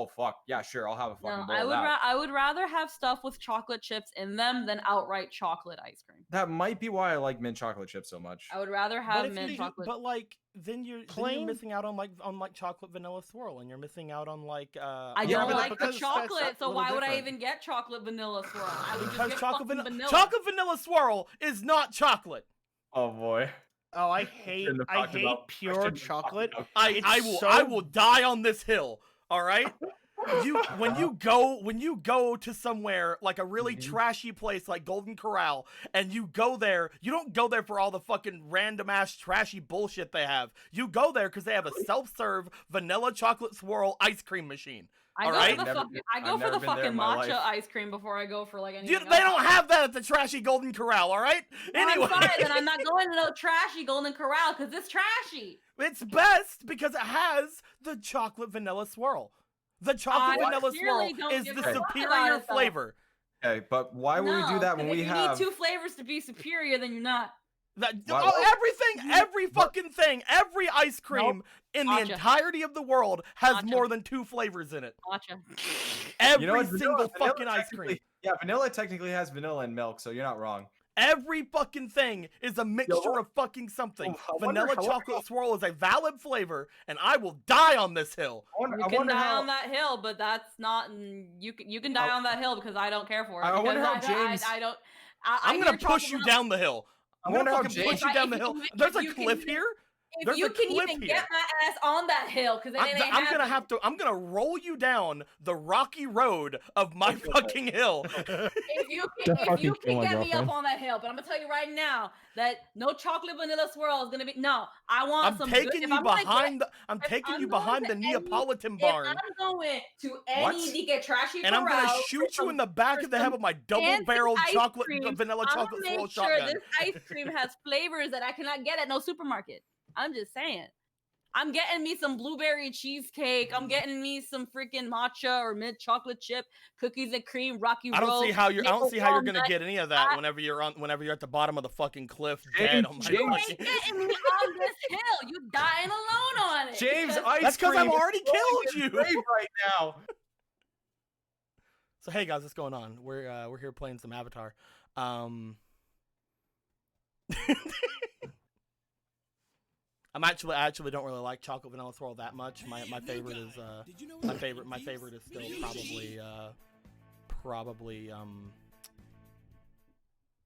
Oh fuck, yeah, sure, I'll have a fucking No, bowl of that. I would rather have stuff with chocolate chips in them than outright chocolate ice cream. That might be why I like mint chocolate chips so much. I would rather But have if mint you chocolate. but like then you're Plain? missing out on like chocolate vanilla swirl, and you're missing out on like I Yeah, don't but like the because that's chocolate, a so little why would I different. even get chocolate vanilla swirl? I would just because get chocolate fucking vanilla vanilla. vanilla swirl is not chocolate. Oh boy. Oh, I hate Shouldn't have talked about- I pure shouldn't have talked chocolate. about- It's I so- will die on this hill. All right. When you go to somewhere like a really trashy place like Golden Corral, and you go there, you don't go there for all the fucking random ass trashy bullshit they have. You go there because they have a self-serve vanilla chocolate swirl ice cream machine. I All go right? for the Never fucking, been- I go I've for the never been there fucking in my matcha life. ice cream before I go for like anything They else. don't have that at the trashy Golden Corral. All right. Well, Anyway, I'm sorry, then I'm not going to no trashy Golden Corral because it's trashy. it's best because it has the chocolate vanilla swirl. The chocolate I vanilla clearly swirl don't is give the a fuck about superior it, though. flavor. Okay, but why would we do that when if we you have? need two flavors to be superior, then you're not. Why- Every fucking thing, every ice cream in the Matcha. entirety of the world has Matcha. more than 2 flavors in it. Matcha. Every You know what? single fucking ice cream. technically- Yeah, vanilla technically has vanilla and milk, so you're not wrong. Every fucking thing is a mixture of fucking something. I wonder Vanilla how- chocolate swirl is a valid flavor, and I will die on this hill. I wonder, You I can wonder die how. on that hill, but that's not. You can die on that hill because I don't care for it. I wonder because how James- I don't. I'm hear gonna push chocolate you vanilla- down the hill. I'm I wonder gonna how fucking James- push you down If the you hill. can- There's a if you can cliff even- here. If There's you a can cliff even here. get my ass on that hill, because it ain't I'm gonna roll you down the rocky road of my fucking hill. If you Don't can fucking kill my get me up girlfriend. on that hill, but I'm gonna tell you right now that no chocolate vanilla swirl is gonna be. No, I want I'm some. taking if you I'm gonna behind get- I'm if taking I'm you going behind to the any- Neapolitan If barn. I'm going to What? any Dike Trashy And I'm gonna Corral shoot for you in the back for of the head some with my fancy double-barreled ice chocolate cream, vanilla I'm chocolate gonna swirl make sure shotgun. this ice cream has flavors that I cannot get at no supermarket. I'm just saying. I'm getting me some blueberry cheesecake. I'm getting me some freaking matcha or mint chocolate chip cookies and cream Rocky I Road. don't see how you're gonna walnut. get any of that I- whenever you're at the bottom of the fucking cliff James- dead on my James- You fucking. ain't getting me on this hill. You dying alone on it. James, because- ice That's 'cause cream I've is already flowing killed in you. grave right now. So hey guys, what's going on? We're here playing some Avatar. I actually don't really like chocolate vanilla swirl that much. My favorite is my favorite is still probably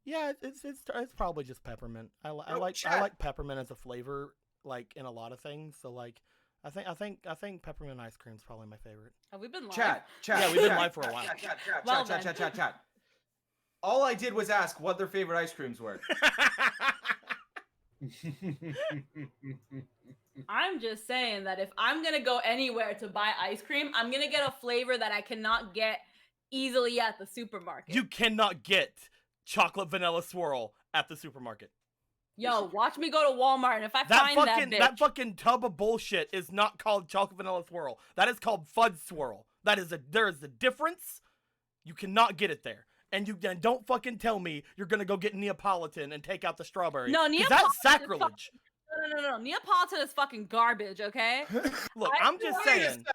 yeah, it's probably just peppermint. I like peppermint as a flavor, like in a lot of things. So like I think peppermint ice cream is probably my favorite. Have we been live? Chat. Yeah, we've been chat, live for a chat, while. Well Chat. All I did was ask what their favorite ice creams were. I'm just saying that if I'm gonna go anywhere to buy ice cream, I'm gonna get a flavor that I cannot get easily at the supermarket. You cannot get chocolate vanilla swirl at the supermarket. Yo, watch me go to Walmart, and if I That find that fucking tub of bullshit is not called chocolate vanilla swirl. That is called fudge swirl. There is a difference. You cannot get it there. And don't fucking tell me you're gonna go get Neapolitan and take out the strawberry. No, 'cause Neapolitan that's is sacrilege. No. Neapolitan is fucking garbage, okay? Look, I I'm just swear. saying.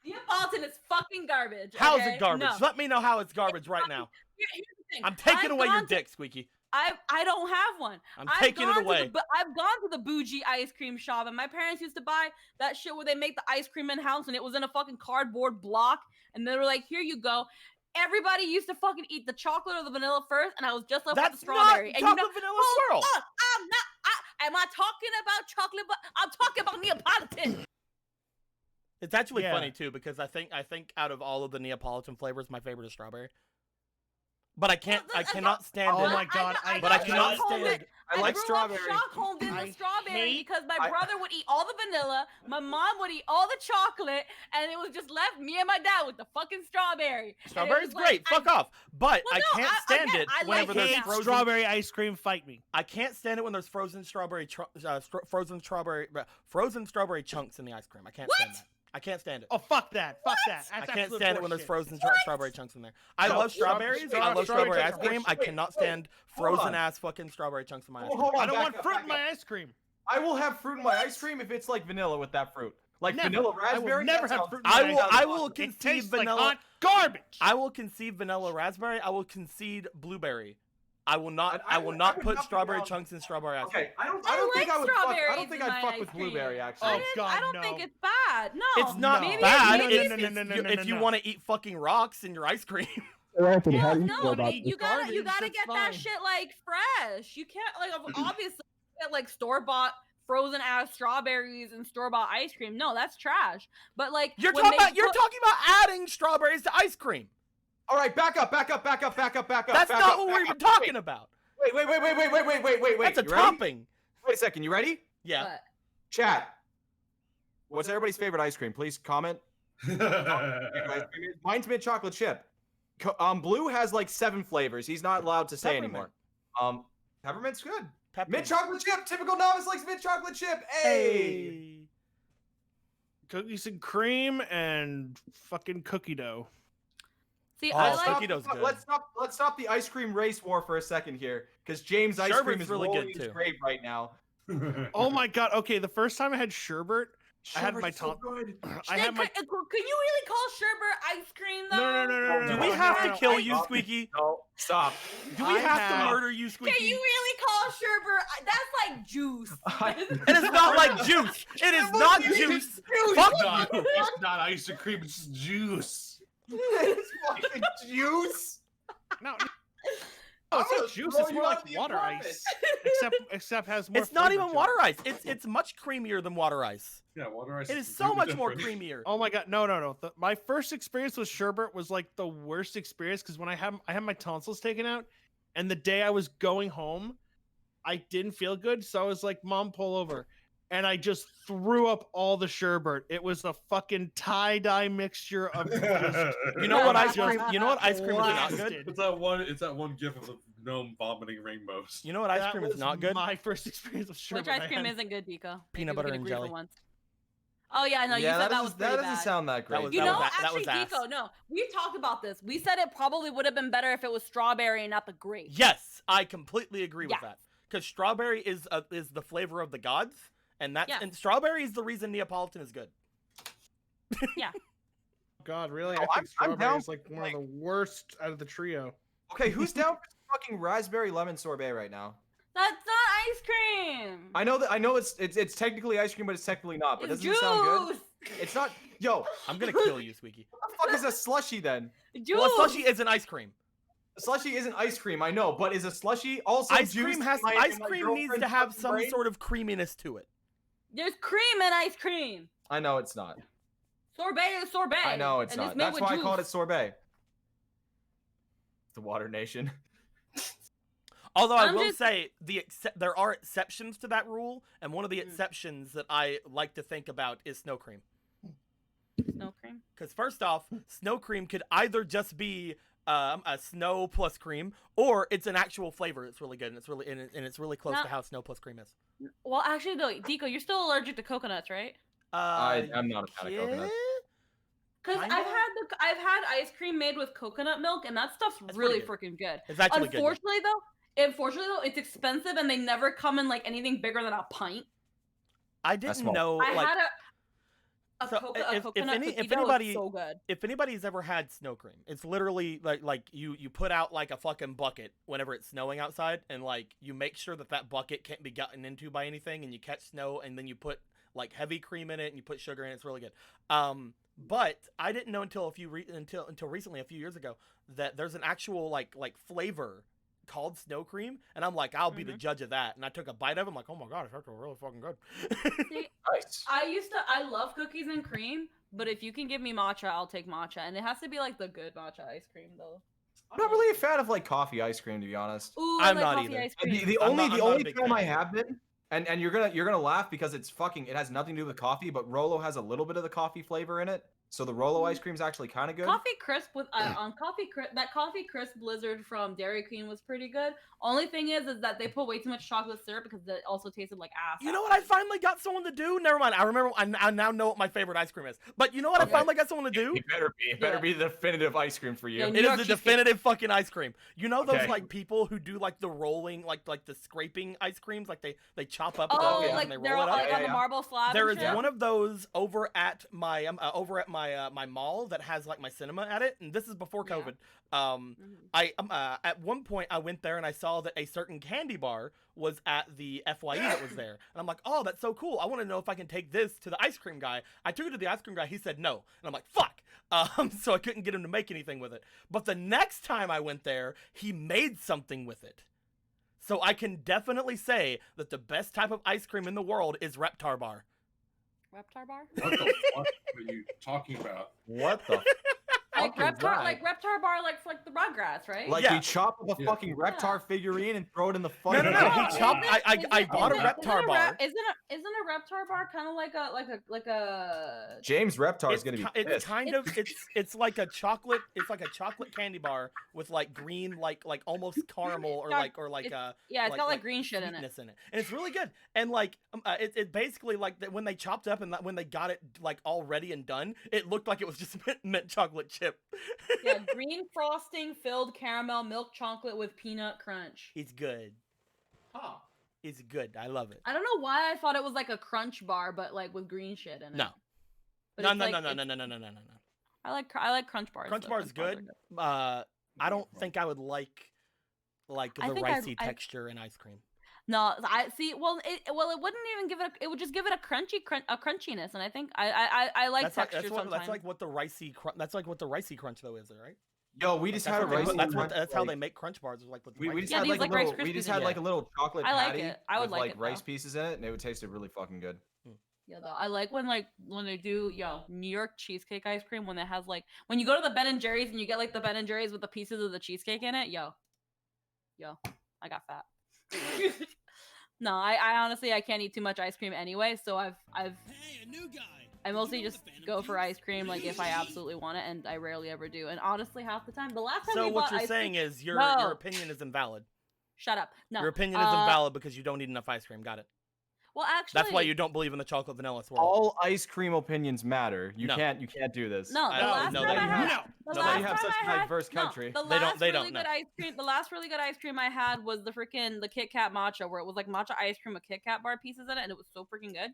Neapolitan is fucking garbage. How's okay? it garbage? No. Let me know how it's garbage right now. Here's the thing. I'm taking I've away your gone to- dick, Squeaky. I don't have one. I'm I've taking it gone to away. I've gone to the bougie ice cream shop, and my parents used to buy that shit where they make the ice cream in house, and it was in a fucking cardboard block, and they were like, "Here you go." Everybody used to fucking eat the chocolate or the vanilla first, and I was just left with the That's strawberry. not And chocolate vanilla swirl. I'm not. Am I talking about chocolate? But I'm talking about Neapolitan. It's actually Yeah. funny too because I think out of all of the Neapolitan flavors, my favorite is strawberry. But I cannot stand Oh it. my God, But I cannot stand it. it. I like grew strawberry. Up Stockholm did I the strawberry hate- because my brother would eat all the vanilla, my mom would eat all the chocolate, and it was just left me and my dad with the fucking strawberry. And it Strawberry's was like, great. Fuck off. But Well, I no, can't stand again, it I whenever like there's it. Hate frozen strawberry ice cream. Fight me. I can't stand it when there's frozen strawberry chunks in the ice cream. I can't stand that. I can't stand it. Oh, fuck that. Fuck that. I That's can't absolute stand it when there's bullshit. frozen strawberry chunks in there. I No, love strawberries. I love strawberry strawberry ice chunks are cream. I bullshit. cannot stand Hold on. frozen ass fucking strawberry chunks in my ice cream. Hold on, I don't back want up, fruit back in my up. ice cream. I will have fruit in my ice cream if it's like vanilla with that fruit. Like Never. vanilla I raspberry. will never That have sounds- fruit. I in will. my I mouth. will It concede tastes like vanilla. hot garbage. I will concede vanilla raspberry. I will concede blueberry. I will not. I will I not would put not be strawberry down- chunks in strawberry ice cream. Okay, I don't I think like I would fuck. I strawberries don't think in I'd my fuck ice with cream. blueberry I actually. Oh, didn't- God, I don't think no. it's bad. No, It's not maybe bad. Maybe It's, it's, if you want to eat fucking rocks in your ice cream. So, Anthony, how no, do you feel no, about you this? gotta Garbage, get that's that fine. shit like fresh. You can't like obviously get like store bought frozen ass strawberries and store bought ice cream. No, that's trash. But like You're when talking they about. You're put- talking about adding strawberries to ice cream. All right, back up. That's back not up, what back we were up. talking about. Wait. That's a You ready? topping. Wait a second. You ready? Yeah. But- Chat. What's everybody's favorite ice cream? Please comment. Mine's mint chocolate chip. Blue has like 7 flavors. He's not allowed to say Peppermint. anymore. Peppermint's good. Peppermint. Mint chocolate chip. Typical novice likes mint chocolate chip. Hey. Hey. Cookies and cream and fucking cookie dough. See, Oh, I stop. like Cookie dough's good. Let's stop the ice cream race war for a second here, because James' ice cream Sherbet's is really rolling good, his too. grave right now. Oh my god. Okay, the first time I had sherbet, I had Sherbet's my so top. good. I had my. Can you really call sherbet ice cream though? No. Do No, we no, have no, to no, kill no. you, Squeaky? No, stop. Do we I have have- to murder you, Squeaky? Can you really call sherbet? That's like juice. It is not like juice. It is not juice. Fuck No, you. it's not ice cream, it's juice. It's fucking juice. No. I'm It's gonna not juice. throw It's you more out like the water apartment. ice. Except has more. It's not flavor even to it. water ice. It's much creamier than water ice. Yeah, water ice. It is so much more creamier. Oh my god, no. My first experience with sherbet was like the worst experience because when I had my tonsils taken out, and the day I was going home, I didn't feel good, so I was like, "Mom, pull over," and I just threw up all the sherbet. It was a fucking tie-dye mixture of just. You know what ice Just cream? You know what ice cream is not good? blasted. It's that one gif of the gnome vomiting rainbows. You know what ice That cream is was not good? My first experience with sherbet. Which ice I cream had- isn't good, Deco? Peanut Maybe we butter can and agree for jelly. once. Oh yeah, no, you Yeah, said that was pretty doesn't bad. sound that great. was- You that know, was that actually, was ass. Deco, no, we talked about this. We said it probably would have been better if it was strawberry and not the grape. Yes, I completely agree with Yeah. that. Because strawberry is the flavor of the gods, and Yeah. and strawberry is the reason Neapolitan is good. God, really? No, I think I'm strawberry down is like one of the worst out of the trio. Okay, who's down for fucking raspberry lemon sorbet right now? That's not ice cream. I know it's technically ice cream, but it's technically not. But It's doesn't it sound good? juice. It's not. Yo, I'm gonna kill you, Squeaky. what the fuck is a slushy then? Juice. Well, a slushy is an ice cream. A slushy isn't ice cream, I know, but is a slushy also Ice juice? cream has in my ice cream needs to girlfriend's have fucking some brain? sort of creaminess to it. There's cream in ice cream. I know it's not. Sorbet is sorbet. I know it's and not. made That's with why I called it juice. sorbet. The Water Nation. Although I I'm will just- say there are exceptions to that rule, and one of the exceptions that I like to think about is snow cream. No cream. Because first off, snow cream could either just be a snow plus cream, or it's an actual flavor. It's really good, and it's really close Now- to how snow plus cream is. Well, actually, though, Deco, you're still allergic to coconuts, right? I'm not a fan of coconuts. Because Kinda? I've had ice cream made with coconut milk, and that stuff's That's really pretty freaking good. It's actually good. Unfortunately though, it's expensive, and they never come in like anything bigger than a pint. I That's didn't small. know. I Like, had a So, coconut cookie if dough, anybody- it's so good. if anybody's ever had snow cream, it's literally like you put out like a fucking bucket whenever it's snowing outside, and like you make sure that bucket can't be gotten into by anything, and you catch snow, and then you put like heavy cream in it, and you put sugar in it. It's really good. But I didn't know until until recently, a few years ago, that there's an actual like flavor called snow cream, and I'm like, I'll be the judge of that. And I took a bite of it, I'm like, oh my god, it's actually really fucking good. See, Nice. I love cookies and cream, but if you can give me matcha, I'll take matcha, and it has to be like the good matcha ice cream though. I'm not really a fan of like coffee ice cream, to be honest. Ooh, I'm I like not coffee either. ice And cream. the I'm only not a only big time fan. I have been, and you're gonna laugh because it has nothing to do with coffee, but Rolo has a little bit of the coffee flavor in it. So the Rolo ice cream's actually kind of good. Coffee crisp with on that coffee crisp blizzard from Dairy Queen was pretty good. Only thing is that they put way too much chocolate syrup because it also tasted like ass. You know what I finally got someone to do? Never mind. I remember. I now know what my favorite ice cream is. But you know what Okay. I finally got someone to do? It better be. It better be the definitive ice cream for you. Yeah, It New is York the cheesecake. definitive fucking ice cream. You know those Okay. like people who do like the rolling, like the scraping ice creams, like they chop up Oh, the like and they they're roll it all, up. like Yeah, on the yeah. marble slab. There and is shit? one of those over at my my mall that has like my cinema at it, and this is before Yeah. COVID. Mhm. I at one point I went there and I saw that a certain candy bar was at the FYE that was there, and I'm like, oh, that's so cool. I want to know if I can take this to the ice cream guy. I took it to the ice cream guy. He said no, and I'm like, fuck. So I couldn't get him to make anything with it. But the next time I went there, he made something with it. So I can definitely say that the best type of ice cream in the world is Reptar Bar. Reptar bar. What the fuck are you talking about? What the? Like fuck is Reptar, that? like Reptar bar, like the Rugrats, right? Like Yeah. you chop up a Yeah. fucking Reptar figurine and throw it in the No, fucking. no, no. He No, chopped. I bought a Reptar bar. Isn't a Reptar bar kind of like a James Reptar is It's gonna be. it's pissed. kind of it's like a chocolate candy bar with like green like almost caramel or got- like yeah, it's got like green shit in it. sweetness in it, and it's really good. And like it basically like when they chopped up and when they got it like all ready and done, it looked like it was just mint chocolate chip. Yeah, green frosting filled caramel milk chocolate with peanut crunch. It's good. Huh. It's good. I love it. I don't know why I thought it was like a crunch bar, but like with green shit in it. No. But No, it's no, like- no, no, it's- no, no, no, no, no, no. I like crunch bars. Crunch though. bar is bars are good. I don't think I would like the I think I- ricey I- texture in ice cream. No, I see. Well, it wouldn't even give it. It would just give it a crunchiness, and I think I like That's texture that's sometimes. like what the ricey that's like what the ricey crunch though is, right? Yo, we just That's had a what they rice. put- that's how they make crunch bars. Is like with the We Ricey just Yeah, had these like a like Rice little. We Krispies just and had shit. like a little chocolate I like patty it. I would with like like it, rice though. pieces in it, and it would taste really fucking good. Yeah, though I like when they do New York cheesecake ice cream when it has like when you go to the Ben and Jerry's and you get like the Ben and Jerry's with the pieces of the cheesecake in it. Yo, I got fat. No, I honestly I can't eat too much ice cream anyway, so I've Hey, a new guy. I mostly You know just the fan of go for peas? ice cream like if I absolutely want it, and I rarely ever do. And honestly, half the time, the last time So we what bought you're ice saying cream, is your No. opinion is invalid. shut up. No, Your opinion is invalid because you don't eat enough ice cream. Got it. Well, actually, That's why you don't believe in the chocolate vanilla swirl. All ice cream opinions matter. You No. can't do this. No, the I don't last know time that I you had, have. the No, last you have time such I a had- diverse no, country. the They don't- last they really don't good know. ice cream. The last really good ice cream I had was the Kit Kat matcha, where it was like matcha ice cream with Kit Kat bar pieces in it, and it was so freaking good.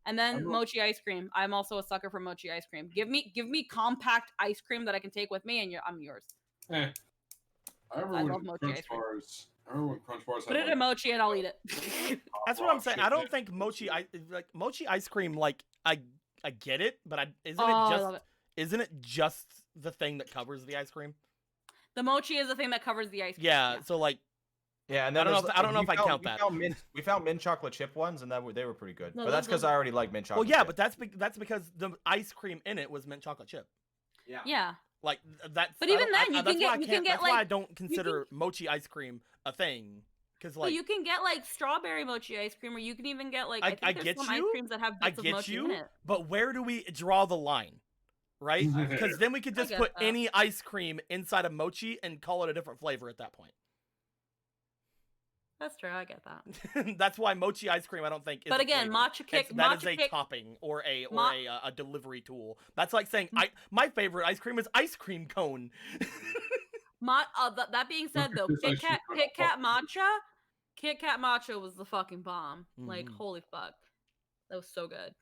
And then I'm- mochi ice cream. I'm also a sucker for mochi ice cream. Give me compact ice cream that I can take with me, and I'm yours. I remember I when love mochi Crunch ice cream. bars. I remember when Crunch bars. Put had, it in mochi, and I'll eat it. That's what I'm saying. I don't shit. think mochi ice cream like I get it, but isn't Oh, I it love just isn't it just the thing that covers the ice cream? The mochi is the thing that covers the ice cream. Yeah. So like Yeah, and I then don't know there's- if- I don't know we if I'd found- count we that. found we found mint chocolate chip ones, and they were pretty good. No, but that's those- because I already like mint well, chocolate. yeah, chip. but that's because the ice cream in it was mint chocolate chip. Yeah. Like that's. But I even don't- then, I- you that's can why get- I you can can't- get, That's why I like- don't consider mochi ice cream a thing. Because So like you can get like strawberry mochi ice cream, or you can even get like I I think there's get some ice you. creams that have I bits of get mochi in you, it. but where do we draw the line? Right? Because then we could I just get put that. any ice cream inside of mochi and call it a different flavor at that point. That's true. I get that. That's why mochi ice cream I don't think is But a again, flavor. matcha cake. That is matcha a cake. topping or Ma- a delivery tool. That's like saying my favorite ice cream is ice cream cone. That being said, though, This ice cream Kit Kat matcha was the fucking bomb. Like, Mhm. holy fuck, that was so good.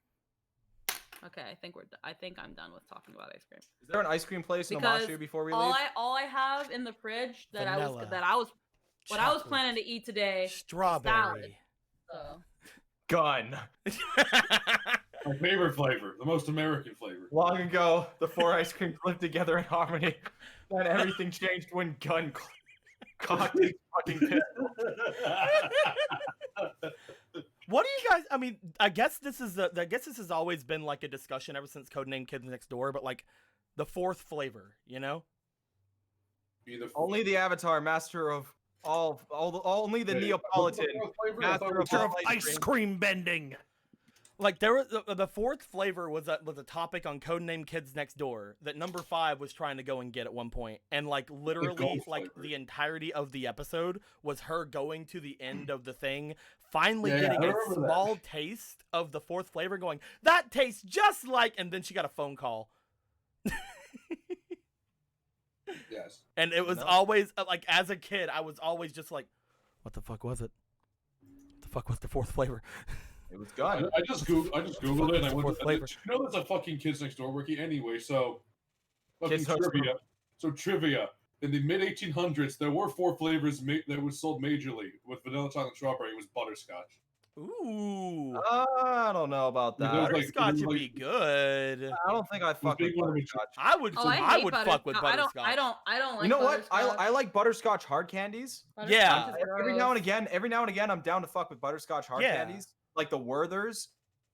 Okay, I think I'm done with talking about ice cream. Is there an ice cream place in Because Omashu before we all leave? I have in the fridge that I Vanilla, was what I was chocolate, planning to eat today. Strawberry. So. Gun. My favorite flavor, the most American flavor. Long ago, the four ice creams lived together in harmony. Then everything changed when Gun cocked his fucking pistol. What do you guys? I mean, I guess this has always been like a discussion ever since Codename Kids Next Door. But like, the fourth flavor, you know? Only the Avatar, master of only the Neapolitan, master of Master all of ice cream bending. Like there was the fourth flavor was a topic on Codename Kids Next Door that number 5 was trying to go and get at one point, and like literally gold like flavor. the entirety of the episode was her going to the end of the thing, finally Yeah, getting I a remember that. small taste of the fourth flavor, going that tastes just like, and then she got a phone call, Yes. and it was always like as a kid I was always just like, what the fuck was it? What the fuck was the fourth flavor? It was I gun. just googled it and I went. Fourth To, flavor. you know, there's a fucking Kids Next Door wiki anyway. So, fucking Kids Next trivia. So trivia. In the mid 1800s, there were 4 flavors that was sold majorly with vanilla, chocolate, and strawberry. It was butterscotch. Ooh, I don't know about Because, that. like, butterscotch would like- be good. I don't think I fuck with big one of the- butterscotch. I would. Oh, I I hate would fuck with butterscotch. butterscotch. I don't like You know what? butterscotch. I like butterscotch hard candies. Yeah. Butterscotch is Every now and gross. again, I'm down to fuck with butterscotch hard Yeah. candies, like the Werthers.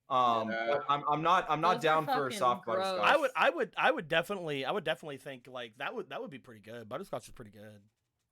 Yeah. But I'm not Those are down for fucking soft gross. butterscotch. I would definitely think like that would be pretty good. Butterscotch is pretty good.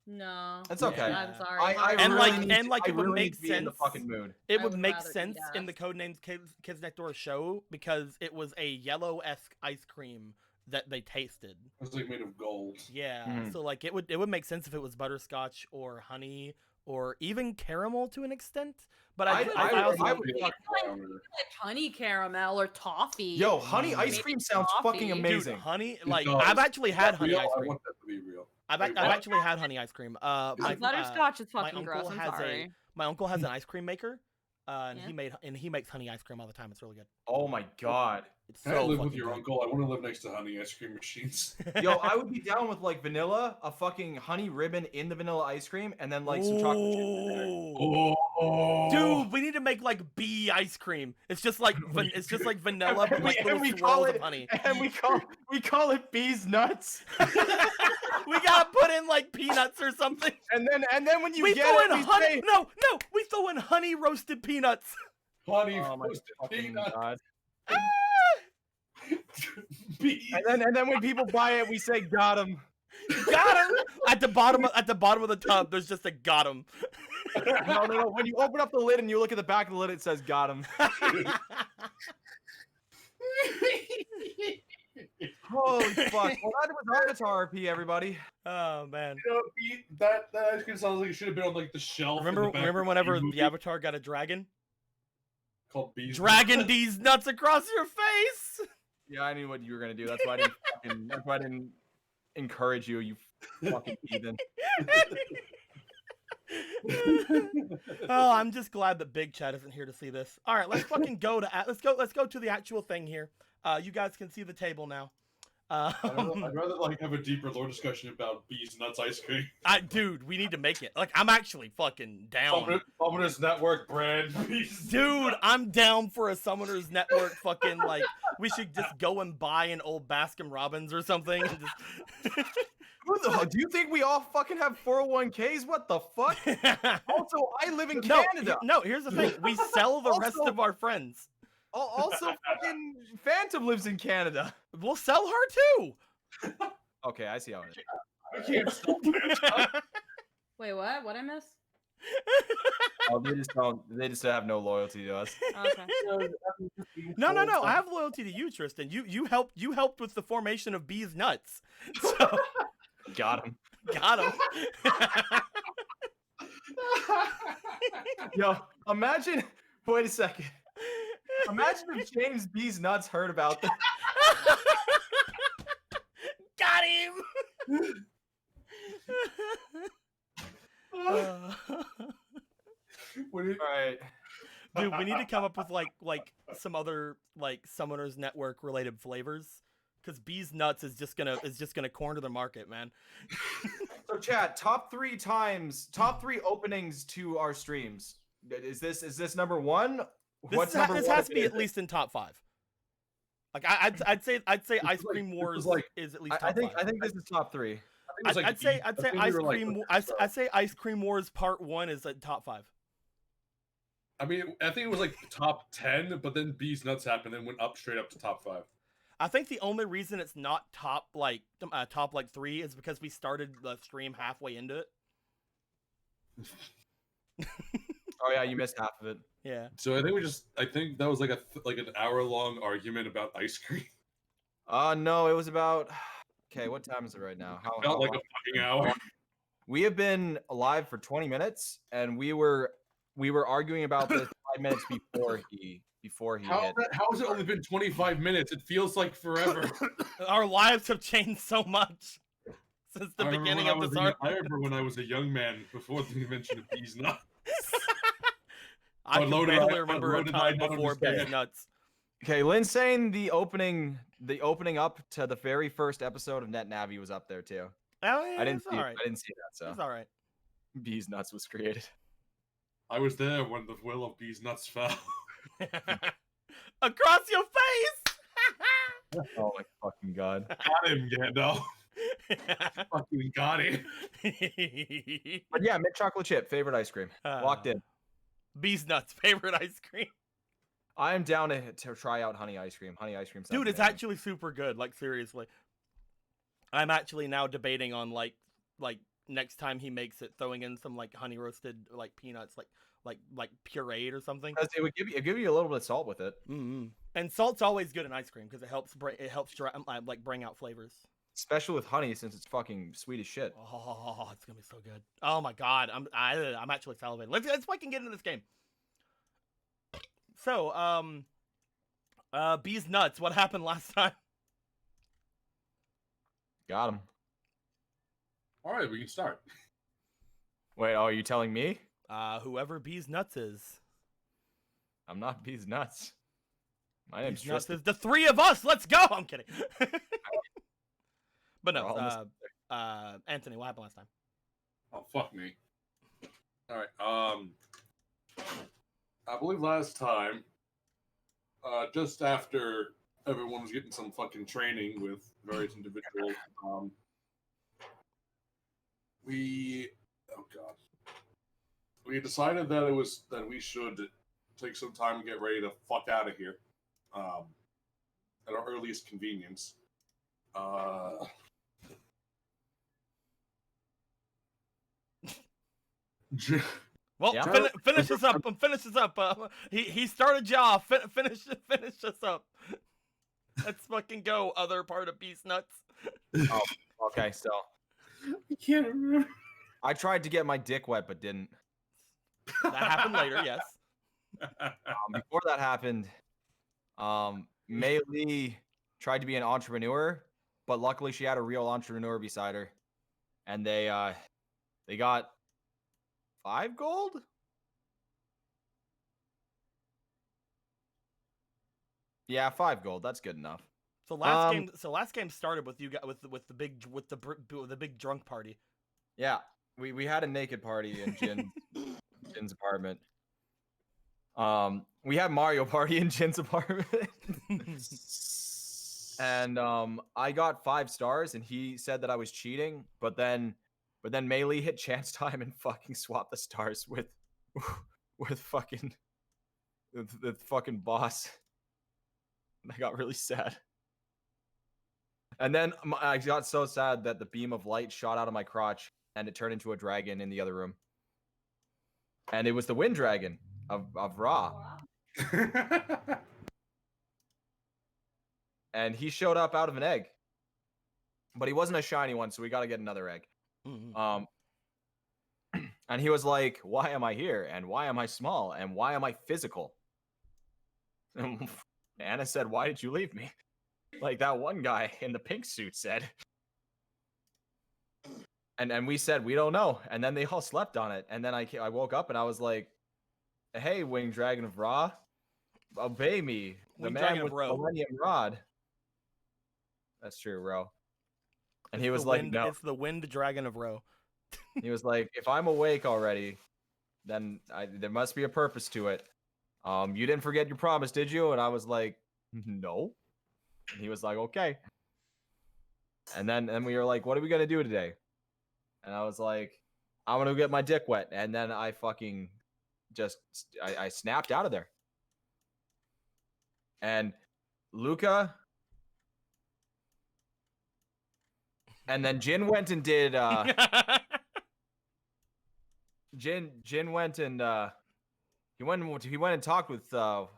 No. It's okay. I'm sorry. And really like- need and to- like I it would really make need to be in the sense. fucking mood. It I would would make rather eat sense in the ass. Codenames Kids Next Door show because it was a yellow-esque ice cream that they tasted. It was like made of gold. Yeah, Mhm. so like it would make sense if it was butterscotch or honey or even caramel to an extent. But I also I would be fuck- browner. Like honey caramel or toffee. Yo, honey Mm. ice Maybe cream sounds coffee. fucking Dude, amazing. Dude, honey, It like does. I've actually had Not honey real, ice I cream. want that to be real. I've Wait, what? actually had honey ice cream. My Butterscotch is my fucking uncle gross. I'm has sorry. my uncle has an ice cream maker, and Yeah. he makes honey ice cream all the time. It's really good. Oh my god. It's Can I so live with fucking your good. uncle? I want to live next to honey ice cream machines. Yo, I would be down with like vanilla, a fucking honey ribbon in the vanilla ice cream, and then like some chocolate chips in there. Ooh. Oh, Dude, we need to make like bee ice cream. It's just like it's just like vanilla, but like little we swirls of honey. and we call it bees nuts. We gotta put in like peanuts or something. And then when you We get throw it, in we honey. say, No, we throw in honey roasted peanuts. honey oh my roasted fucking peanut. god. Bees. And then when people buy it, we say got him. Got him. At the bottom of the tub, there's just a got him. No. When you open up the lid and you look at the back of the lid, it says got him. Holy fuck. Well, that was Avatar RP, everybody. Oh man. You know, that ice cream sounds like it should have been on like the shelf. in the back Remember of whenever movie the Avatar got a dragon? called Bees. Dragon these nuts across your face. Yeah, I knew what you were gonna do. That's why I didn't encourage you, you fucking heathen. Oh, I'm just glad that Big Chat isn't here to see this. All right, let's fucking go to let's go to the actual thing here. You guys can see the table now. I'd rather like have a deeper lore discussion about Bees Nuts ice cream. Dude, we need to make it. Like, I'm actually fucking down. Summoners Network brand. Bees Dude, I'm down for a Summoners Network fucking, like, we should just go and buy an old Baskin Robbins or something. And just... Who the do you think we all fucking have 401ks? What the fuck? Also, I live in No, Canada. no, here's the thing. We sell the rest Also- of our friends. Also, fucking Phantom lives in Canada. We'll sell her too. Okay, I see how it is. I can't stop it. Wait, what? What I miss? Oh, they just have no loyalty to us. Okay. No. I have loyalty to you, Tristan. You helped with the formation of Bees Nuts. So Got him. got him. Yo, imagine. Wait a second. Imagine if James B's nuts heard about this. Got him. When it- All right. Dude, we need to come up with like some other like Summoners Network related flavors, because Bees Nuts is just gonna corner the market, man. So, chat, top three openings to our streams. Is this number one? What's number This one? has to be at least in top 5. Like I'd say Ice like- Cream this Wars was like- is at least top I think 5. this is top three. I think it was like I'd say Bees- I I'd say think we Ice were, like, Cream looking I'd say Ice Cream Wars Part 1 is at top 5. I mean, I think it was like top 10, but then Bees Nuts happened and went up straight up to top 5. I think the only reason it's not top 3 is because we started the stream halfway into it. Oh yeah, you missed half of it. Yeah. So I think that was like an hour-long argument about ice cream. No, it was about. Okay, what time is it right now? Felt like a long- fucking hour. We have been alive for 20 minutes, and we were arguing about this 5 minutes before he hit. How has it only been 25 minutes? It feels like forever. Our lives have changed so much since the beginning of this arc. I remember when I was a young man before the invention of Bees Nuts. I can Loaded barely I- remember a loaded I time not before understand. Bees Nuts. Okay, Lynn's saying the opening up to the very first episode of Net Navi was up there too. Oh, yeah, I didn't it's see. all right. I didn't see that. So It's all right. Bees Nuts was created. I was there when the will of Bees Nuts fell. Across your face. Oh my fucking god! Got him, Gandalf. Fucking got him. But yeah, mint chocolate chip, favorite ice cream. Locked in. Bees Nuts, favorite ice cream. I am down to try out honey ice cream. Honey ice cream. sounds Dude, it's amazing. actually super good. Like seriously, I'm actually now debating on like next time he makes it, throwing in some like honey roasted like peanuts, like pureed or something. Because it would give you a little bit of salt with it. Mm-hmm. And salt's always good in ice cream because it helps like bring out flavors. Especially with honey, since it's fucking sweet as shit. Oh, it's gonna be so good. Oh my god, I'm actually salivating. Let's fucking get into this game. So, Bees Nuts. What happened last time? Got him. All right, we can start. Wait, oh, are you telling me? Whoever Bees Nuts is. I'm not Bees Nuts. My name's Bees Nuts Tristan. is the three of us. Let's go. I'm kidding. But We're no, almost Anthony, what happened last time? Oh, fuck me. All right. I believe last time, just after everyone was getting some fucking training with various individuals, we decided that we should take some time to get ready to fuck out of here, at our earliest convenience. Well, Yeah. finish us up. Finish us up. He started you off. Finish us up. Let's fucking go. Other part of Bees Nuts. Okay, so I can't remember. I tried to get my dick wet, but didn't. That happened later. Yes. Before that happened, Mei Lee tried to be an entrepreneur, but luckily she had a real entrepreneur beside her, and they got 5 gold. Yeah, 5 gold. That's good enough. So last game started with you guys with the big drunk party. Yeah, we had a naked party in Jin's apartment. We had Mario Party in Jin's apartment. And I got 5 stars, and he said that I was cheating, but then Mei Lee hit chance time and fucking swapped the stars with fucking the fucking boss. And I got really sad. And then I got so sad that the beam of light shot out of my crotch, and it turned into a dragon in the other room. And it was the wind dragon of Ra. And he showed up out of an egg. But he wasn't a shiny one, so we got to get another egg. Mm-hmm. And he was like, "Why am I here? And why am I small? And why am I physical?" And Anna said, "Why did you leave me?" Like that one guy in the pink suit said. And we said, "We don't know." And then they all slept on it. And then I woke up and I was like, "Hey, Winged Dragon of Ra, obey me. The Winged man Dragon with of the Ro. Millennium Rod." That's true, Ro. And he It's was the like, wind, "No." It's the wind dragon of Ro. He was like, "If I'm awake already, then there must be a purpose to it. You didn't forget your promise, did you?" And I was like, "No." And he was like, "Okay." And then we were like, "What are we gonna do today?" And I was like, "I'm gonna get my dick wet." And then I fucking I snapped out of there. And Luca. And then Jin went and did Jin went and he went and talked with the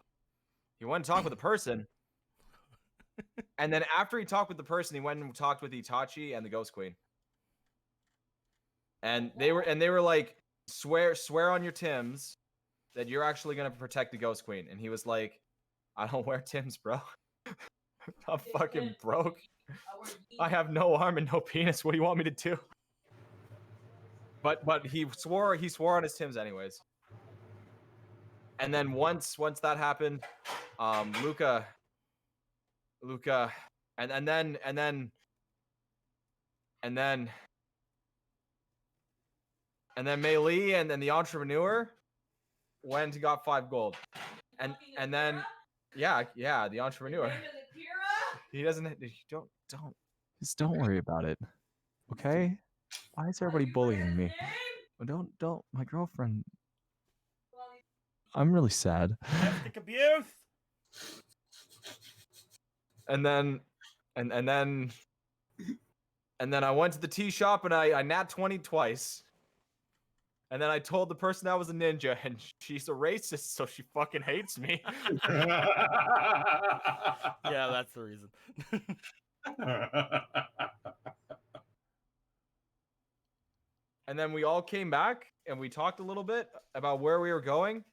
person. And then after he talked with the person, he went and talked with Itachi and the Ghost Queen. And they were like, swear on your Tims that you're actually gonna protect the Ghost Queen. And he was like, I don't wear Tims, bro. I'm fucking broke. I have no arm and no penis. What do you want me to do? But he swore on his Tims anyways. And then once that happened, Luca, and then Mei Li and then the entrepreneur went and got 5 gold. And then yeah, the entrepreneur. He doesn't. Don't worry about it. Okay? Why is everybody bullying me? Don't. My girlfriend. I'm really sad. Domestic abuse. And then I went to the tea shop and I nat 20 twice. And then I told the person I was a ninja, and she's a racist, so she fucking hates me. Yeah, that's the reason. And then we all came back and we talked a little bit about where we were going.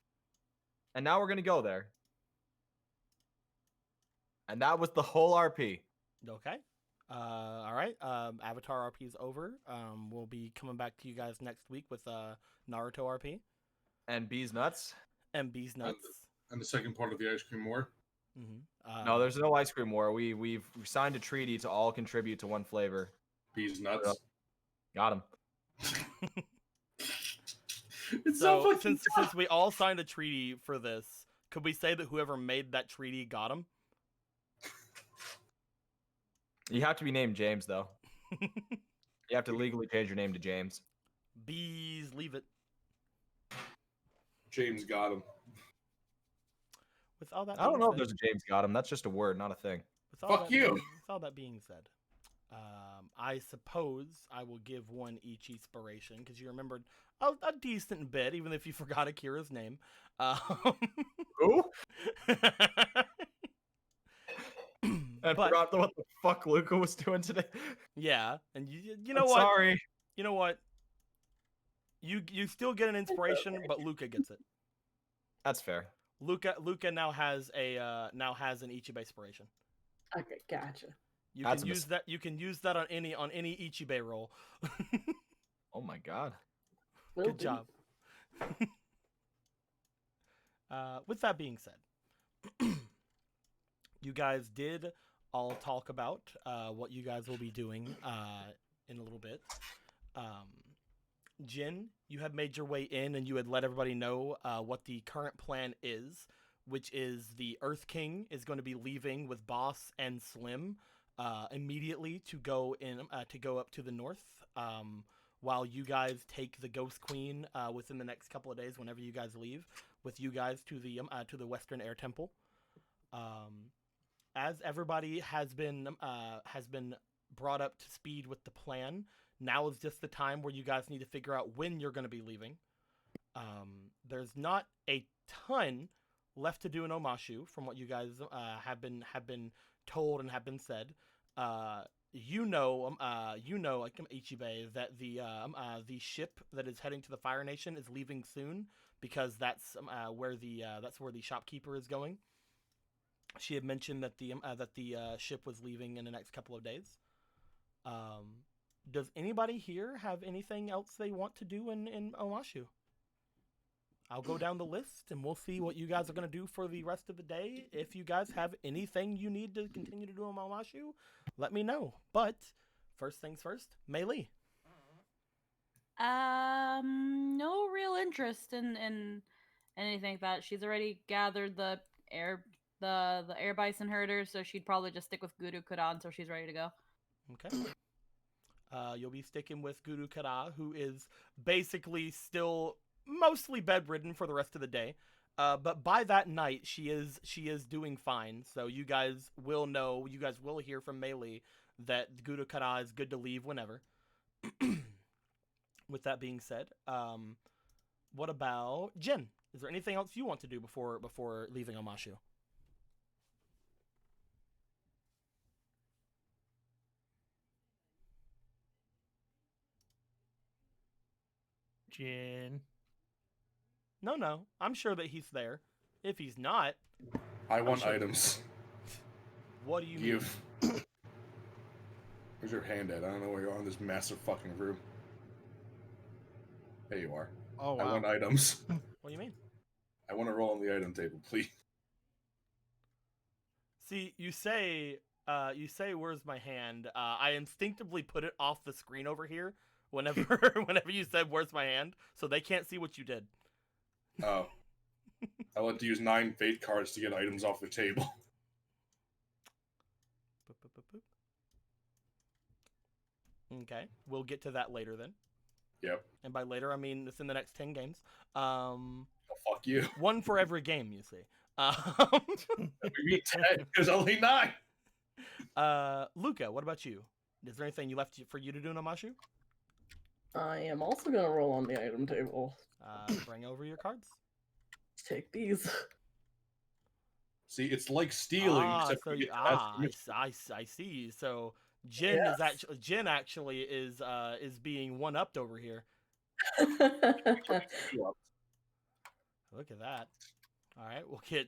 And now we're going to go there. And that was the whole RP. Okay. All right. Avatar RP is over. We'll be coming back to you guys next week with Naruto RP And Bees Nuts. and Bees Nuts. And the second part of the Ice Cream War. Mm-hmm. No, there's no ice cream war. We've signed a treaty to all contribute to one flavor. Bees Nuts. Got him. It's So since we all signed a treaty for this, could we say that whoever made that treaty got him? You have to be named James, though. You have to legally change your name to James. Bees, leave it. James got him. With all that, I don't being know if said- there's a James got him. That's just a word, not a thing. with all Fuck that you. With all that being said, I suppose I will give one each inspiration because you remembered a decent bit, even if you forgot Akira's name. Who? I But- forgot what the fuck Luca was doing today. Yeah, and you know I'm what? Sorry. You know what? You still get an inspiration, but Luca gets it. That's fair. Luca now has an Ichibe inspiration. Okay, gotcha. You That's can a use that. You can use that on any Ichibe roll. Oh my god. Will Good do. job. With that being said, you guys did all talk about what you guys will be doing in a little bit. Jin, you have made your way in and you had let everybody know what the current plan is, which is the Earth King is going to be leaving with Boss and Slim immediately to go up to the north. While you guys take the Ghost Queen within the next couple of days, whenever you guys leave, with you guys to the Western Air Temple. As everybody has been brought up to speed with the plan, now is just the time where you guys need to figure out when you're going to be leaving. There's not a ton left to do in Omashu from what you guys have been told and have been said. You know, like Ichibe, that the ship that is heading to the Fire Nation is leaving soon because that's where the shopkeeper is going. She had mentioned that the ship was leaving in the next couple of days. Does anybody here have anything else they want to do in Omashu? I'll go down the list and we'll see what you guys are going to do for the rest of the day. If you guys have anything you need to continue to do in Omashu, let me know. But first things first, Mei Li. No real interest in anything like that. She's already gathered the air bison herders, so she'd probably just stick with Guru Kara until she's ready to go. Okay. You'll be sticking with Guru Kara, who is basically still mostly bedridden for the rest of the day. But by that night, she is doing fine. So you guys will know, you guys will hear from Mei Li that Guru Kara is good to leave whenever. With that being said, what about Jin? Is there anything else you want to do before leaving Omashu? Jin. No. I'm sure that he's there. If he's not, I want sure. items. what do you mean? Give. Where's your hand at? I don't know where you are in this massive fucking room. There you are. Oh I wow. want items. What do you mean? I want to roll on the item table, please. See, you say, "Where's my hand?" I instinctively put it off the screen over here whenever, whenever you said, "Where's my hand?" So they can't see what you did. Oh. I want to use 9 fate cards to get items off the table. Boop, boop, boop, boop. Okay, we'll get to that later then. Yep. And by later, I mean it's in the next 10 games. Oh, fuck you. One for every game, you see. We need 10. There's only 9. Luca, what about you? Is there anything you left for you to do in Omashu? I am also gonna roll on the item table. Bring over your cards. Take these. See, it's like stealing. except So we you, get less I see. So Jin is actually is being one upped over here. commission. Look at that. All right,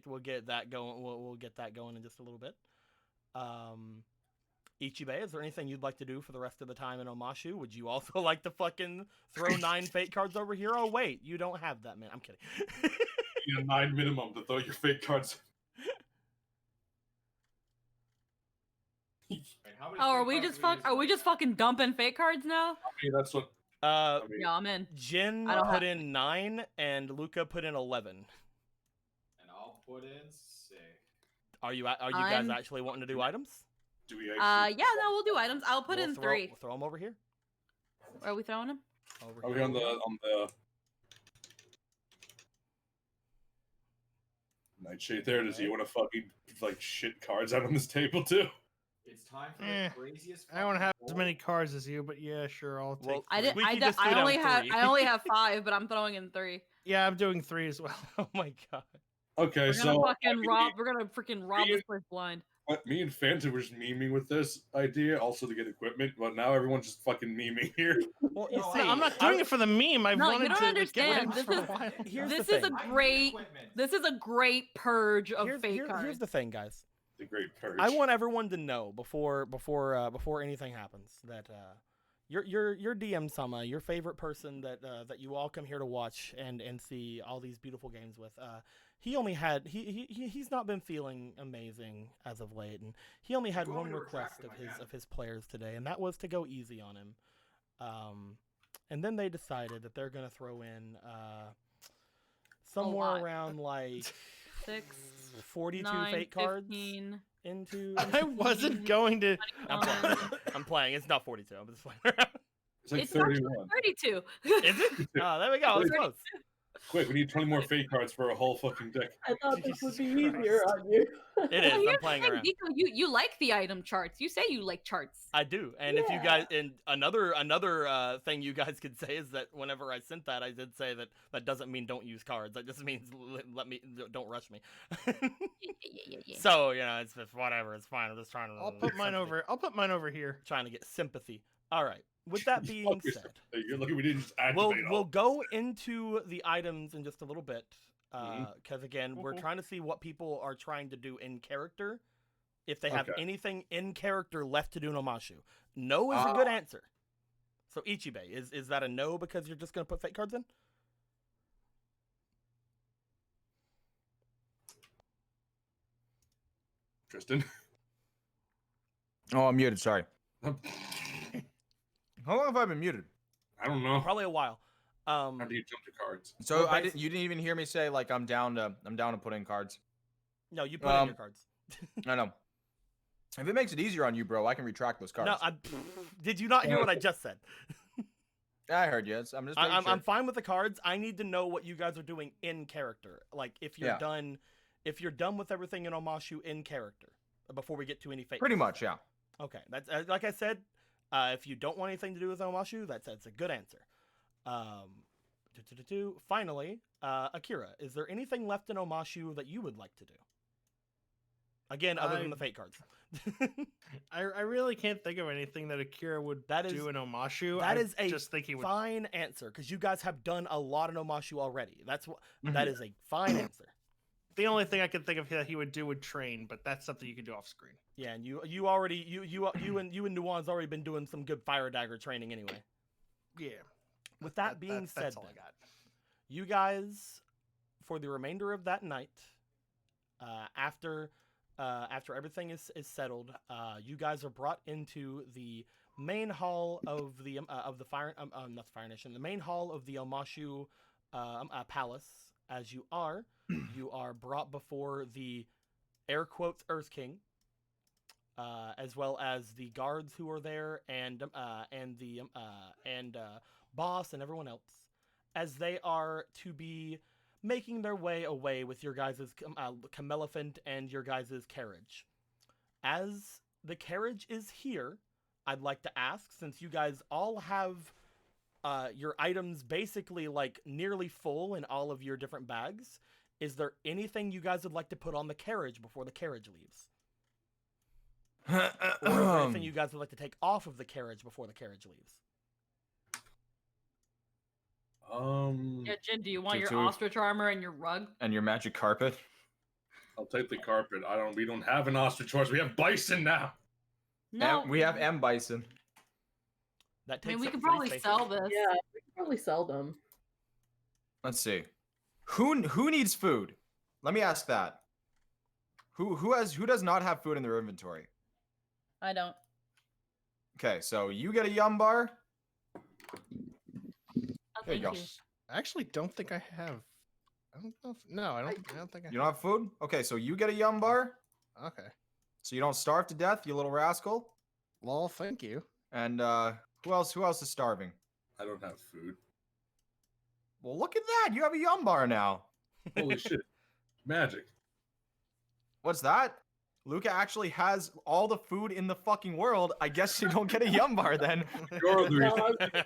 we'll get that going. We'll get that going in just a little bit. Ichibe, is there anything you'd like to do for the rest of the time in Omashu? Would you also like to fucking throw 9 fate cards over here? Oh wait, you don't have that, man. I'm kidding. You need a 9 minimum to throw your fate cards. Oh, are we just fucking dumping fake cards now? I mean, that's what. Uh, I mean, Yeah, I'm in. Jin I don't put have- in 9 and Luca put in 11. And I'll put in 6. Are you guys I'm- actually wanting to do items? do we actually? Yeah, no, we'll do items. I'll put in 3. We'll throw them over here. Are we throwing them? Over Are we here. on the Nightshade there? Does he want to fucking like shit cards out on this table too? It's time for Eh, the craziest. I don't fucking have as roll. many cards as you, but yeah, sure, I'll take. Well, I did. Squeaky just threw I down only have. 3. I only have 5, but I'm throwing in 3. Yeah, I'm doing 3 as well. Oh my god. Okay, We're gonna so fucking rob. We're gonna freaking rob this place blind. me and Phantom were just memeing with this idea, also to get equipment. But now everyone's just fucking memeing here. Well, you No, see, No, I'm not doing it for the meme. I've No, you wanted don't to get understand. rid of it This for a is- while. Here's This the is a thing. I need great. equipment. This is a great purge of fake Here's cards. the thing, guys. The Great Purge. I want everyone to know before anything happens that your DM Sama, your favorite person that you all come here to watch and see all these beautiful games with, he's not been feeling amazing as of late, and he only had You want one me to request retract of them? I can. his players today, and that was to go easy on him. And then they decided that they're gonna throw in somewhere lot. around like 6, 42 9, fake cards 15, into. I wasn't going to. I'm playing. I'm playing. It's not 42. I'm just playing around. It's like It's actually 31. 32. Is it? Oh, there we go. It's close. Quick, we need 20 more fate cards for a whole fucking deck. I thought this would be Jesus easier Christ. on you. It is. Well, I'm here's the playing thing, around. Nico, you like the item charts. You say you like charts. I do. And if you guys, and another thing you guys could say is that whenever I sent that, I did say that doesn't mean don't use cards. That just means don't rush me. Yeah. So it's just whatever. It's fine. I'm just trying to. I'll put mine over. I'll put mine over here. Trying to get sympathy. All right. With that You being fuck yourself. said. You're lucky we didn't just activate We'll all. go into the items in just a little bit, Mhm. because again, we're Mhm. trying to see what people are trying to do in character. If they have Okay. anything in character left to do in Omashu, no is a good answer. So Ichibe, is that a no because you're just gonna put fake cards in? Tristan. Oh, I'm muted. Sorry. I How long have I been muted? don't know. Probably a while. How do you jump to cards? So Well, you didn't even hear me say like I'm down to put in cards. No, you put in your cards. I know. If it makes it easier on you, bro, I can retract those cards. No, did you not hear what I just said? I heard you. I'm just. making sure. I'm fine with the cards. I need to know what you guys are doing in character. Like if you're Yeah. done with everything in Omashu in character before we get to any fake. Pretty cards. much, yeah. Okay, that's like I said. If you don't want anything to do with Omashu, that's a good answer. Finally, Akira, is there anything left in Omashu that you would like to do? Again, other than the fate cards. I really can't think of anything that Akira would do in Omashu. That I is a just think he would. fine answer, because you guys have done a lot in Omashu already. That's what. That is a fine answer. The only thing I can think of that he would do would train, but that's something you can do off screen. Yeah, and you already and Nuan's already been doing some good fire dagger training anyway. Yeah. With that being said, that's all I then, got. you guys, for the remainder of that night, after everything is settled, you guys are brought into the main hall of the fire not the Fire Nation, the main hall of the Omashu palace. As you are brought before the air quotes Earth King, as well as the guards who are there, and boss and everyone else, as they are to be making their way away with your guys' Camelephant and your guys' carriage. As the carriage is here, I'd like to ask, since you guys all have your items basically like nearly full in all of your different bags, is there anything you guys would like to put on the carriage before the carriage leaves? Or is there anything you guys would like to take off of the carriage before the carriage leaves? Yeah, Jin, do you want your so we- ostrich armor and your rug? And your magic carpet. I'll take the carpet. We don't have an ostrich horse. We have bison now. No, We have M Bison. That I mean, takes we up could 3 probably spaces. sell this. Yeah, we can probably sell them. Let's see. Who needs food? Let me ask that. Who does not have food in their inventory? I don't. Okay, so you get a yum bar. Oh, There you thank go. you. I actually don't think I have. I don't know. No, I don't think I. You don't have food? Okay, so you get a yum bar. Okay. So you don't starve to death, you little rascal. Well, thank you. And who else is starving? I don't have food. Well, look at that. You have a yum bar now. Holy shit. Magic. What's that? Luca actually has all the food in the fucking world. I guess you don't get a yum bar then. You're the No, reason. I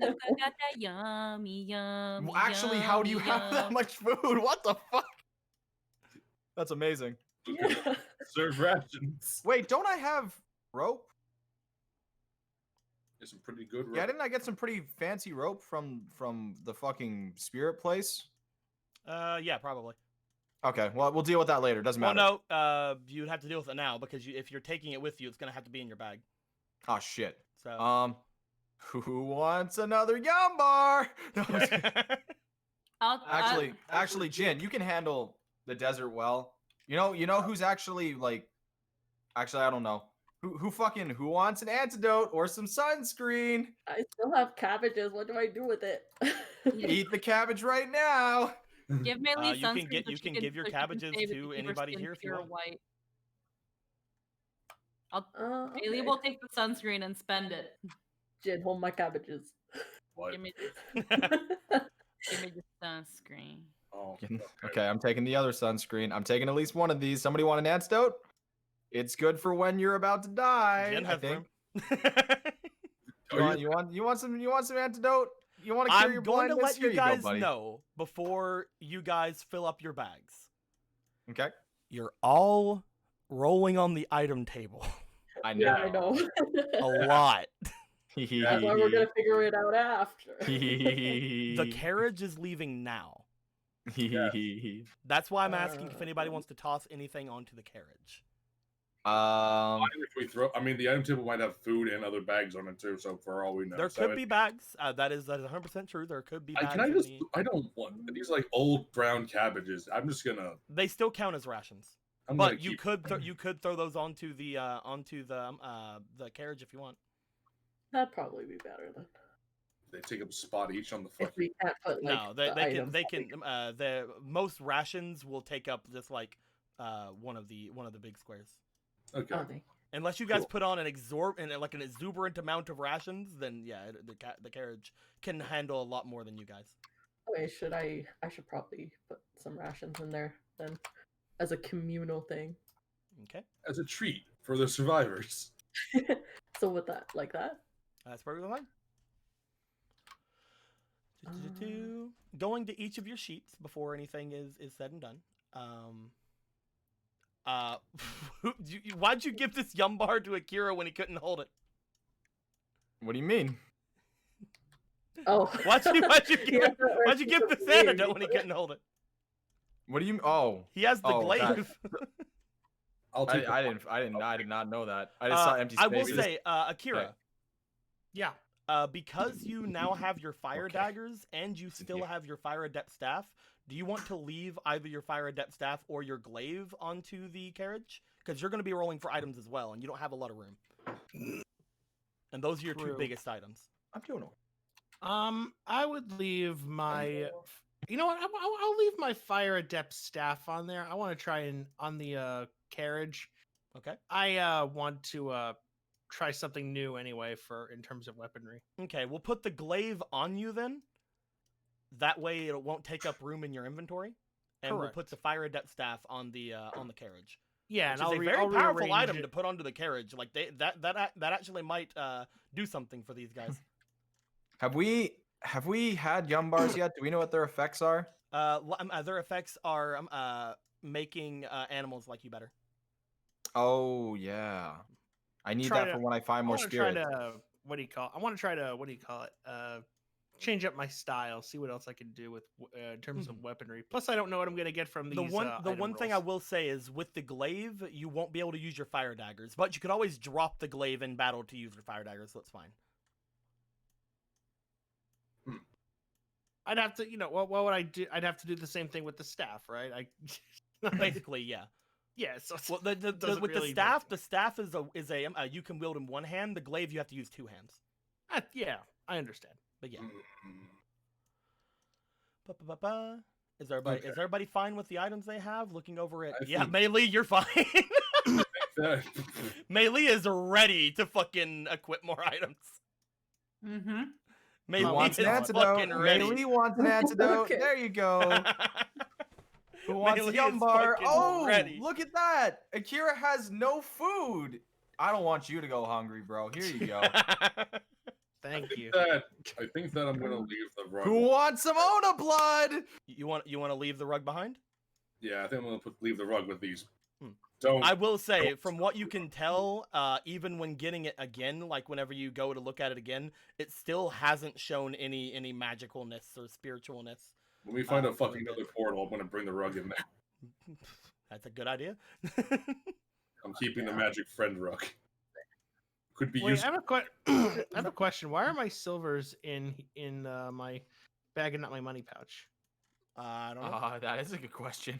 got that yummy, yummy. Well, actually, how do you have that yum. much food? What the fuck? That's amazing. yeah. Serve rations. Wait, don't I have rope? There's some pretty good Yeah, rope. didn't I get some pretty fancy rope from the fucking spirit place? Yeah, probably. Okay, well, we'll deal with that later. Doesn't Well, matter. no, you'd have to deal with it now, because if you're taking it with you, it's gonna have to be in your bag. Oh shit. So. Who wants another yum bar? No, I'm just kidding. actually, Jin, you can handle the desert well. You know who's actually like, actually, I don't know. Who wants an antidote or some sunscreen? I still have cabbages. What do I do with it? Eat the cabbage right now. Give Melee you can sunscreen get- so you she can give your so she cabbages save it to keep her anybody skin here if you pure want. white. Okay. Melee will take the sunscreen and spend it. Jin, hold my cabbages. What? Give me the sunscreen. Oh, Okay, I'm taking the other sunscreen. I'm taking at least one of these. Somebody want an antidote? It's good for when you're about to die. Jen I has think. room. You want some antidote? You want to cure your I'm going to blindness? let Here you go, guys buddy. know before you guys fill up your bags. Okay. You're all rolling on the item table I know. Yeah, I know. a lot. That's why we're gonna figure it out after. The carriage is leaving now. That's why I'm asking if anybody wants to toss anything onto the carriage. If we throw, the item table might have food and other bags on it too. So for all we know, There could be bags. That is 100% true. There could be bags. I don't want these like old brown cabbages. I'm just gonna. They still count as rations. I'm gonna But you keep- could throw those onto the carriage if you want. That'd probably be better then. They take up a spot each on the If fucking. we can't put like No, they the can items they on can the most rations will take up just like one of the big squares. Okay. the- Unless you guys Cool. put on an exuberant amount of rations, then yeah, the carriage can handle a lot more than you guys. Okay, I should probably put some rations in there then, as a communal thing. Okay, As a treat for the survivors. So with that, like that. that's perfectly fine. Going to each of your sheets before anything is said and done. Why'd you give this Yumbar to Akira when he couldn't hold it? What do you mean? Oh. Why'd you Yeah, give this antidote when he couldn't hold it? What do you? Oh, He has the Oh, that- glaive. I'll take. I did not know that. I just saw empty I spaces. will say, Akira, Yeah. because you now have your fire Okay. daggers and you still here. have your fire adept staff, do you want to leave either your fire adept staff or your glaive onto the carriage? Because you're going to be rolling for items as well, and you don't have a lot of room. And those are your two True. biggest items. I'm doing it. I would leave my. You know what? I'll leave my fire adept staff on there. I want to try and on the carriage. Okay. I want to try something new anyway for in terms of weaponry. Okay, we'll put the glaive on you then. That way it won't take up room in your inventory. And we'll put Correct. the fire adept staff on the carriage. Yeah, Which and is I'll a very I'll powerful rearrange item it. to put onto the carriage. Like that actually might do something for these guys. Have we had Yumbars yet? Do we know what their effects are? Their effects are making animals like you better. Oh yeah, I need Try that to- for when I find more I want to try spirits. to I want to try to change up my style, see what else I can do with in terms of weaponry. Plus, I don't know what I'm gonna get from these. The one item thing I rolls. will say is with the glaive, you won't be able to use your fire daggers, but you could always drop the glaive in battle to use your fire daggers, so it's fine. I'd have to, what would I do? I'd have to do the same thing with the staff, right? Basically, yeah. Yeah. So Well, doesn't with really the staff is a you can wield in one hand. The glaive you have to use two hands. yeah, I understand. But yeah. Mm, Ba-ba-ba-ba. Is everybody fine with the items they have? Looking over it, I yeah, think- Mei Li, you're fine. that- Mei Li is ready to fucking equip more items. Mm-hmm. Mei Who Li wants is an antidote? fucking ready. Maylee wants an antidote. Okay. There you go. Who wants a Maylee is Yumbar? fucking Oh, ready. look at that. Akira has no food. I don't want you to go hungry, bro. Here you go. Thank you. I think that I'm gonna leave the rug. Who wants some Ona blood? you want to leave the rug behind? Yeah, I think I'm gonna leave the rug with these. Hmm. Don't. I will say, from what you can tell, even when getting it again, like whenever you go to look at it again, it still hasn't shown any magicalness or spiritualness. When we find a for fucking it. other portal, I'm gonna bring the rug in there. That's a good idea. I'm keeping the magic friend rug. Could be Wait, used. I have I have a question. Why are my silvers in my bag and not my money pouch? I don't know. That is a good question.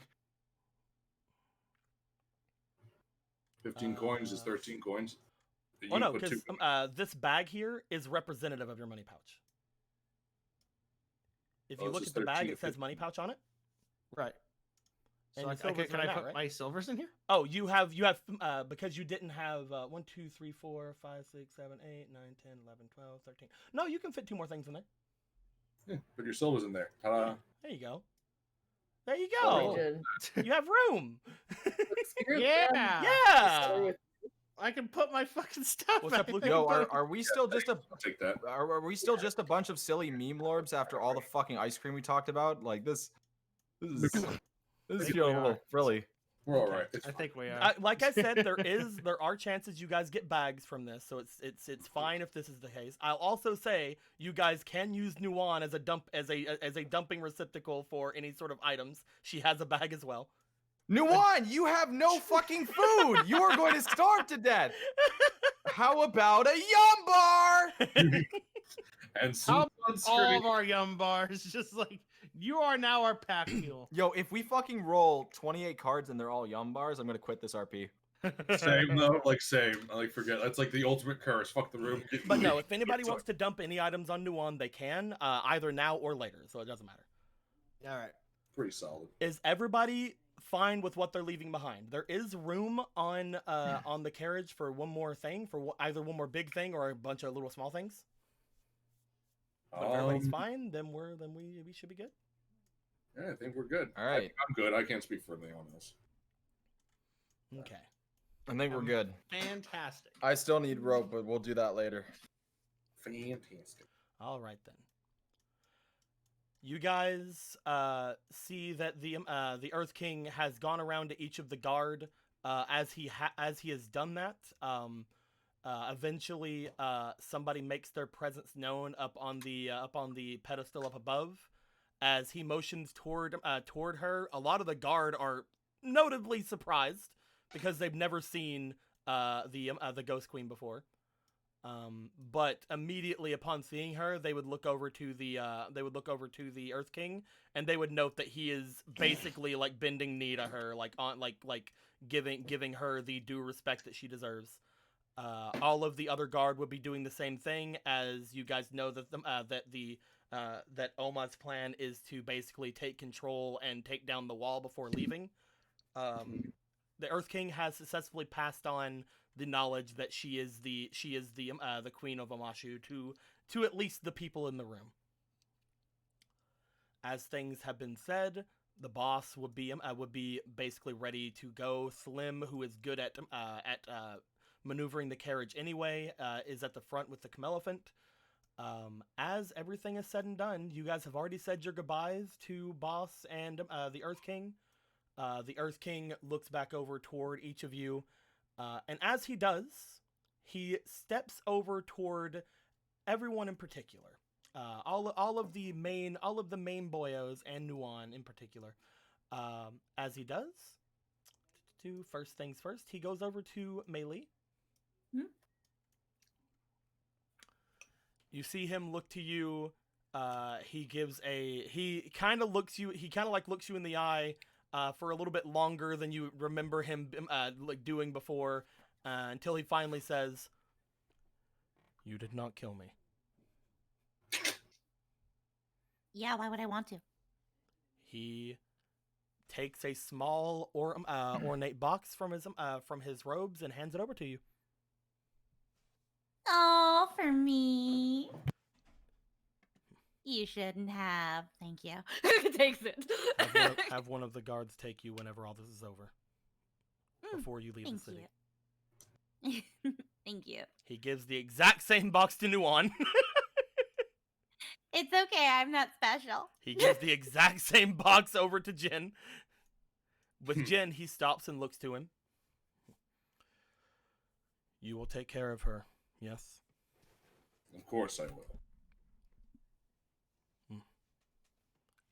15 coins is 13 coins. You Oh no, put because two- this bag here is representative of your money pouch. If Oh, you this look is at the bag, 13 it to says 15. money pouch on it. Right. And So your silvers can are I in that, put right? my silvers in here? Oh, you have because you didn't have 1, 2, 3, 4, 5, 6, 7, 8, 9, 10, 11, 12, 13. No, you can fit 2 more things in there. Yeah, put your silvers in there. Ta-da. There you go. There you Oh. go. Origin. You have room. Screw them. Yeah. Yeah. I can put my fucking stuff. What's up, back. Luke? Yo, are we still just a I'll take that. are we still just a bunch of silly meme lorbs after all the fucking ice cream we talked about? Like this is think feeling we a little are. frilly. We're all right. It's I think we are. Like I said, there are chances you guys get bags from this, so it's fine if this is the case. I'll also say you guys can use Nuan as a dumping receptacle for any sort of items. She has a bag as well. Nuwan, you have no fucking food. You are going to starve to death. How about a Yumbar? and How some all unscrewing- of our yum bars, just like you are now our pack mule. Yo, if we fucking roll 28 cards and they're all Yumbars, I'm gonna quit this RP. Same though, like same. I like forget. That's like the ultimate curse. Fuck the room. Get But no, me. if anybody It's wants to dump any items on Nuan, they can, either now or later, so it doesn't matter. All right. pretty solid. Is everybody fine with what they're leaving behind? There is room on the carriage for one more thing, for either one more big thing or a bunch of little small things. But if everybody's fine, then we should be good. Yeah, I think we're good. All right. I'm good. I can't speak for anything on this. Okay. I think we're good. Fantastic. I still need rope, but we'll do that later. Fantastic. All right then. You guys see that the Earth King has gone around to each of the guard as he has done that. Eventually, somebody makes their presence known up on the pedestal up above. As he motions toward her, a lot of the guard are notably surprised because they've never seen the Ghost Queen before. But immediately upon seeing her, they would look over to the Earth King, and they would note that he is basically like bending knee to her, like giving her the due respect that she deserves. All of the other guard would be doing the same thing, as you guys know that that Oma's plan is to basically take control and take down the wall before leaving. The Earth King has successfully passed on the knowledge that she is the Queen of Amashu to at least the people in the room. As things have been said, the boss would be basically ready to go. Slim, who is good at maneuvering the carriage anyway, is at the front with the Camelephant. As everything is said and done, you guys have already said your goodbyes to Boss and the Earth King. The Earth King looks back over toward each of you, and as he does, he steps over toward everyone in particular. All of the main boyos and Nuan in particular. As he does, first things first, he goes over to Mei Li. You see him look to you. He kind of looks you in the eye for a little bit longer than you remember him doing before, until he finally says, "You did not kill me." Yeah, why would I want to? He takes a small ornate box from his robes and hands it over to you. Oh, for me. You shouldn't have. Thank you. Takes it. Have one of the guards take you whenever all this is over. Before you leave the city. You. Thank you. He gives the exact same box to Nuan. It's okay, I'm not special. He gives the exact same box over to Jin. With Jin, he stops and looks to him. You will take care of her, yes? Of course I will.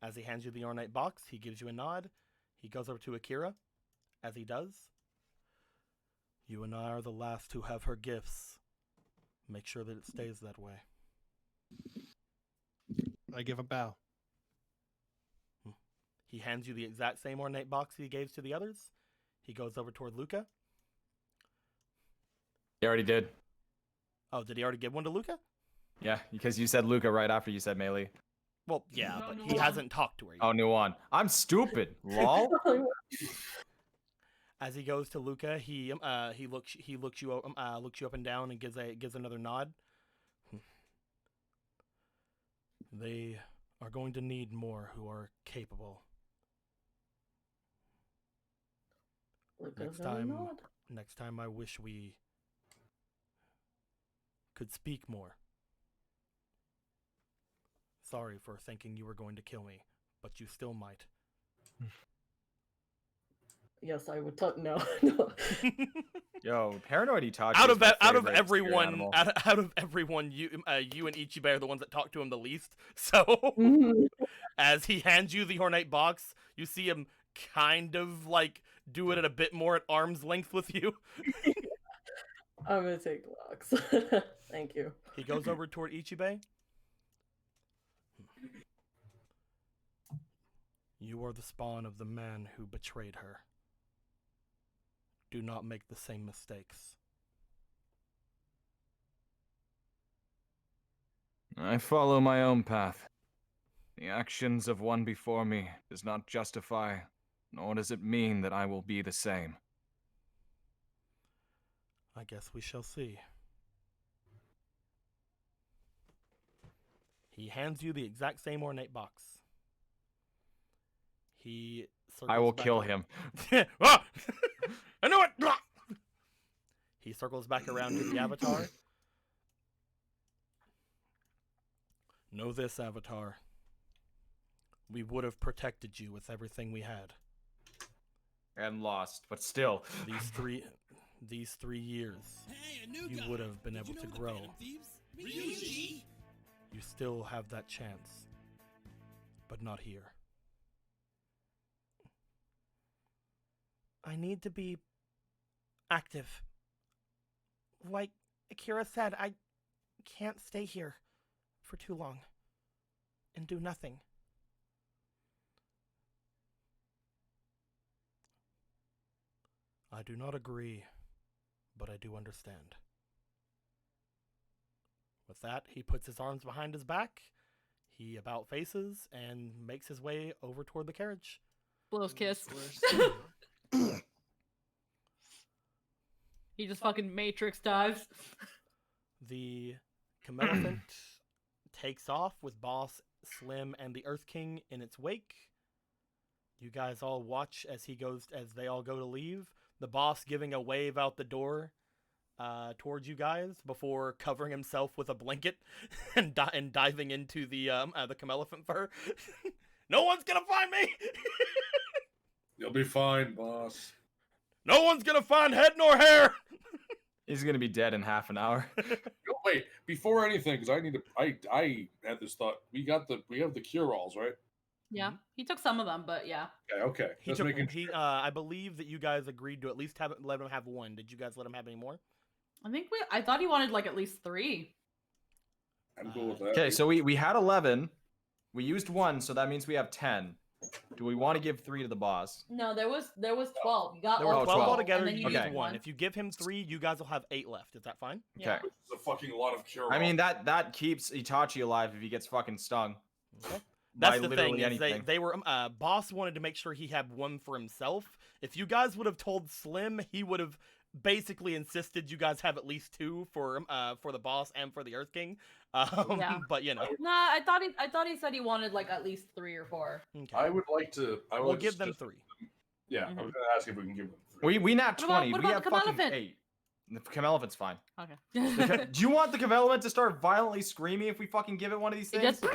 As he hands you the ornate box, he gives you a nod. He goes over to Akira. As he does, you and I are the last to have her gifts. Make sure that it stays that way. I give a bow. He hands you the exact same ornate box he gave to the others. He goes over toward Luca. He already did. Oh, did he already give one to Luca? Yeah, because you said Luca right after you said Mei Li. Well, yeah, No, but no he one. hasn't talked to her yet. Oh, Nuan. I'm stupid. Lol. As he goes to Luca, he looks you up and down and gives another nod. They are going to need more who are capable. Next time I wish we could speak more. Sorry for thinking you were going to kill me, but you still might. Yes, I would talk. No, no. Yo, Paranoid Itachi. Out is my of favorite spirit everyone, animal. out of everyone, you and Ichibe are the ones that talk to him the least. So, Mhm. as he hands you the ornate box, you see him kind of like do it at a bit more at arm's length with you. I'm gonna take the box. Thank you. He goes over toward Ichibe. You are the spawn of the man who betrayed her. Do not make the same mistakes. I follow my own path. The actions of one before me does not justify, nor does it mean that I will be the same. I guess we shall see. He hands you the exact same ornate box. He I will circles back kill ar- him. Ah! I knew it! Blah! He circles back around to the Avatar. Know this, Avatar. We would have protected you with everything we had. And lost, but still. These 3 years, you would have been able to grow. You still have that chance, but not here. I need to be active. Like Akira said, I can't stay here for too long and do nothing. I do not agree, but I do understand. With that, he puts his arms behind his back, he about faces, and makes his way over toward the carriage. Blows kiss. He just fucking Matrix dives. The Camelophynt takes off with Boss, Slim, and the Earth King in its wake. You guys all watch as they all go to leave. The boss giving a wave out the door towards you guys before covering himself with a blanket and diving into the Camelophynt fur. No one's gonna find me. You'll be fine, boss. No one's gonna find head nor hair. He's gonna be dead in half an hour. No, wait, before anything, because I had this thought. We have the cure-alls, right? Yeah, he took some of them, but yeah. Okay. I believe that you guys agreed to at least let him have one. Did you guys let him have any more? I thought he wanted like at least 3. I'm cool with that. Okay, so we had 11. We used 1, so that means we have 10. Do we want to give 3 to the boss? No, there was 12. You got There were all 12 12. altogether. and then You Okay. used 1. If you give him 3, you guys will have 8 left. Is that fine? Yeah. Okay. Which is a fucking lot of cure-alls. I mean that keeps Itachi alive if he gets fucking stung. Okay. By That's the literally thing. Is anything. they were Boss wanted to make sure he had 1 for himself. If you guys would have told Slim, he would have basically insisted you guys have at least 2 for the boss and for the Earth King. Yeah. But you know, Nah, I thought he said he wanted like at least 3 or 4. okay. I would like to. We'll give them 3. Yeah, Mhm. I was gonna ask if we can give them 3. We nat What about- 20. what We about have the fucking Camelophynt? 8. The Camelophynt's fine. Okay. Do you want the Camelophynt to start violently screaming if we fucking give it one of these It things? just-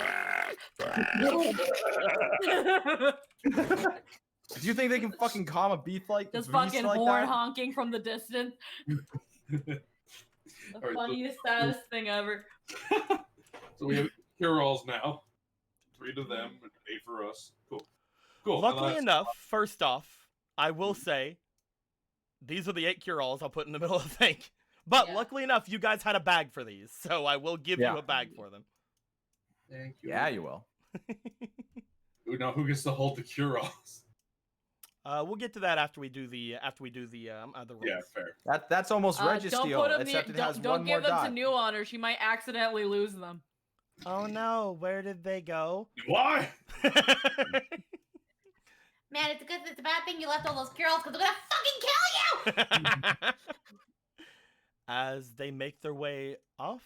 Do you think they can fucking calm a beast like Just beast fucking like horn that? honking from the distance. The Alright, so- funniest, saddest thing ever. So we have cure-alls now. 3 to them and 8 for us. Cool. Luckily enough, first off, I will say these are the 8 cure-alls I'll put in the middle of the thing. But Yeah. luckily enough, you guys had a bag for these, so I will give Yeah. you a bag for them. Thank you. Yeah, you will. Now who gets to hold the cure-alls? We'll get to that after we do the rules. Yeah, fair. That's almost Don't Registeel, put 'em except it don't, has don't one more give them dot. to New Honor. She might accidentally lose them. Oh no, where did they go? Why? Man, it's a bad thing you left all those cure-alls because they're gonna fucking kill you! As they make their way off,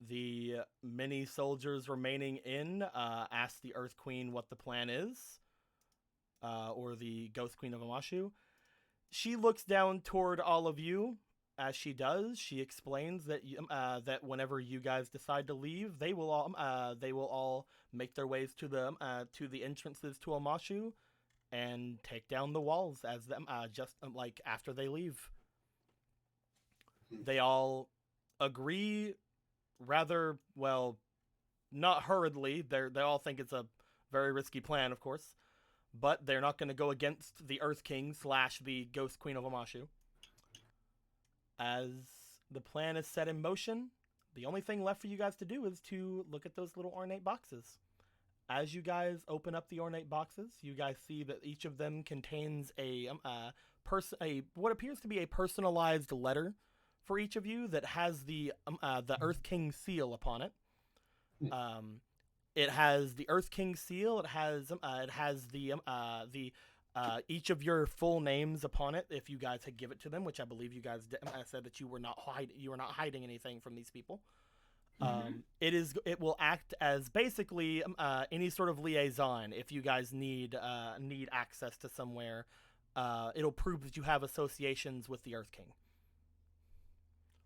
the many soldiers remaining in ask the Earth Queen what the plan is, or the Ghost Queen of Amashu. She looks down toward all of you. As she does, she explains that that whenever you guys decide to leave, they will all make their ways to the entrances to Amashu and take down the walls as them like after they leave. They all agree rather well, not hurriedly. They all think it's a very risky plan, of course, but they're not going to go against the Earth King / the Ghost Queen of Amashu. As the plan is set in motion, the only thing left for you guys to do is to look at those little ornate boxes. As you guys open up the ornate boxes, you guys see that each of them contains what appears to be a personalized letter for each of you that has the Earth King seal upon it. It has the Earth King seal. It has the each of your full names upon it if you guys had give it to them, which I believe you guys said that you were not hiding anything from these people. It will act as basically any sort of liaison if you guys need access to somewhere. It'll prove that you have associations with the Earth King.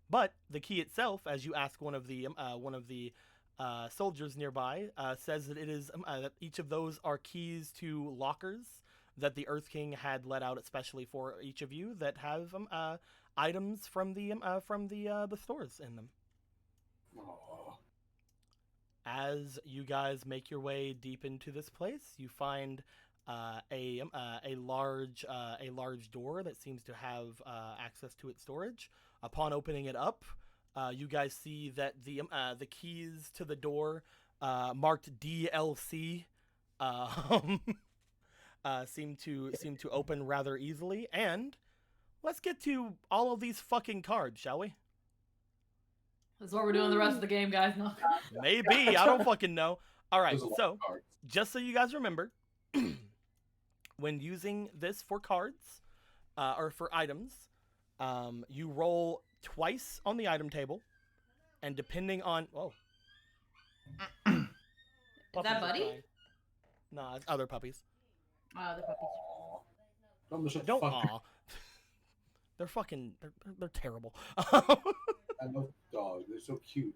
But the key itself, as you ask one of the soldiers nearby, says that it is that each of those are keys to lockers that the Earth King had let out especially for each of you that have items from the stores in them. Aw. As you guys make your way deep into this place, you find a large door that seems to have access to its storage. Upon opening it up, you guys see that the keys to the door marked DLC seem to open rather easily. And let's get to all of these fucking cards, shall we? That's what we're doing the rest of the game, guys. No. Maybe. I don't fucking know. All right, There's a lot so of cards. just so you guys remember, when using this for cards or for items, you roll twice on the item table, and depending on Is that Buddy? No, it's other puppies. The puppies. Aw. Tell them to shut the Don't fuck aw. They're fucking. They're terrible. I love dogs. They're so cute.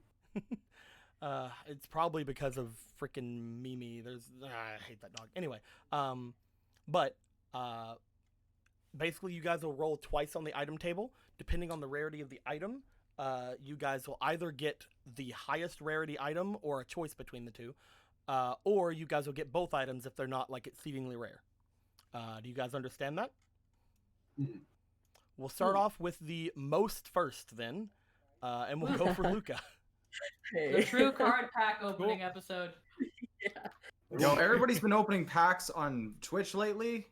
It's probably because of freaking Mimi. I hate that dog. Anyway, basically you guys will roll twice on the item table. Depending on the rarity of the item, you guys will either get the highest rarity item or a choice between the two, or you guys will get both items if they're not like exceedingly rare. Do you guys understand that? Mhm. We'll start off with the most first then, and we'll go for Luca. The true card pack opening episode. Yeah. Yo, everybody's been opening packs on Twitch lately.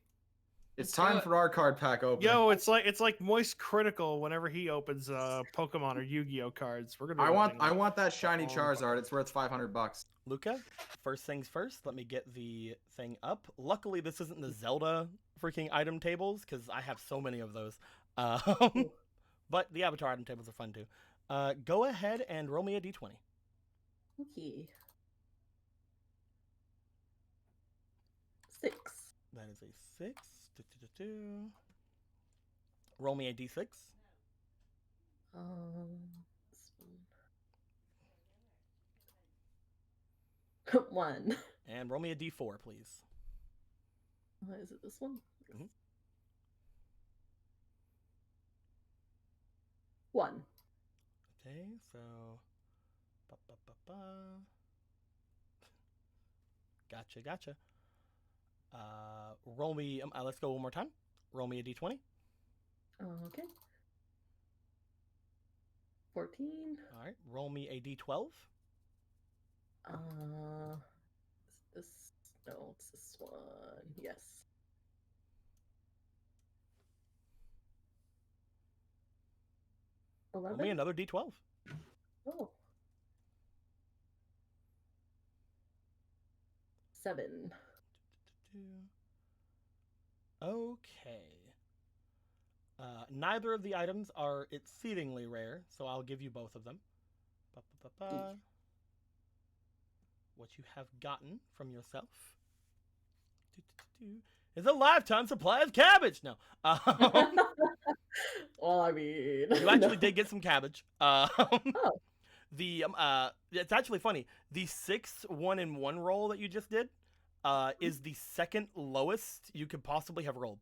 It's Let's do time it. for our card pack opening. Yo, it's like Moist Critical whenever he opens Pokemon or Yu-Gi-Oh cards. We're gonna. Be I opening want that shiny all the Charizard. It's worth $500. Luca, first things first, let me get the thing up. Luckily, this isn't the Zelda freaking item tables, because I have so many of those. But the Avatar item tables are fun too. Go ahead and roll me a d20. Okay. 6. That is a 6. Roll me a d6. This one. 1. And roll me a d4, please. Is it this one? Mhm. 1. Okay, so. Gotcha. Roll me. Let's go one more time. Roll me a d20. Okay. 14. All right. Roll me a d12. Is this? No, it's this one. Yes. Roll 11. me another d12. Oh. 7. Okay. Neither of the items are exceedingly rare, so I'll give you both of them. What you have gotten from yourself is a lifetime supply of cabbage. No. Well, I mean, You actually did get some cabbage. It's actually funny. The 6 1-in-1 roll that you just did is the second lowest you could possibly have rolled.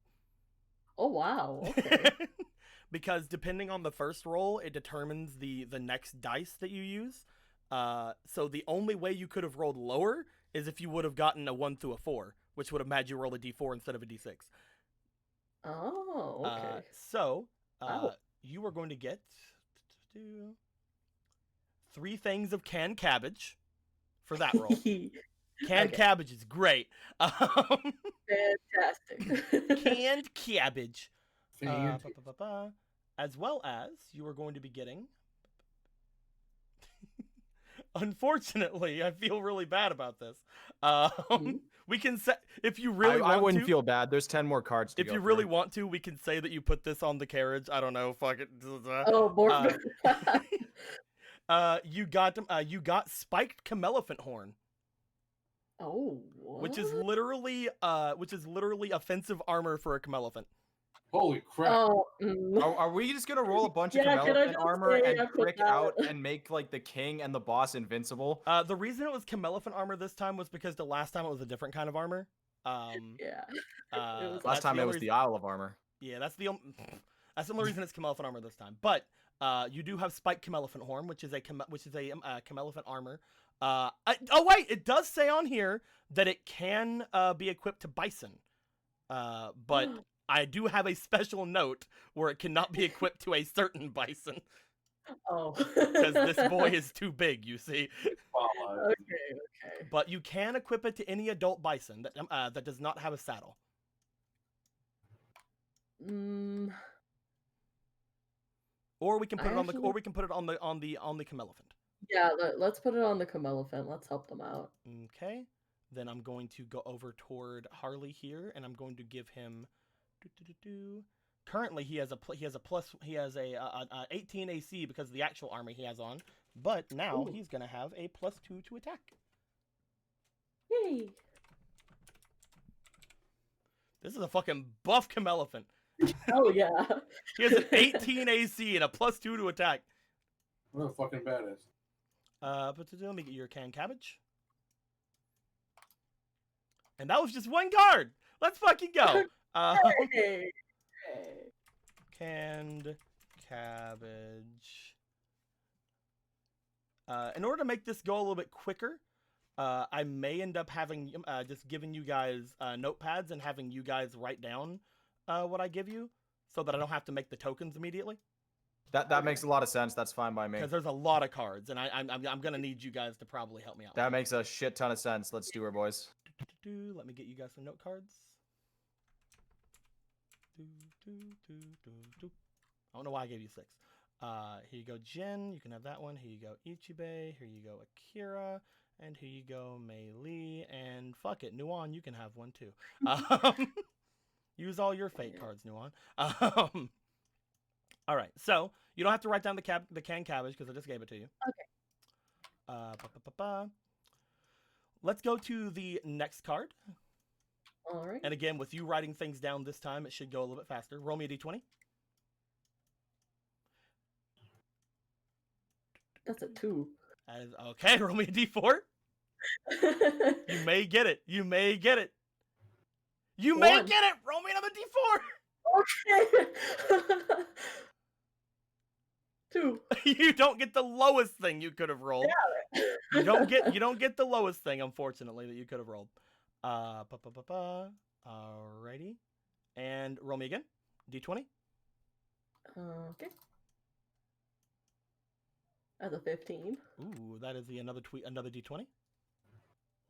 Oh wow. Okay. Because depending on the first roll, it determines the next dice that you use. So the only way you could have rolled lower is if you would have gotten a 1 through a 4, which would have made you roll a d4 instead of a d6. Oh, okay. So Wow. you are going to get 3 things of canned cabbage for that roll. Canned Okay. cabbage is great. Fantastic. Canned cabbage. Fantastic. As well as you are going to be getting. Unfortunately, I feel really bad about this. We can say if you really want I wouldn't to, feel bad. There's 10 more cards to if go you really through. want to, we can say that you put this on the carriage. I don't know. Fuck it. Oh, more. You got spiked camelphant horn, Oh, what? which is literally offensive armor for a camelphant. Holy crap! Oh, Are we just gonna roll a bunch of Yeah, can I Camelophan just armor say and I put prick out that- and make like the king and the boss invincible? The reason it was Camelophan armor this time was because the last time it was a different kind of armor. yeah. Last that's time the it only was reason- the Isle of Armor. Yeah, that's the only reason it's Camelophan armor this time. But you do have Spiked Camelophan horn, which is a Camelophan armor. Oh wait, it does say on here that it can be equipped to Bison. But I do have a special note where it cannot be equipped to a certain Bison Oh. because this boy is too big. You see. Okay. But you can equip it to any adult Bison that does not have a saddle. Or we can put I it on the actually- or we can put it on the Camelophan. Yeah, let's put it on the Camelophan. Let's help them out. Okay. Then I'm going to go over toward Harley here, and I'm going to give him. Currently, he has a 18 AC because of the actual armor he has on, but now Ooh. he's gonna have a +2 to attack. Yay! This is a fucking buff Camelophan. Oh yeah. He has an 18 AC and a +2 to attack. What a fucking badass. But let me get your canned cabbage. And that was just one card. Let's fucking go. Hey. Canned cabbage. In order to make this go a little bit quicker, I may end up having just giving you guys notepads and having you guys write down what I give you, so that I don't have to make the tokens immediately. That makes a lot of sense. That's fine by me. Because there's a lot of cards, and I'm gonna need you guys to probably help me out. That makes a shit ton of sense. Let's do her, boys. Let me get you guys some note cards. I don't know why I gave you 6. Here you go, Jin. You can have that one. Here you go, Ichibe. Here you go, Akira. And here you go, Mei Li. And fuck it, Nuan, you can have one too. Use all your fate cards, Nuan. All right, so you don't have to write down the canned cabbage because I just gave it to you. Okay. Let's go to the next card. All right. And again, with you writing things down this time, it should go a little bit faster. Roll me a d20. That's a 2. That is, okay, roll me a d4. You may get it. You may get it. You may One. get it. Roll me another d4. Okay. 2. You don't get the lowest thing you could have rolled. You don't get the lowest thing, unfortunately, that you could have rolled. Alrighty. And roll me again. D20. Okay. That's a 15. Ooh, that is another D20.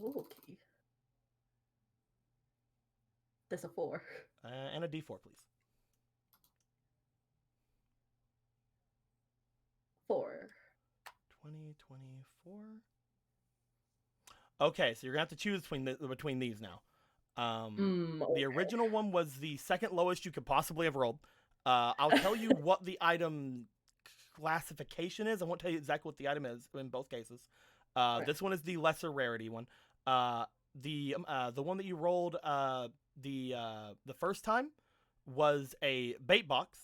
Okay. That's a 4. And a D4, please. 4. 20, 24. Okay, so you're gonna have to choose between these now. The Okay. original one was the second lowest you could possibly have rolled. I'll tell you what the item classification is. I won't tell you exactly what the item is in both cases. This one is the lesser rarity one. The one that you rolled the first time was a bait box.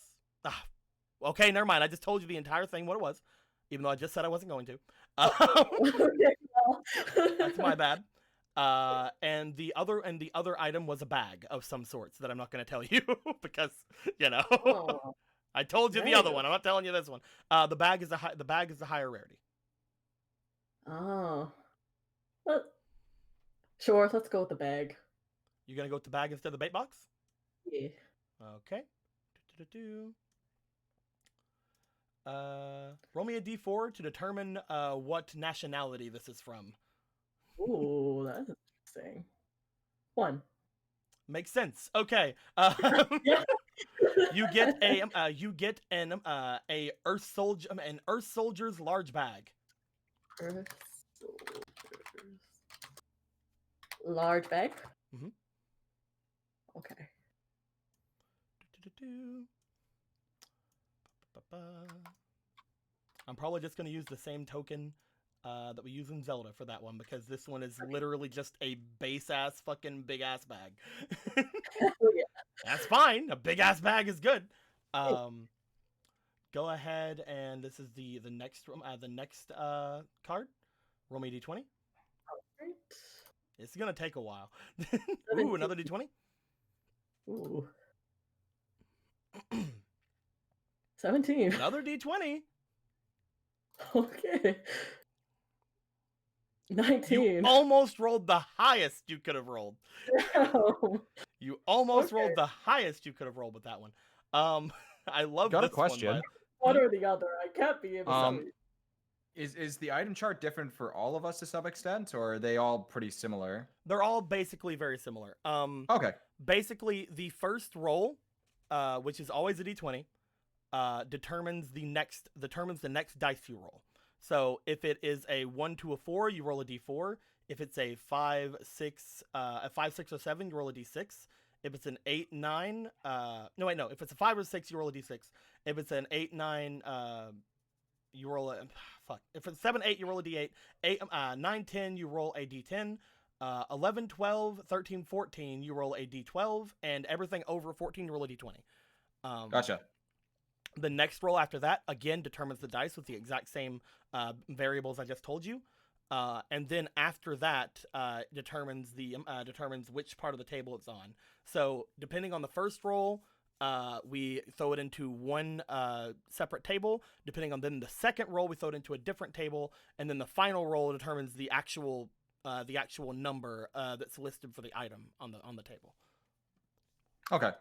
Okay, never mind. I just told you the entire thing what it was, even though I just said I wasn't going to. Okay, well. That's my bad. And the other item was a bag of some sorts that I'm not going to tell you because Oh, I told you the there other you one. go. I'm not telling you this one. The bag is the higher rarity. oh. Sure, let's go with the bag. You're gonna go with the bag instead of the bait box? Yeah. Okay. Roll me a d4 to determine what nationality this is from. Ooh, that's interesting. 1. Makes sense. Okay. Yeah. You get an Earth Soldier's large bag. Earth soldiers. Large bag? Mhm. Okay. I'm probably just going to use the same token that we use in Zelda for that one because this one is literally just a base ass fucking big ass bag. Oh, yeah. That's fine. A big ass bag is good. Go ahead and this is the next card. Roll me a d20. Right. It's gonna take a while. Ooh, another d20. Ooh. 17. Another d20. Okay. 19. You almost rolled the highest you could have rolled. Damn. You almost rolled Okay. the highest you could have rolled with that one. I love Got a this one, question. bud. One or the other. I can't be able Um, to. Is the item chart different for all of us to some extent, or are they all pretty similar? They're all basically very similar. Okay. Basically, the first roll, which is always a d20, determines the next dice you roll. So if it is a 1 to a 4, you roll a d4. If it's a 5, 6, or 7, you roll a d6. If it's an 8, 9, if it's a 5 or 6, you roll a d6. If it's an 8, 9, you roll a If it's 7, 8, you roll a d8. 9, 10, you roll a d10. 11, 12, 13, 14, you roll a d12, and everything over 14, you roll a d20. Gotcha. The next roll after that, again, determines the dice with the exact same variables I just told you. And then after that, determines which part of the table it's on. So depending on the first roll, we throw it into one separate table. Depending on then the second roll, we throw it into a different table. And then the final roll determines the actual number that's listed for the item on the table. Okay.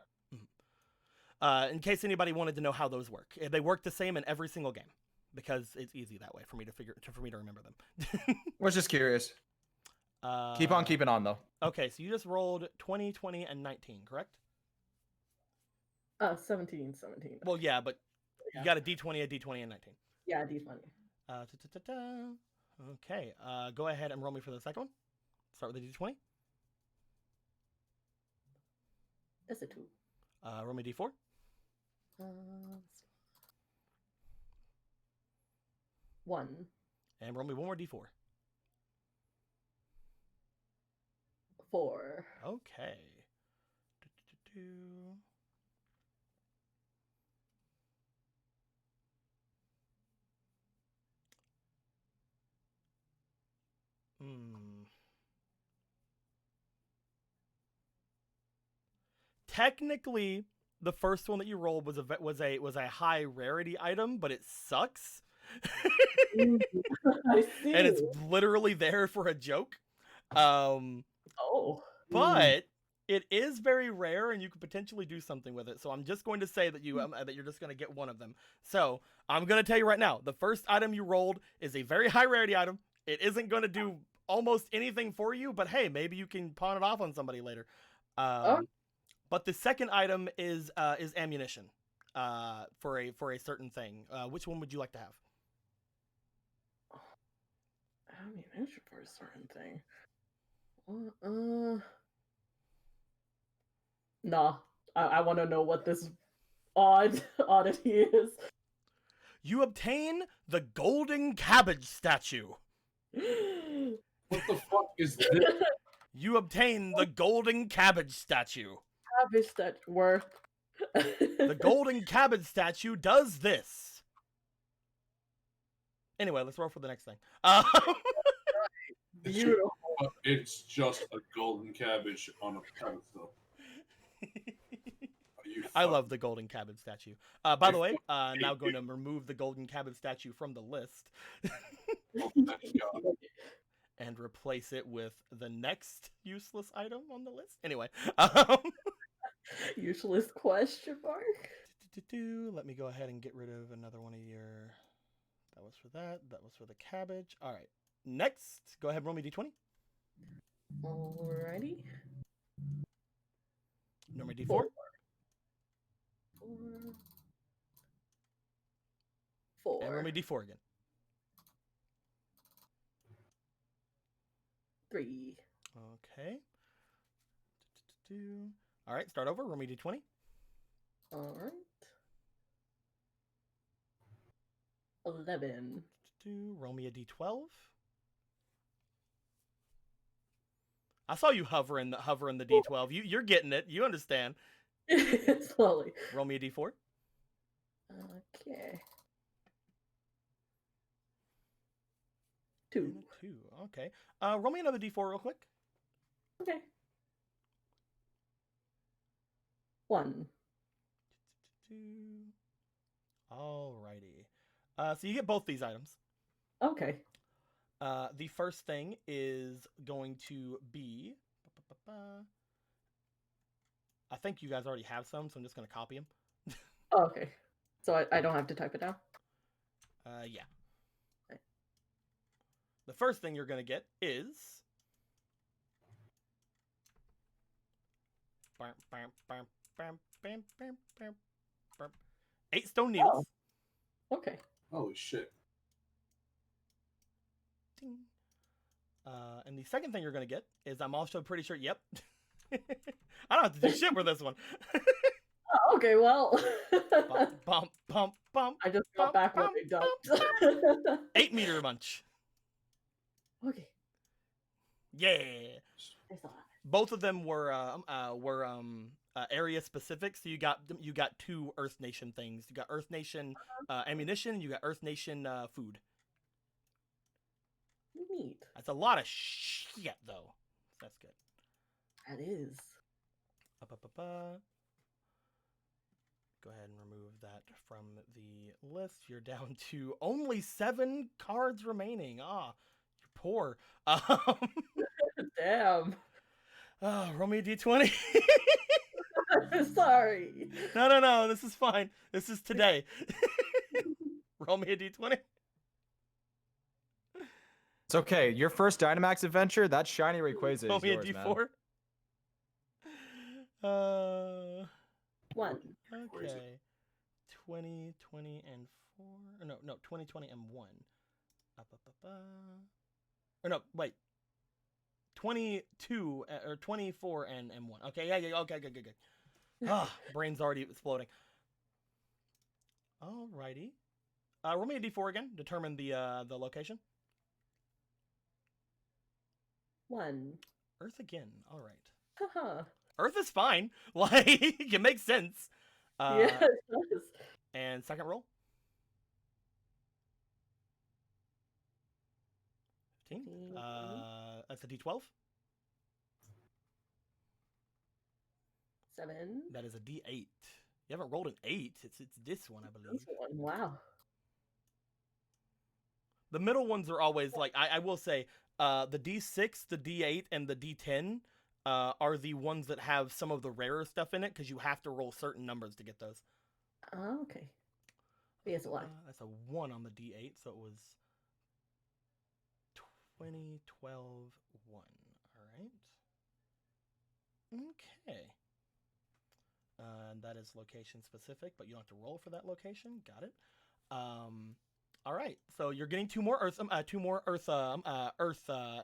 In case anybody wanted to know how those work, they work the same in every single game because it's easy that way for me to remember them. Was just curious. Keep on keeping on though. Okay, so you just rolled 20, 20, and 19, correct? 17. Well, yeah, but Yeah. you got a d20, a d20, and 19. Yeah, D20. Okay, go ahead and roll me for the second one. Start with a d20. It's a 2. Roll me d4. Uh, 1. And roll me one more d4. 4. Okay. Technically, the first one that you rolled was a high rarity item, but it sucks. I see. And it's literally there for a joke. Oh. But it is very rare, and you could potentially do something with it. So I'm just going to say that that you're just going to get one of them. So I'm going to tell you right now, the first item you rolled is a very high rarity item. It isn't going to do almost anything for you, but hey, maybe you can pawn it off on somebody later. But the second item is ammunition for a certain thing. Which one would you like to have? Ammunition for a certain thing. Nah. I want to know what this oddity is. You obtain the golden cabbage statue. What the fuck is this? You obtain the golden cabbage statue. Cabbage that worth. The golden cabbage statue does this. Anyway, let's roll for the next thing. Beautiful. But it's just a golden cabbage on a pedestal. I love the golden cabbage statue. By the way, now going to remove the golden cabbage statue from the list and replace it with the next useless item on the list. Anyway, Useless question mark. let me go ahead and get rid of another one of your. That was for that. That was for the cabbage. All right. Next, go ahead and roll me d20. Alrighty. Number d4. 4. 4. And roll me d4 again. 3. Okay. All right, start over. Roll me d20. Alright. 11. Roll me a d12. I saw you hovering the d12. You're getting it. You understand. Slowly. Roll me a d4. Okay. And 2. a 2. Okay. Roll me another d4 real quick. Okay. 1. Alrighty. So you get both these items. Okay. The first thing is going to be. I think you guys already have some, so I'm just going to copy them. Oh, okay. So I don't have to type it down? Yeah. Okay. The first thing you're going to get is. 8 stone needles. Okay. Holy shit. Ding. And the second thing you're going to get is, I'm also pretty sure, yep. I don't have to do shit for this one. Oh, okay, well. Bump, bump, bump, bump. I just bump, got back what bump, they dumped. 8 meter munch. Okay. Yeah. I saw that. Both of them were area specific, so you got 2 Earth Nation things. You got Earth Nation ammunition. You got Earth Nation food. Neat. That's a lot of shit, though. That's good. That is. Go ahead and remove that from the list. You're down to only 7 cards remaining. Ah, you're poor. Damn. Roll me a d20. Sorry. No. This is fine. This is today. Roll me a d20. It's okay. Your first Dynamax adventure, that shiny Rayquaza Roll is me a yours, man. d4. 1. Okay. 20, 20, and 4. Or no, 20, 20, and 1. Or no, wait. 22 or 24 and 1. Okay, yeah, okay, good. Ah, brain's already exploding. Alrighty. Roll me a d4 again. Determine the location. 1. Earth again. All right. Haha. Earth is fine. Like, it makes sense. Yeah, it does. And second roll. 15. That's a d12. 7. That is a d8. You haven't rolled an 8. It's this one, I believe. This one. Wow. The middle ones are always like, I will say, the d6, the d8, and the d10 are the ones that have some of the rarer stuff in it, because you have to roll certain numbers to get those. Oh, okay. He has a lot. That's a 1 on the d8, so it was 20, 12, 1. All right. Okay. And that is location specific, but you don't have to roll for that location. Got it. All right. So you're getting 2 more Earth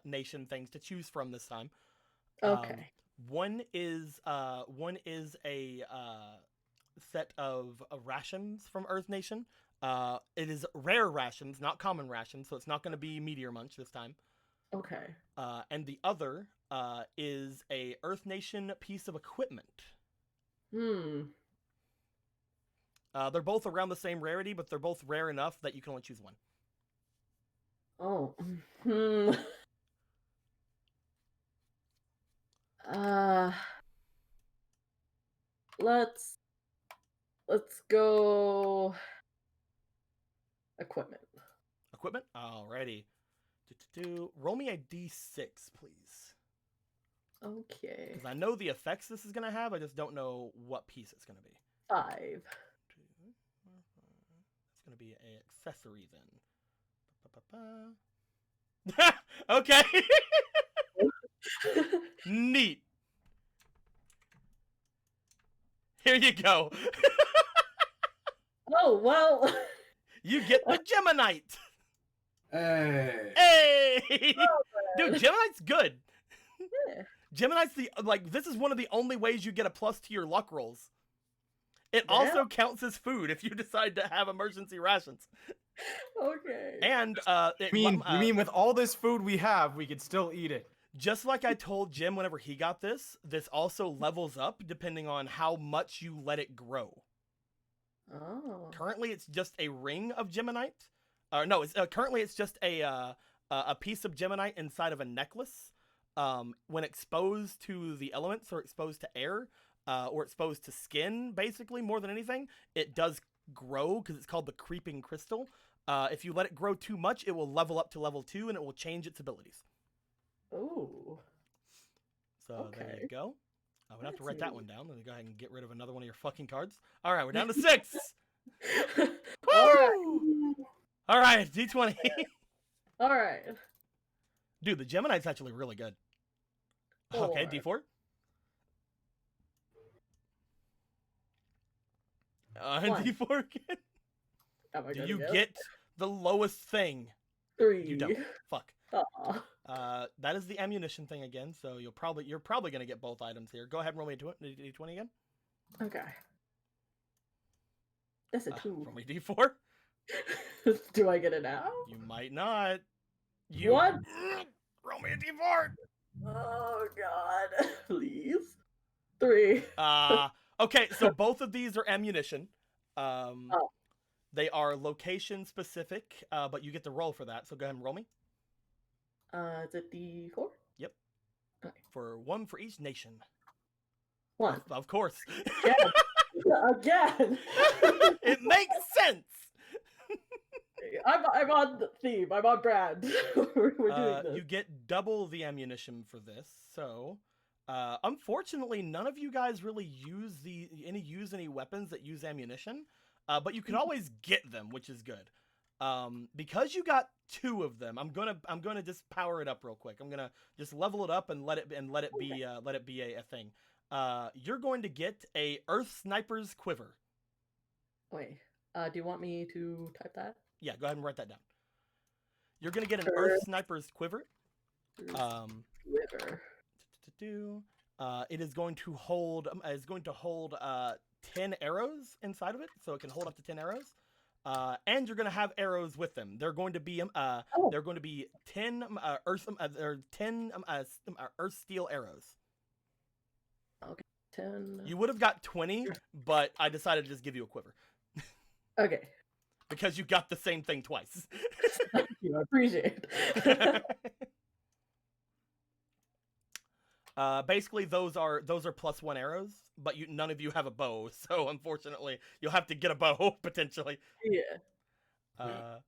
Nation things to choose from this time. Okay. One is a set of rations from Earth Nation. It is rare rations, not common rations, so it's not going to be Meteor Munch this time. Okay. And the other is a Earth Nation piece of equipment. They're both around the same rarity, but they're both rare enough that you can only choose one. Oh. Let's go equipment. Equipment? Alrighty. Roll me a d6, please. Okay. Because I know the effects this is going to have, I just don't know what piece it's going to be. 5. It's going to be an accessory then. Okay. Neat. Here you go. Oh, well. You get the Geminite. Hey. Hey. Dude, Geminite's good. Yeah. Geminite's this is one of the only ways you get a plus to your luck rolls. It also counts as food if you decide to have emergency rations. Okay. And You mean with all this food we have, we could still eat it? Just like I told Jim whenever he got this also levels up depending on how much you let it grow. Oh. Currently, it's just a ring of Geminite. No, currently it's just a piece of Geminite inside of a necklace. When exposed to the elements or exposed to air or exposed to skin, basically more than anything, it does grow because it's called the creeping crystal. If you let it grow too much, it will level up to level 2 and it will change its abilities. Oh. So there Okay. you go. I would have to That's write that neat. one down. Let me go ahead and get rid of another one of your fucking cards. All right, we're down to 6. All right. Woo! All right, D20. All right. Dude, the Gemini's actually really good. Okay, D4. One. D4 again. Am I Do gonna you get get the lowest thing? 3? You don't. Fuck. Aw. That is the ammunition thing again, so you're probably gonna get both items here. Go ahead and roll me a D20 again. Okay. That's a 2. Roll me D4. Do I get it now? You might not. What? Roll me a D4. Oh god. Please. 3. Okay, so both of these are ammunition. Oh. They are location specific, but you get to roll for that. So go ahead and roll me. Is it D4? Yep. Okay. For one for each nation. 1. Of course. Again. It makes sense. I'm on the theme. I'm on brand. We're doing this. You get double the ammunition for this. So, unfortunately, none of you guys really use any weapons that use ammunition. But you can always get them, which is good. Because you got 2 of them, I'm gonna just power it up real quick. I'm gonna just level it up and let it be a thing. You're going to get a Earth Sniper's Quiver. Wait. Do you want me to type that? Yeah, go ahead and write that down. You're gonna get an Earth Sniper's Quiver. River. It is going to hold 10 arrows inside of it, so it can hold up to 10 arrows. And you're going to have arrows with them. They're going to be 10 earth steel arrows. Okay. 10. You would have got 20, but I decided to just give you a quiver Okay. because you got the same thing twice. Thank you. I appreciate it. Basically, those are +1 arrows, but none of you have a bow, so unfortunately, you'll have to get a bow potentially. Yeah.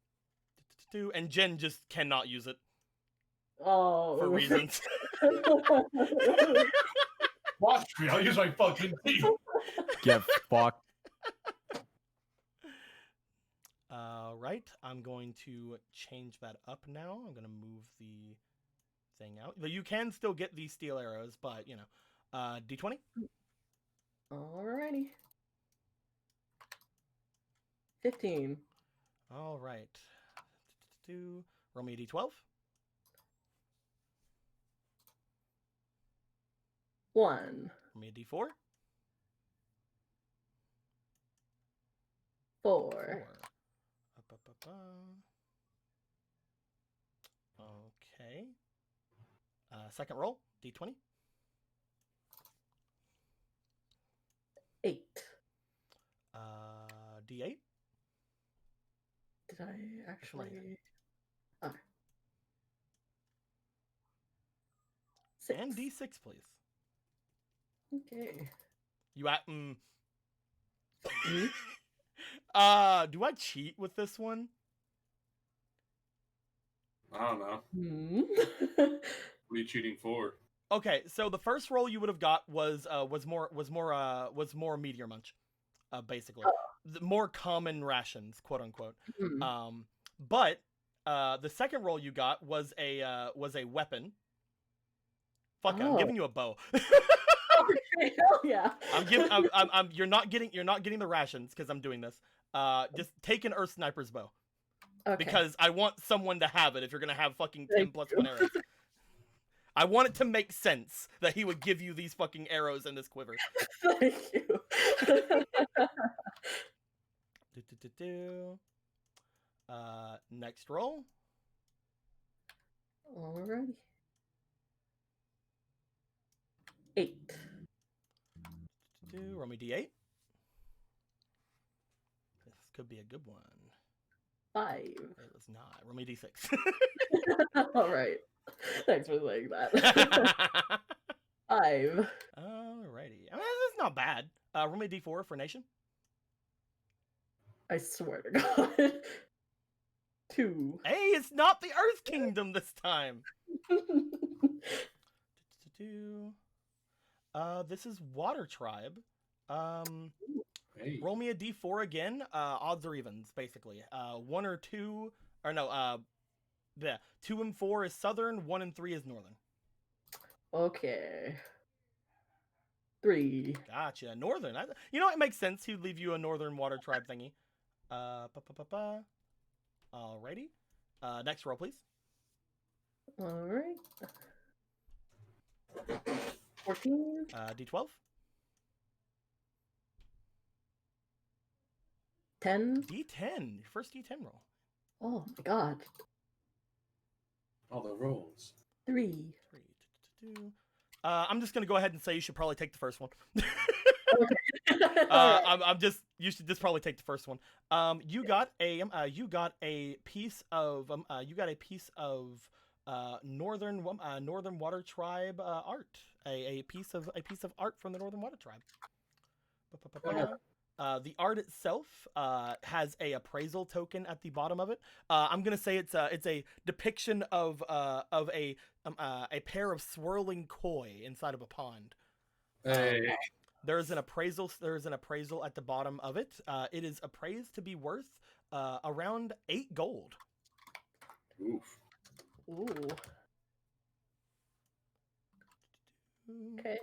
And Jen just cannot use it Oh. for reasons. Watch me, I'll use my fucking teeth. Get fucked. Right, I'm going to change that up now. I'm going to move the thing out. You can still get these steel arrows, but D20. Alrighty. 15. All right. Roll me a D12. 1. Roll me a D4. 4. Okay. Second roll, D20. 8. D8. Did I actually? Oh. 6. And D6, please. Okay. You at Me? do I cheat with this one? I don't know. Hmm. What are you cheating for? Okay, so the first roll you would have got was more meteor munch, basically. The more common rations, quote unquote. Hmm. But the second roll you got was a weapon. Fuck it, I'm giving you a bow. Okay, hell yeah. You're not getting the rations because I'm doing this. Just take an Earth Sniper's bow. Okay. Because I want someone to have it if you're gonna have fucking 10 Thank plus you. 1 arrows. I want it to make sense that he would give you these fucking arrows and this quiver. Thank you. Next roll. Alrighty. 8. Roll me d8. This could be a good one. 5. It was not. Roll me d6. All right. Thanks for saying that. 5. Alrighty. I mean, this is not bad. Roll me d4 for nation. I swear to God. 2. Hey, it's not the Earth Kingdom this time. This is Water Tribe. Hey. Roll me a d4 again. Odds or evens, basically. 1 or 2, or no. 2 and 4 is southern. 1 and 3 is northern. Okay. 3. Gotcha. Northern. You know, it makes sense. He'd leave you a northern water tribe thingy. Alrighty. Next roll, please. All right. 14. D12. 10. D10. Your first D10 roll. Oh my God. All the rolls. 3. 3. I'm just gonna go ahead and say you should probably take the first one. You should just probably take the first one. You got a piece of northern water tribe art. A piece of art from the northern water tribe. The art itself has a appraisal token at the bottom of it. I'm gonna say it's a depiction of a pair of swirling koi inside of a pond. Hey. There's an appraisal at the bottom of it. It is appraised to be worth around 8 gold. Oof. Ooh. Okay.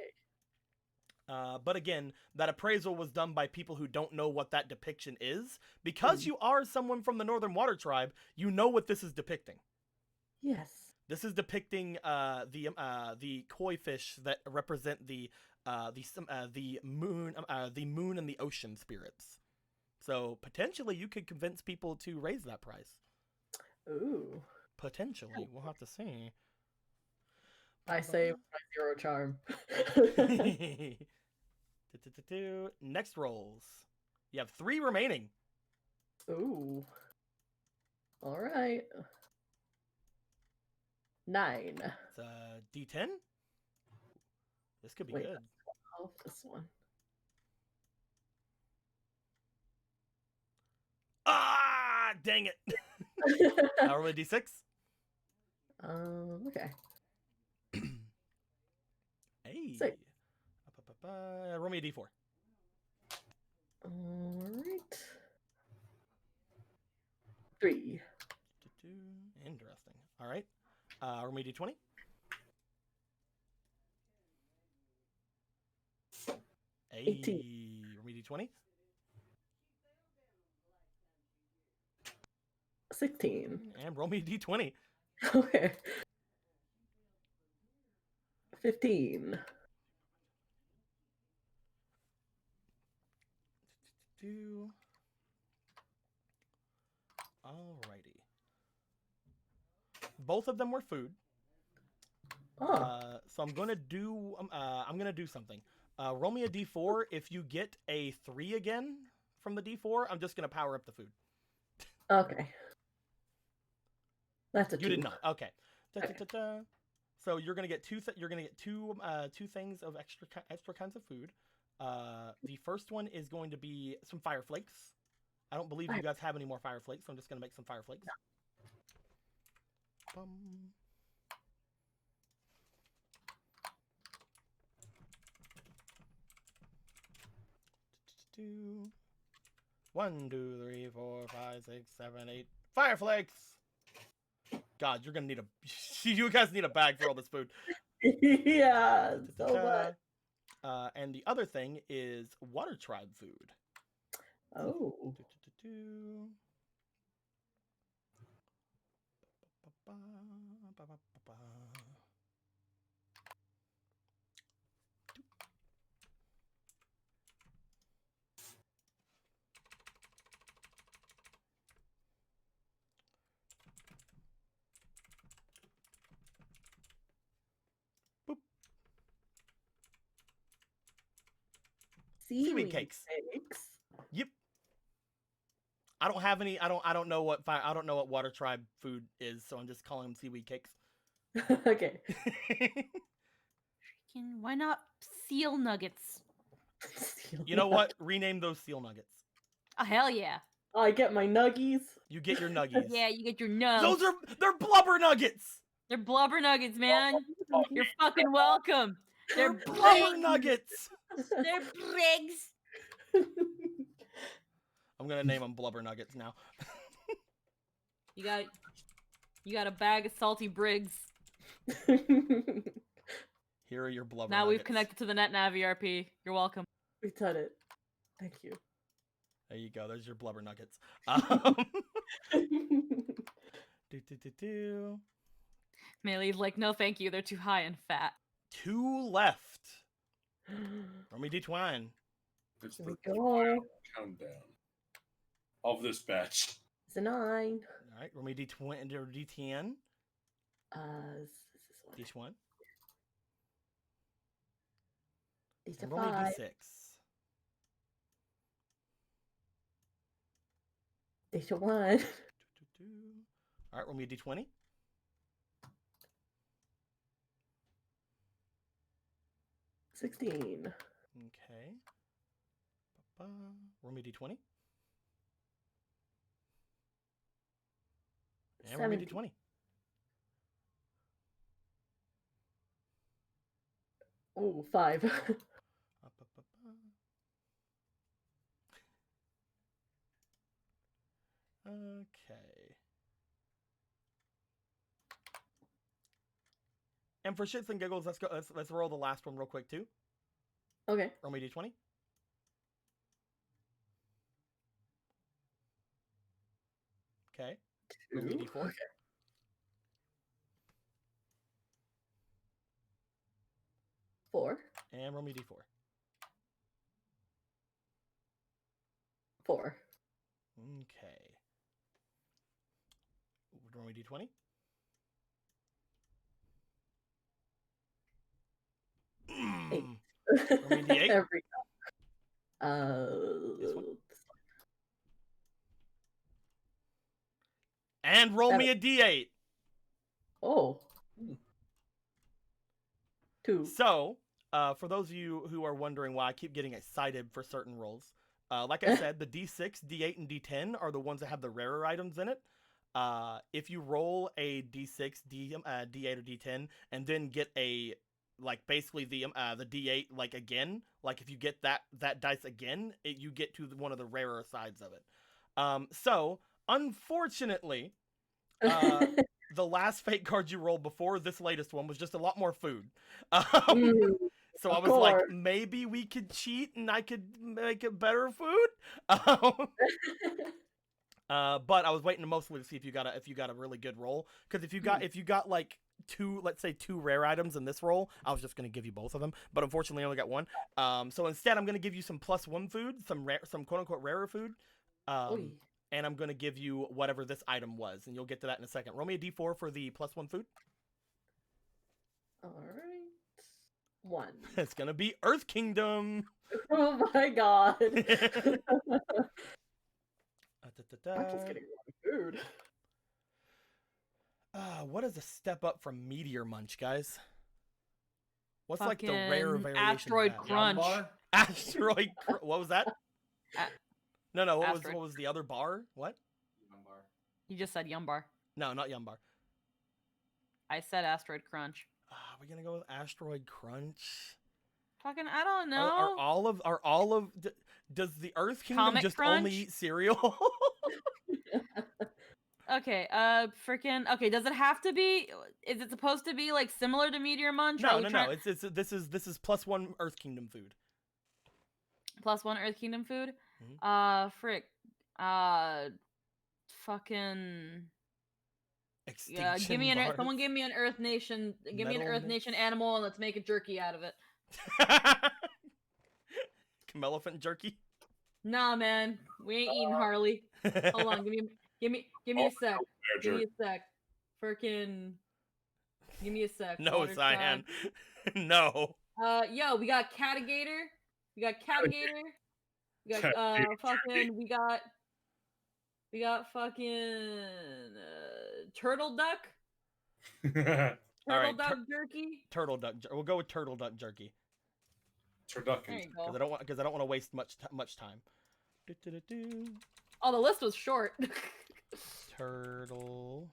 But again, that appraisal was done by people who don't know what that depiction is. Because you are someone from the Northern Water Tribe, you know what this is depicting. Yes. This is depicting the koi fish that represent the moon and the ocean spirits. So potentially you could convince people to raise that price. Ooh. Potentially, we'll have to see. I saved my 0 charm. Next rolls. You have 3 remaining. Ooh. All right. 9. It's D10. This could be Wait. good. Oh, this one. Ah, dang it. Now roll a D6. Okay. Hey. 6. Roll me a D4. All right. 3. Interesting. All right. Roll me a D20. Hey. 18. Roll me a D20. 16. And roll me a D20. Okay. 15. Alrighty. Both of them were food. Oh. So I'm gonna do something. Roll me a D4. If you get a 3 again from the D4, I'm just gonna power up the food. Okay. That's a 2. You did not. Okay. Okay. So you're gonna get two things of extra kinds of food. The first one is going to be some fire flakes. I don't believe you guys have any more fire flakes, so I'm just gonna make some fire flakes. Bum. 2. 1, 2, 3, 4, 5, 6, 7, 8. Fire flakes! God, you're gonna need a. You guys need a bag for all this food. Yeah, so much. And the other thing is water tribe food. Oh. Seaweed cakes. Yep. I don't have any. I don't know what. I don't know what Water Tribe food is, so I'm just calling them seaweed cakes. Okay. Why not seal nuggets? You know what? Rename those seal nuggets. Oh hell yeah! I get my nuggies. You get your nuggies. Yeah, you get your nugs. They're blubber nuggets. They're blubber nuggets, man. You're fucking welcome. They're Blubber nuggets. They're Briggs. I'm gonna name them blubber nuggets now. You got a bag of salty Briggs. Here are your blubber Now nuggets. we've connected to the NetNav ERP. You're welcome. We've done it. Thank you. There you go. There's your blubber nuggets. Do. Melee's like, no thank you, they're too high and fat. 2 left. Roll me d20. It's Here the we go. countdown of this batch. It's a 9. All right, roll me d20 or d10. This is one. D1. These And are roll me 5. d6. These are 1. All right, roll me a d20. 16. Okay. Roll me a d20. And roll me a 17. d20. Oh, 5. Okay. And for shits and giggles, let's go. Let's roll the last one real quick too. Okay. Roll me d20. Okay. Roll me 2. d4. Okay. Four. And roll me d4. 4. Okay. Roll me d20. Eight. Roll me d8. Every This one? And roll me a d8. Oh. 2. So, for those of you who are wondering why I keep getting excited for certain rolls, like I said, the D6, D8, and D10 are the ones that have the rarer items in it. If you roll a D6, D8, or D10, and then get a basically the D8 again, if you get that dice again, you get to one of the rarer sides of it. So unfortunately, the last fate card you rolled before this latest one was just a lot more food. So I Of was like, course. maybe we could cheat and I could make it better food. But I was waiting mostly to see if you got a really good roll. Because if you got like let's say two rare items in this roll, I was just gonna give you both of them. But unfortunately, I only got one. So instead, I'm gonna give you some +1 food, some quote unquote rarer food. Oy. And I'm gonna give you whatever this item was, and you'll get to that in a second. Roll me a d4 for the +1 food. All right. 1. It's gonna be Earth Kingdom. Oh my god. I'm just getting a lot of food. What is a step up from Meteor Munch, guys? What's like the rare Fucking variation? Asteroid of that? Crunch. Yambar? Asteroid. What was that? No. What Asteroid. was the other bar? What? Yambar. You just said Yumbar. No, not Yumbar. I said Asteroid Crunch. We're gonna go with Asteroid Crunch. Fucking, I don't know. Are all of does the Earth Kingdom Comic just Crunch? only eat cereal? Okay, okay, does it have to be, is it supposed to be like similar to Meteor Munch? No. This is +1 Earth Kingdom food. +1 Earth Kingdom food? Mhm. Frick. Fucking, yeah, Extinction give me bars. someone give me an Earth Nation, give me an Metal Earth Nation animal and let's make a jerky out of it. Camelophat jerky. Nah, man, we ain't eating Harley. Hold on, give me a sec. Give me a sec. Frickin', give me a sec. No, Water Cyan. tribe. No. Yo, we got Catigator, We got Caligator. We got Caligator fucking. We got fucking turtle duck. Turtle Alright, duck jerky. Turtle duck. We'll go with turtle duck jerky There Turducken. you go. because I don't want to waste much time. Do-do-do-do. Oh, the list was short. Turtle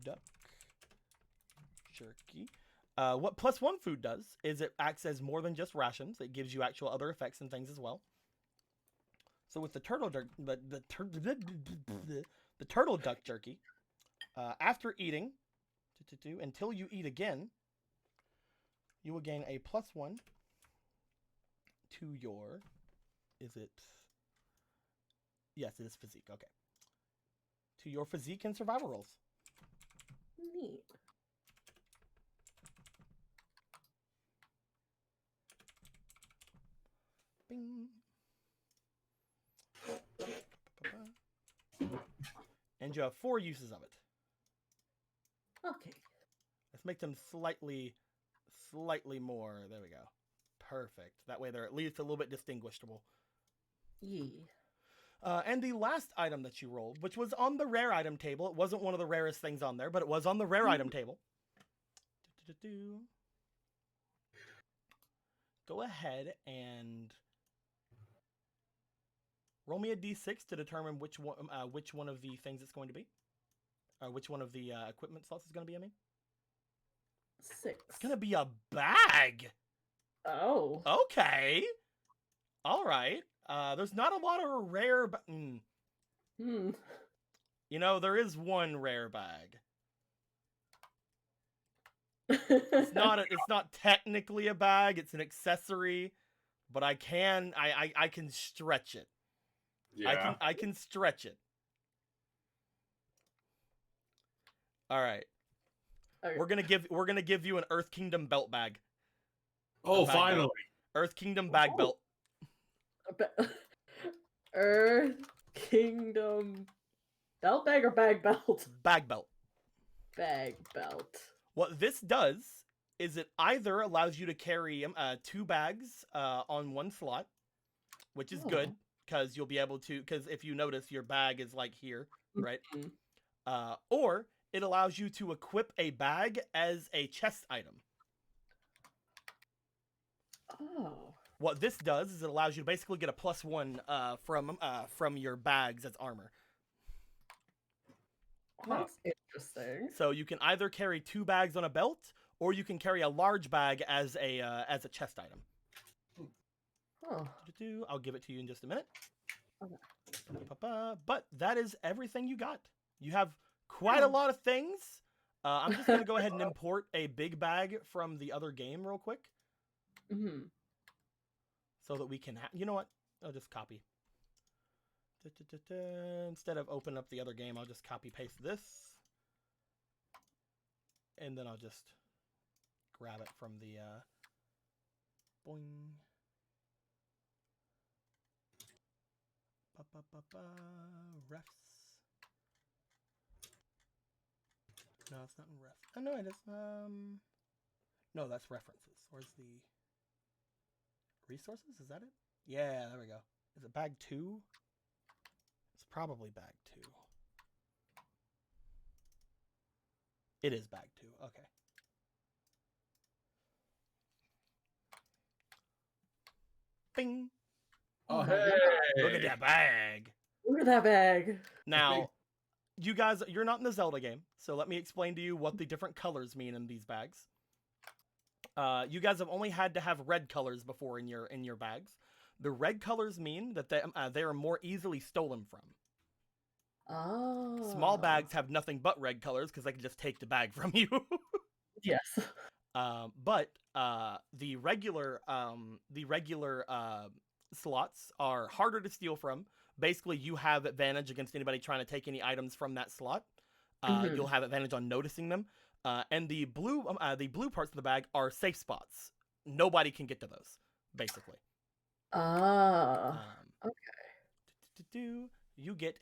duck jerky. What +1 food does is it acts as more than just rations. It gives you actual other effects and things as well. So with the turtle duck, the turtle duck jerky, after eating, until you eat again, you will gain a +1 to your. Is it? Yes, it is physique. Okay. To your physique and survival rolls. Neat. Bing. And you have 4 uses of it. Okay. Let's make them slightly more. There we go. Perfect. That way they're at least a little bit distinguishable. Yeah. And the last item that you rolled, which was on the rare item table, it wasn't one of the rarest things on there, but it was on the rare item table. Go ahead and roll me a d6 to determine which one of the things it's going to be. Which one of the equipment slots is going to be, I mean? 6. It's going to be a bag! Oh. Okay! Alright. There's not a lot of rare... Hmm. You know, there is one rare bag. it's It's not technically a bag, it's an accessory, but I can stretch it. Yeah. I can stretch it. All right. Okay. We're going to give you an Earth Kingdom belt bag. Oh, bag finally. belt. Earth Kingdom bag belt. Earth Kingdom belt bag or bag belt? Bag belt. Bag belt. What this does is it either allows you to carry 2 bags on one slot, which is good because you'll be able to, because if you notice your bag is like here, right? Mhm. Or it allows you to equip a bag as a chest item. Oh. What this does is it allows you to basically get a +1 from your bags as armor. That's interesting. So you can either carry 2 bags on a belt, or you can carry a large bag as a chest item. Oh. I'll give it to you in just a minute. Okay. But that is everything you got. You have quite a lot of things. I'm just going to go ahead and import a big bag from the other game real quick. Mm-hmm. So that we can you know what? I'll just copy. Instead of open up the other game, I'll just copy paste this. And then I'll just grab it from the boing. Refs. No, it's not in ref. Oh no, it is. No, that's references. Where's the resources? Is that it? Yeah, there we go. Is it bag 2? It's probably bag 2. It is bag 2. Okay. Bing. Oh, hey. Look at that bag. Look at that bag. Now, you guys, you're not in the Zelda game, so let me explain to you what the different colors mean in these bags. You guys have only had to have red colors before in your bags. The red colors mean that they are more easily stolen from. Oh. Small bags have nothing but red colors because they can just take the bag from you. Yes. But the regular slots are harder to steal from. Basically, you have advantage against anybody trying to take any items from that slot. Mhm. You'll have advantage on noticing them. And the blue parts of the bag are safe spots. Nobody can get to those, basically. Ah. Okay. You get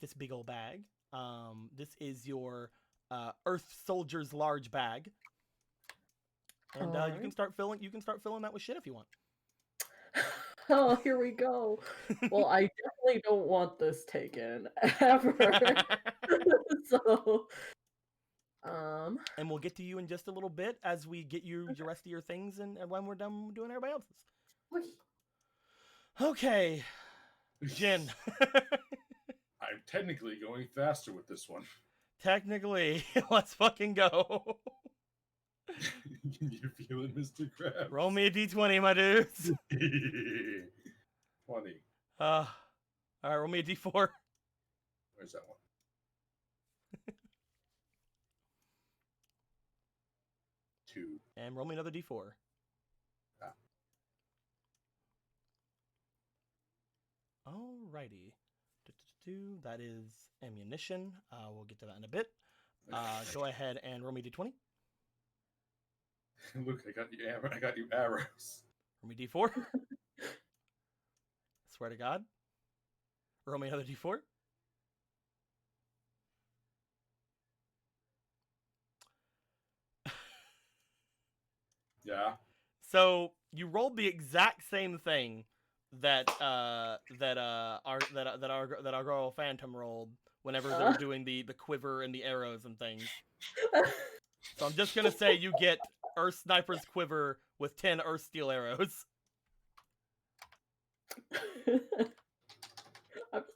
this big old bag. This is your Earth Soldier's large bag. And you Alright. can start filling. You can start filling that with shit if you want. Oh, here we go. Well, I definitely don't want this taken ever. So, And we'll get to you in just a little bit as we get you the rest of your things and when we're done doing everybody else's. whee. Okay, Jin. I'm technically going faster with this one. Technically, let's fucking go. You feel it, Mr. Krabs? Roll me a d20, my dudes. 20. All right, roll me a d4. Where's that one? Two. And roll me another d4. Ah. Alrighty. That is ammunition. We'll get to that in a bit. Go ahead and roll me d20. Look, I got you arrow. I got you arrows. Roll me d4. Swear to God. Roll me another d4. Yeah. So you rolled the exact same thing that our girl Phantom rolled whenever they were doing the quiver and the arrows and things. So I'm just gonna say you get Earth Sniper's quiver with 10 Earth Steel arrows.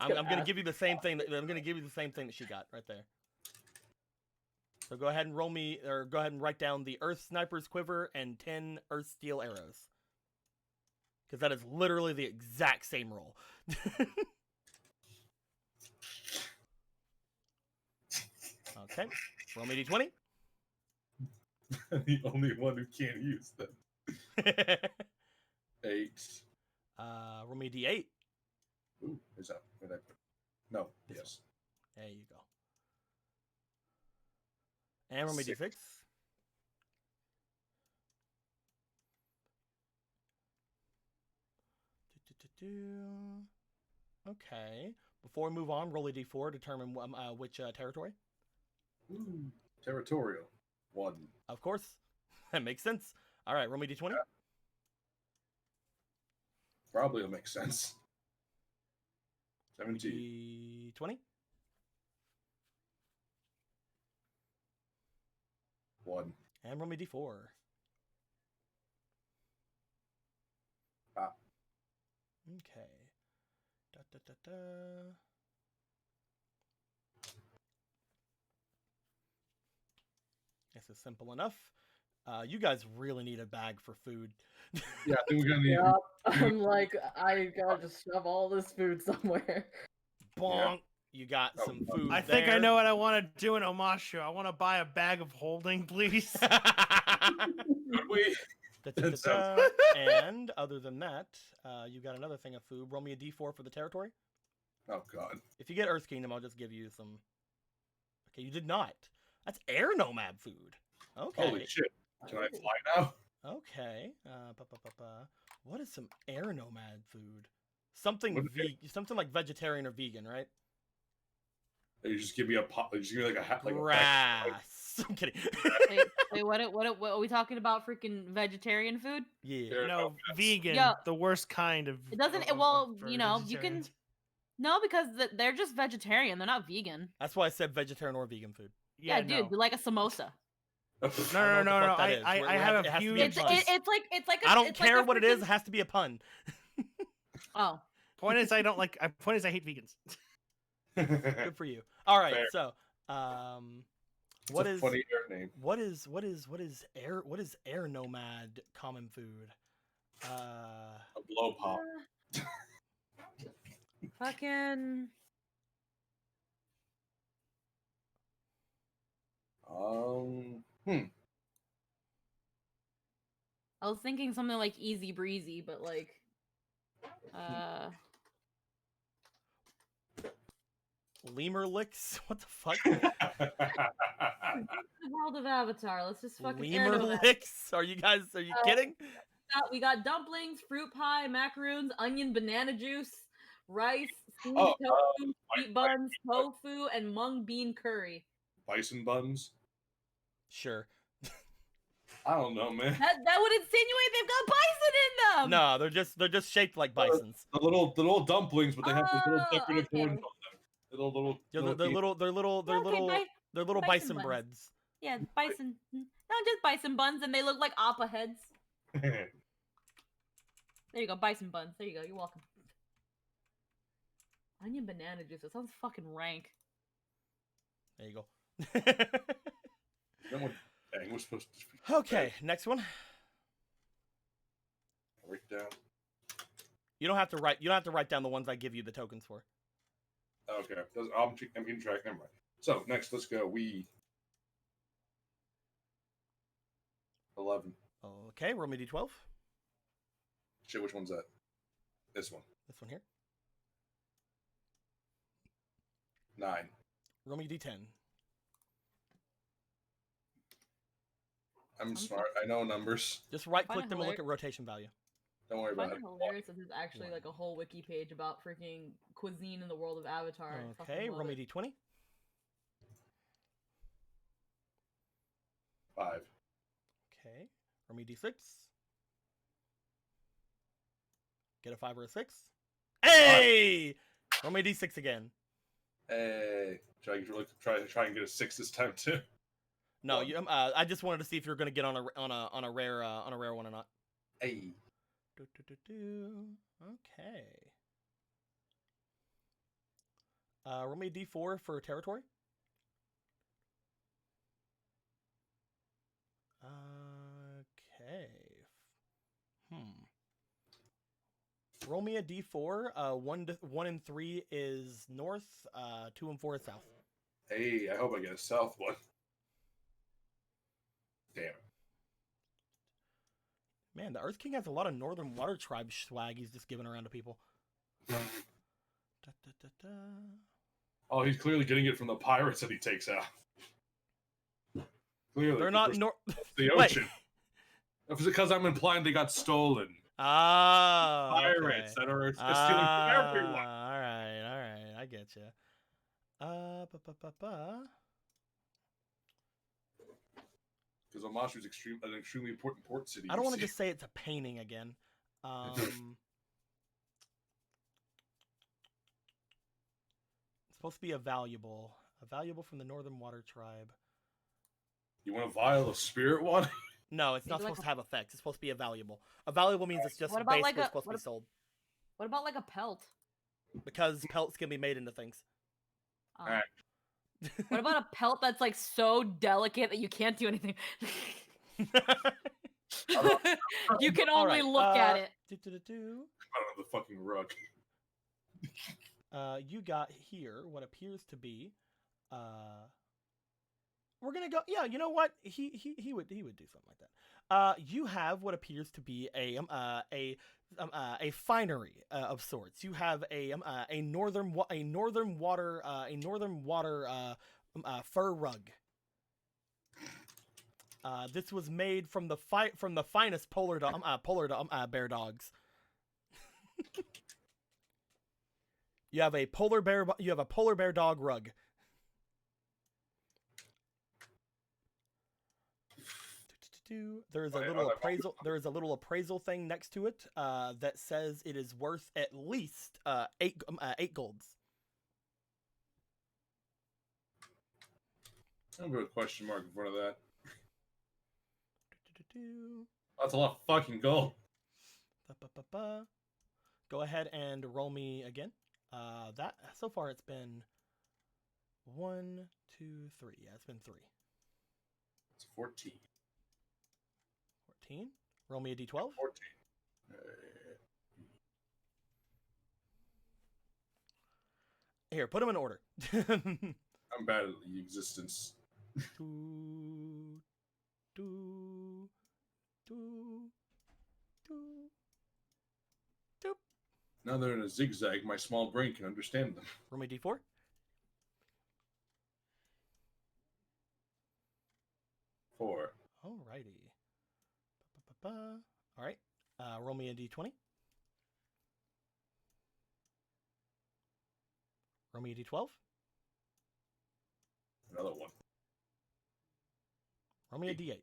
I'm gonna give you the same thing. I'm gonna give you the same thing that she got right there. So go ahead and roll me, or go ahead and write down the Earth Sniper's quiver and 10 Earth Steel arrows. Because that is literally the exact same roll. Okay, roll me d20. I'm the only one who can't use them. 8. Roll me d8. Ooh, is that where I put? No. This Yes. There you go. And roll me Six. d6. Okay. Before we move on, roll a d4. Determine which territory. Ooh, territorial. 1. Of course. That makes sense. All right, roll me d20. Probably will make sense. 17. D20. 1. And roll me d4. Ah. Okay. Da, da, da, da. This is simple enough. You guys really need a bag for food. Yeah, I think we're gonna need. Yep. I'm like, I gotta just shove all this food somewhere. Bonk. You got Oh, some no. food. I think I there. know what I want to do in Omashu. I want to buy a bag of holding, please. We. That sounds- And other than that, you got another thing of food. Roll me a d4 for the territory. Oh God. If you get Earth Kingdom, I'll just give you some. Okay, you did not. That's air nomad food. Okay. Holy shit! Can I fly now? Okay. What is some air nomad food? Something What is it? something like vegetarian or vegan, right? You just give me a pot. You just give me like a hat. Like a Grass. pack- I'm kidding. Wait, what are we talking about? Freaking vegetarian food? Yeah. Air No, nomads. vegan. Yeah. The worst kind of. It doesn't. of- Well, for you know, you can. vegetarians. No, because they're just vegetarian. They're not vegan. That's why I said vegetarian or vegan food. Yeah, no. dude, you like a samosa. No, I don't know no, no, what the no. fuck that is. I We're- have it a has to be huge. a It's pun. it's like a. I don't it's like care a what it is. freaking- It has to be a pun. Oh, Point is, I don't like. Point is, I hate vegans. Good for you. All right. Fair. So, It's what a is funny air name? what is air nomad common food? A blow pop. fucking. I was thinking something like easy breezy, but like, Lemur licks? What the fuck? the world of Avatar. Let's just fucking air Lemur nomad. licks? Are you kidding? We got dumplings, fruit pie, macaroons, onion, banana juice, rice, sweet Oh, tofu, sweet buns, tofu, and mung bean curry. Bison buns. Sure. I don't know, man. That would insinuate they've got bison in them. No, they're just shaped like bisons. The little dumplings, but they have these little Oh, decorative okay. horns on them. The little Yeah, little they're teeth. little they're little bison bison buns. breads. Yeah, bison. Not just bison buns, and they look like appa heads. There you go, bison buns. There you go. You're welcome. Onion banana juice. That sounds fucking rank. There you go. Then what dang was supposed to be Okay, next one. right down. You don't have to write down the ones I give you the tokens for. Okay, I'm keeping track. Never mind. So next, let's go. 11. Okay, roll me d12. Shit, which one's that? This one. This one here. 9. Roll me d10. I'm smart. I know numbers. Just right Find click it them and look hilarious. at rotation value. Don't worry I about find it. it hilarious that there's actually like a whole wiki page about freaking cuisine in the world of Avatar. I fucking Okay, love roll me it. d20. 5. Okay, roll me d6. Get a 5 or a 6. Hey! Roll me d6 again. Hey, try and get a 6 this time too. No, One. you. I just wanted to see if you're gonna get on a rare one or not. Hey. Okay. Roll me a d4 for territory. Okay. Roll me a d4. 1 and 3 is north. 2 and 4 is south. Hey, I hope I get a south one. Damn. Man, the Earth King has a lot of Northern Water Tribe swag he's just giving around to people. Oh, he's clearly getting it from the pirates that he takes out. Clearly, They're not because nor. the Wait. ocean. That's because I'm implying they got stolen. Ah, Pirates okay. that are stealing from everyone. All right, I get you. Because Omashu is an extremely important port city. I don't you want to see. just say it's a painting again. It's supposed to be a valuable from the Northern Water Tribe. You want a vial of spirit water? No, it's not Maybe like supposed to have effects. It's supposed to be a valuable. A valuable means it's just What about basically like a- supposed to what be ab- sold What about like a pelt? because pelts can be made into things. Alright. What about a pelt that's like so delicate that you can't do anything? You can All only right, look at it. Out of the fucking rug. You got here what appears to be. We're gonna go. Yeah, you know what? He would do something like that. You have what appears to be a finery of sorts. You have a northern water fur rug. This was made from the finest polar bear dogs. You have a polar bear dog rug. There is a little appraisal. There is a little appraisal thing next to it that says it is worth at least 8 golds. I'm gonna put a question mark in front of that. That's a lot of fucking gold. Go ahead and roll me again. That so far it's been 1, 2, 3. Yeah, it's been 3. It's 14. 14. Roll me a d12. 14. Here, put them in order. I'm bad at the existence. Do, do, do, do, doop. Now they're in a zigzag, my small brain can understand them. Roll me a d4. Four. Alrighty. All right. Roll me a d20. Roll me a d12. Another one. Roll me a d8.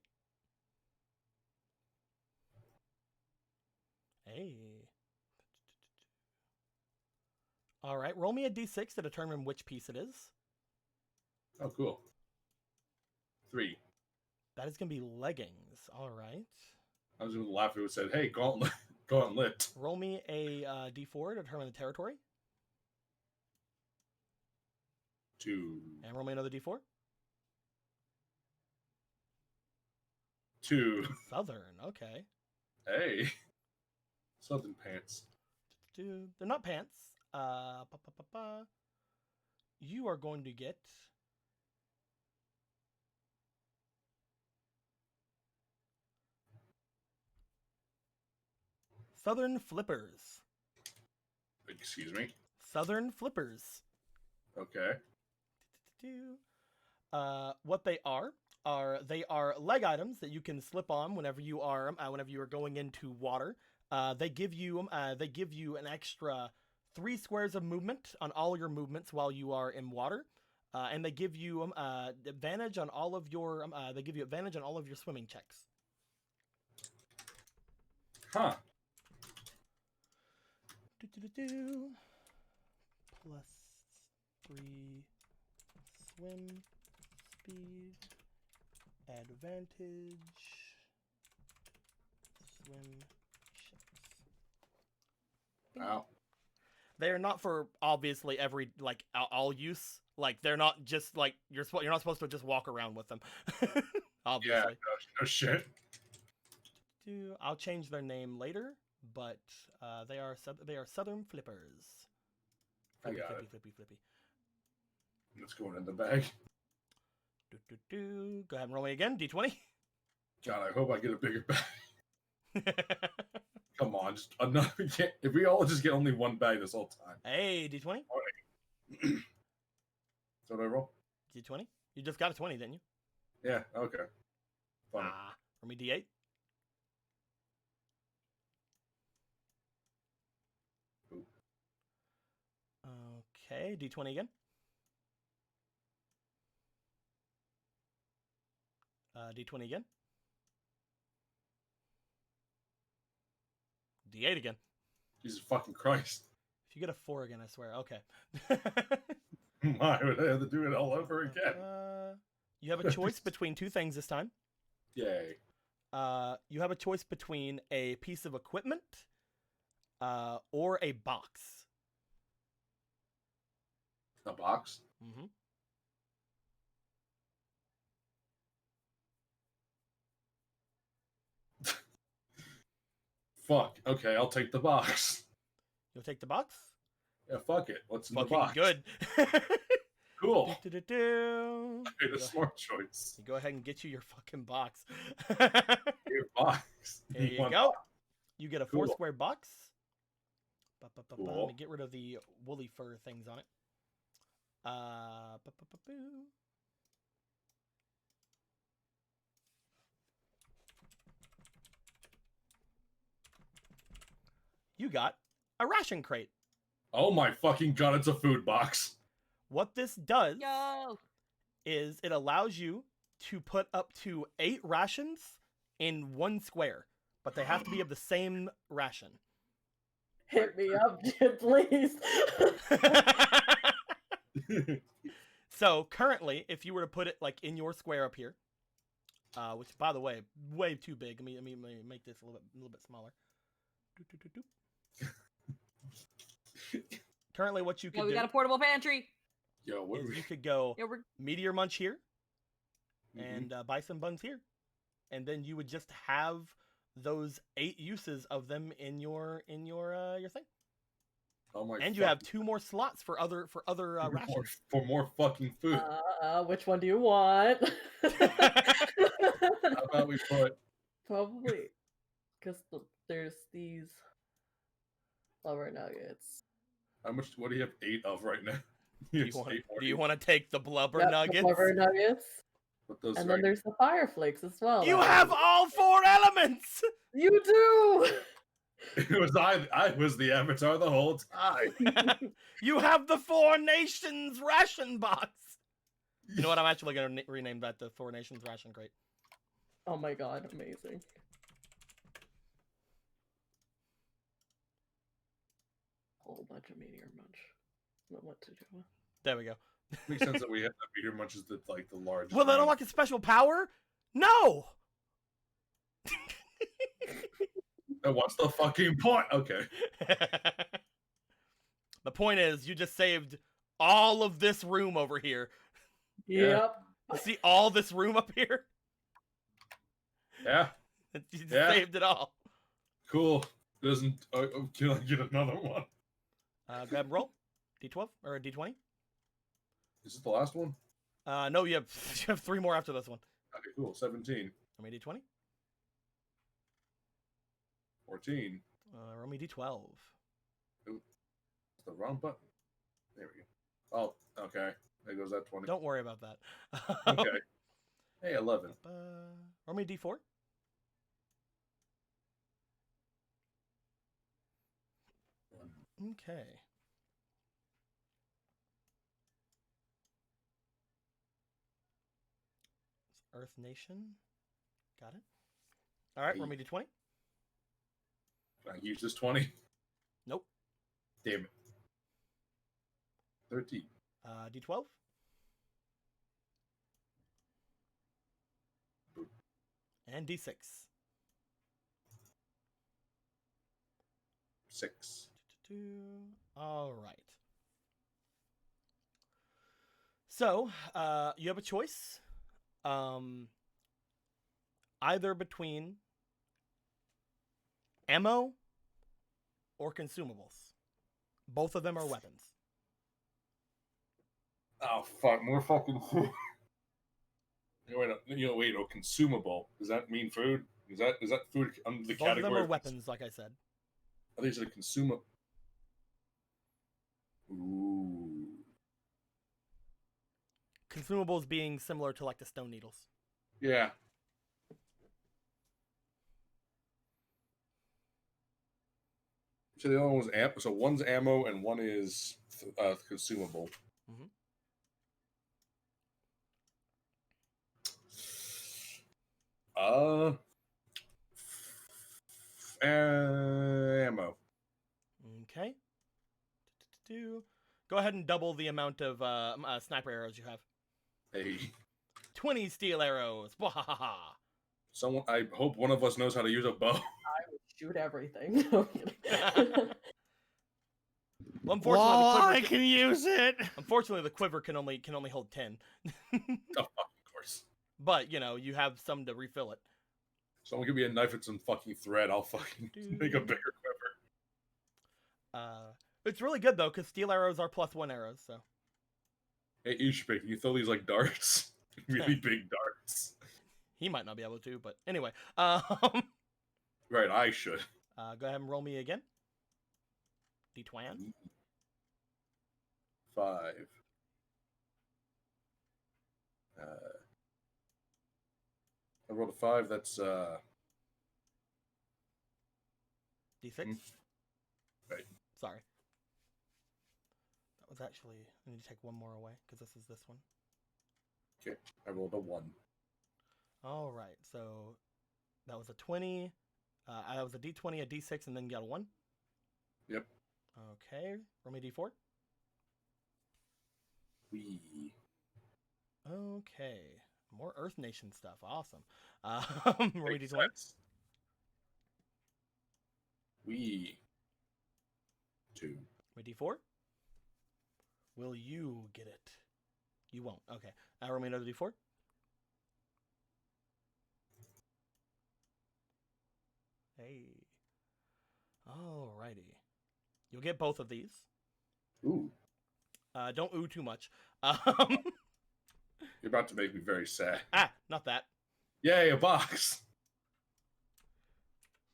Hey. All right, roll me a d6 to determine which piece it is. Oh, cool. 3. That is going to be leggings. All right. I was going to laugh if it said, hey, gauntlet. Gauntlet. Roll me a d4 to determine the territory. 2. And roll me another d4. 2. Southern, okay. Hey. Southern pants. They're not pants. You are going to get Southern flippers. Excuse me? Southern flippers. Okay. What they are leg items that you can slip on whenever you are going into water. They give you an extra 3 squares of movement on all your movements while you are in water, and they give you advantage on all of your swimming checks. Huh. Plus 3 swim speed, advantage, swim checks. Wow. They are not for obviously every all use. Like they're not just like you're not supposed to just walk around with them. Obviously. Yeah, no shit. I'll change their name later, but they are Southern flippers. I got Flippy, it. flippy, flippy. Let's go in the bag. Go ahead and roll me again. D20. God, I hope I get a bigger bag. Come on, just another. If we all just get only one bag this whole time. Hey, D20. So do I roll? D20. You just got a 20, didn't you? Yeah. Okay. Funny. Roll me D8. Ooh. Okay, D20 again. D20 again. D8 again. Jesus fucking Christ. If you get a 4 again, I swear. Okay. Why would I have to do it all over again? You have a choice between 2 things this time. Yay. You have a choice between a piece of equipment or a box. A box? Mm-hmm. Fuck. Okay, I'll take the box. You'll take the box? Yeah, fuck it. What's in the Fucking box? good. Cool. Do-do-do-do. I made a smart choice. You go ahead and get you your fucking box. Your box. There you One go. box. You get a Cool. 4-square box. Let Cool. me get rid of the woolly fur things on it. You got a ration crate. Oh my fucking god, it's a food box. What this does Yo. is it allows you to put up to 8 rations in 1 square, but they have to be of the same ration. Hit me up, please. So currently, if you were to put it like in your square up here, which by the way, way too big. Let me make this a little bit smaller. Currently, what you Yeah, could we do got a portable pantry. Yo, what is are we... you could go Yeah, we're Meteor Munch here Mhm. and buy some buns here, and then you would just have those 8 uses of them in your thing. Oh my And you have 2 more slots for other rations. for more fucking food. Which one do you want? How about we put Probably because there's these blubber nuggets. how much? What do you have 8 of right now? Do you want to take the blubber Yep, the nuggets? blubber nuggets. Put those And right. then there's the fire flakes as well. You that have all 4 elements. You do. It was I was the avatar the whole time. You have the 4 Nations ration box. You know what? I'm actually going to rename that the 4 Nations ration crate. Oh my god, amazing. whole bunch of Meteor Munch. Know what to do. There we go. Makes sense that we have the Meteor Munch is the largest. Will that one. unlock a special power? No! What's the fucking point? Okay. The point is, you just saved all of this room over here. Yep. You see all this room up here? Yeah. You just Yeah. saved it all. Cool. Doesn't. Can I get another one? Grab and roll. D12 or D20? Is this the last one? No, you have 3 more after this one. Okay, cool. 17. Roll me D20. 14. Roll me D12. The wrong button. There we go. Oh, okay. There goes that 20. Don't worry about that. Okay. Hey, 11. Roll me D4. Okay. Earth Nation. Got it. All right, roll me D20. I use this 20. Nope. Damn it. 13. D12. And D6. 6. All right. So, you have a choice. Either between ammo or consumables. Both of them are weapons. Oh, fuck. More fucking food. Wait, consumable. Does that mean food? Is that food under the Both of category? them are weapons, like I said. I think it's a consumer. Ooh. Consumables being similar to like the stone needles. Yeah. So the other one was amp. So one's ammo and one is consumable. Mhm. Ammo. Okay. Go ahead and double the amount of sniper arrows you have. Hey, 20 steel arrows. Wahaha. someone. I hope one of us knows how to use a bow. I would shoot everything. No, I'm kidding. Well, unfortunately, Well, the quiver I can use it. unfortunately, the quiver can only hold 10. Oh, of course. But you know, you have some to refill it. Someone give me a knife and some fucking thread. I'll fucking make a bigger quiver. It's really good though, because steel arrows are +1 arrows. So Hey, Ishbek, can you throw these like darts? Really big darts. he might not be able to, but anyway. Right, I should. Go ahead and roll me again. D20. 5. I rolled a 5. That's D6. Right. Sorry. That was actually. I need to take one more away because this is this one. okay. I rolled a 1. All right. So that was a 20. That was a D20, a D6, and then you got a 1. Yep. Okay. Roll me D4. Wee. Okay. More Earth Nation stuff. Awesome. Roll me Makes D20. sense. Wee. 2. Roll me D4. Will you get it? You won't. Okay. Roll me another D4. Hey. Alrighty. You'll get both of these. Ooh. Don't ooh too much. You're about to make me very sad. Not that. Yay, a box.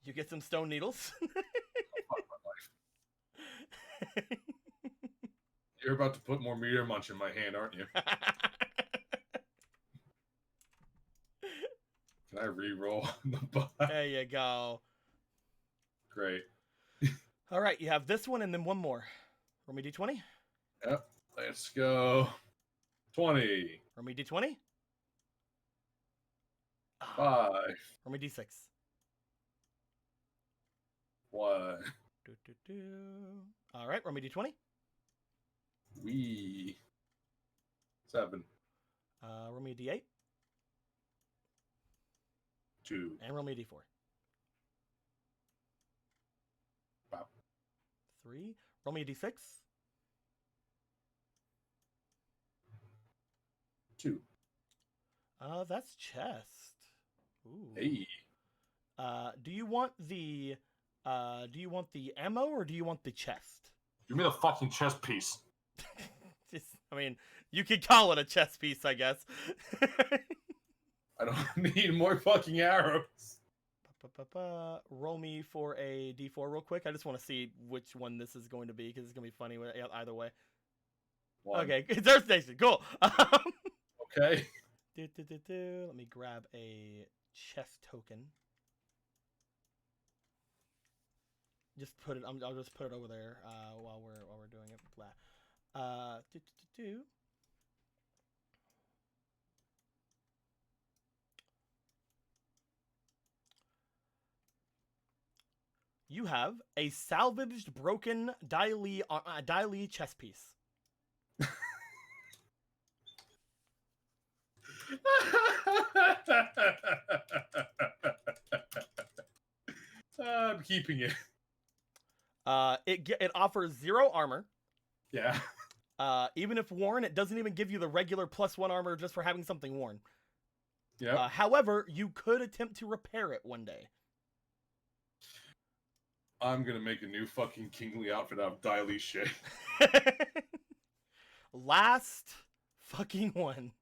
You get some stone needles. Fuck my life. You're about to put more Meteor Munch in my hand, aren't you? Can I re-roll the box? There you go. Great. All right, you have this one and then one more. Roll me D20. Yep. Let's go. 20. Roll me D20. 5. Roll me D6. 1. All right, roll me d20. We 7, Roll me a d8 2, and roll me a d4. Wow. 3. Roll me a d6. 2. That's chest. Ooh. Hey. Do you want the ammo or do you want the chest? Give me the fucking chest piece. I mean, you could call it a chess piece, I guess. I don't need more fucking arrows. Roll me for a d4 real quick. I just want to see which one this is going to be because it's going to be funny either way. 1. Okay, it's Earth Nation. Cool. Okay. Let me grab a chest token. Just put it. I'll just put it over there while we're doing it. Blah. You have a salvaged, broken Dai Li chess piece. I'm keeping it. It offers 0 armor. Yeah. Even if worn, it doesn't even give you the regular +1 armor just for having something worn. Yeah. However, you could attempt to repair it one day. I'm gonna make a new fucking kingly outfit out of Dai Li shit. Last fucking one.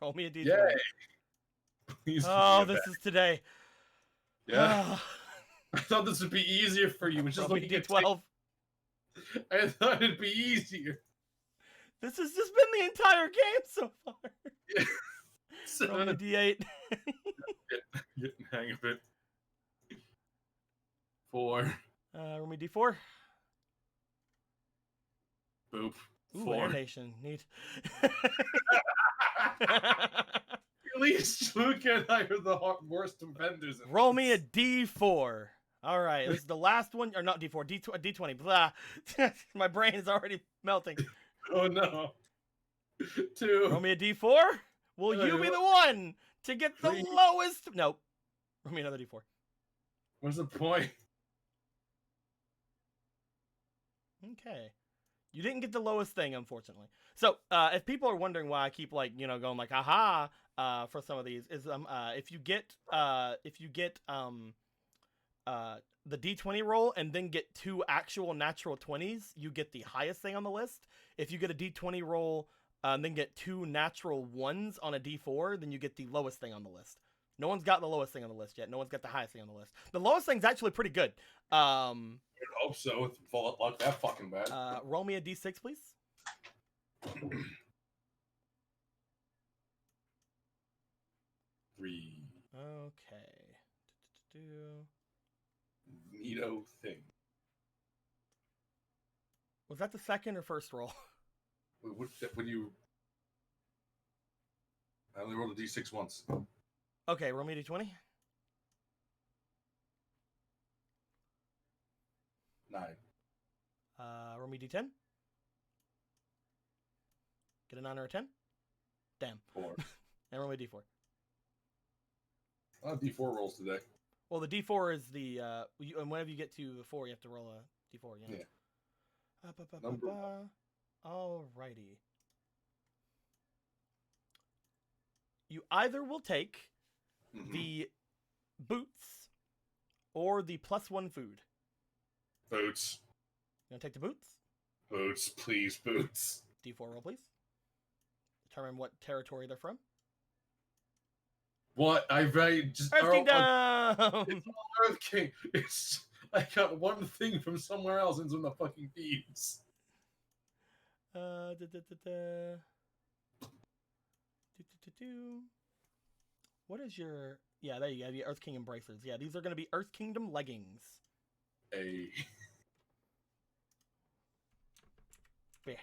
Roll me a d20. Yay. Please Oh, give me a this is today. Yeah. I thought this would be easier for you. Which is Roll me looking at d12. I thought it'd be easier. This has just been the entire game so far. So, Roll me a d8. getting the hang of it. 4. Roll me d4. Boop. Ooh, 4. animation. Neat. At least Luca and I are the worst offenders. in Roll me a this. d4. All right, this is the last one, or not d4, d20. Blah. My brain is already melting. Oh no. 2. Roll me a d4. Will you be the one to get the Please. lowest? Nope. Roll me another d4. What's the point? Okay. You didn't get the lowest thing, unfortunately. So, if people are wondering why I keep going like, aha, for some of these, is if you get the d20 roll and then get 2 actual natural 20s, you get the highest thing on the list. If you get a d20 roll and then get 2 natural 1s on a d4, then you get the lowest thing on the list. No one's got the lowest thing on the list yet. No one's got the highest thing on the list. The lowest thing's actually pretty good. I hope so. With full luck, that fucking bad. Roll me a d6, please. 3. Okay. Neato thing. Was that the second or first roll? When you, I only rolled a d6 once. Okay, roll me a d20. 9. Roll me d10. Get a 9 or a 10. Damn. 4. And roll me a d4. I'll have d4 rolls today. Well, the d4 is the and whenever you get to the 4, you have to roll a d4 again. Yeah. Number Alrighty. You either will take Mhm. the boots or the +1 food. Boots. You want to take the boots? Boots, please, boots. D4 roll, please. Determine what territory they're from. What? I just Earth Kingdom! It's all Earth King. It's I got one thing from somewhere else into the fucking thieves. What is your... Yeah, there you go. The Earth Kingdom bracelets. Yeah, these are going to be Earth Kingdom leggings. Hey. Yeah.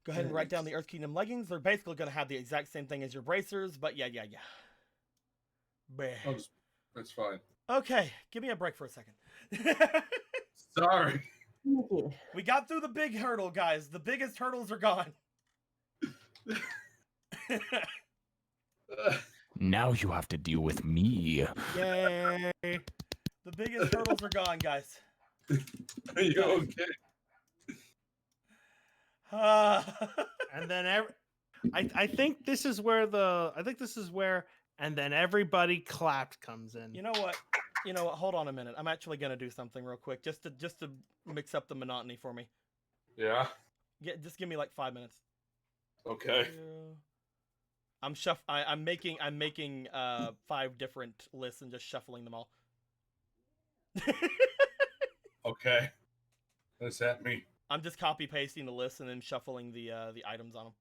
Go ahead and write down the Earth Kingdom leggings. They're basically going to have the exact same thing as your bracers, but yeah. That's fine. Okay, give me a break for a second. Sorry. We got through the big hurdle, guys. The biggest hurdles are gone. Now you have to deal with me. Yay! The biggest hurdles are gone, guys. Are you okay? And then I think this is where and then everybody clapped comes in. You know what? Hold on a minute. I'm actually gonna do something real quick, just to mix up the monotony for me. Yeah. Just give me like 5 minutes. Okay. I'm making 5 different lists and just shuffling them all. Okay. What does that mean? I'm just copy pasting the list and then shuffling the items on them.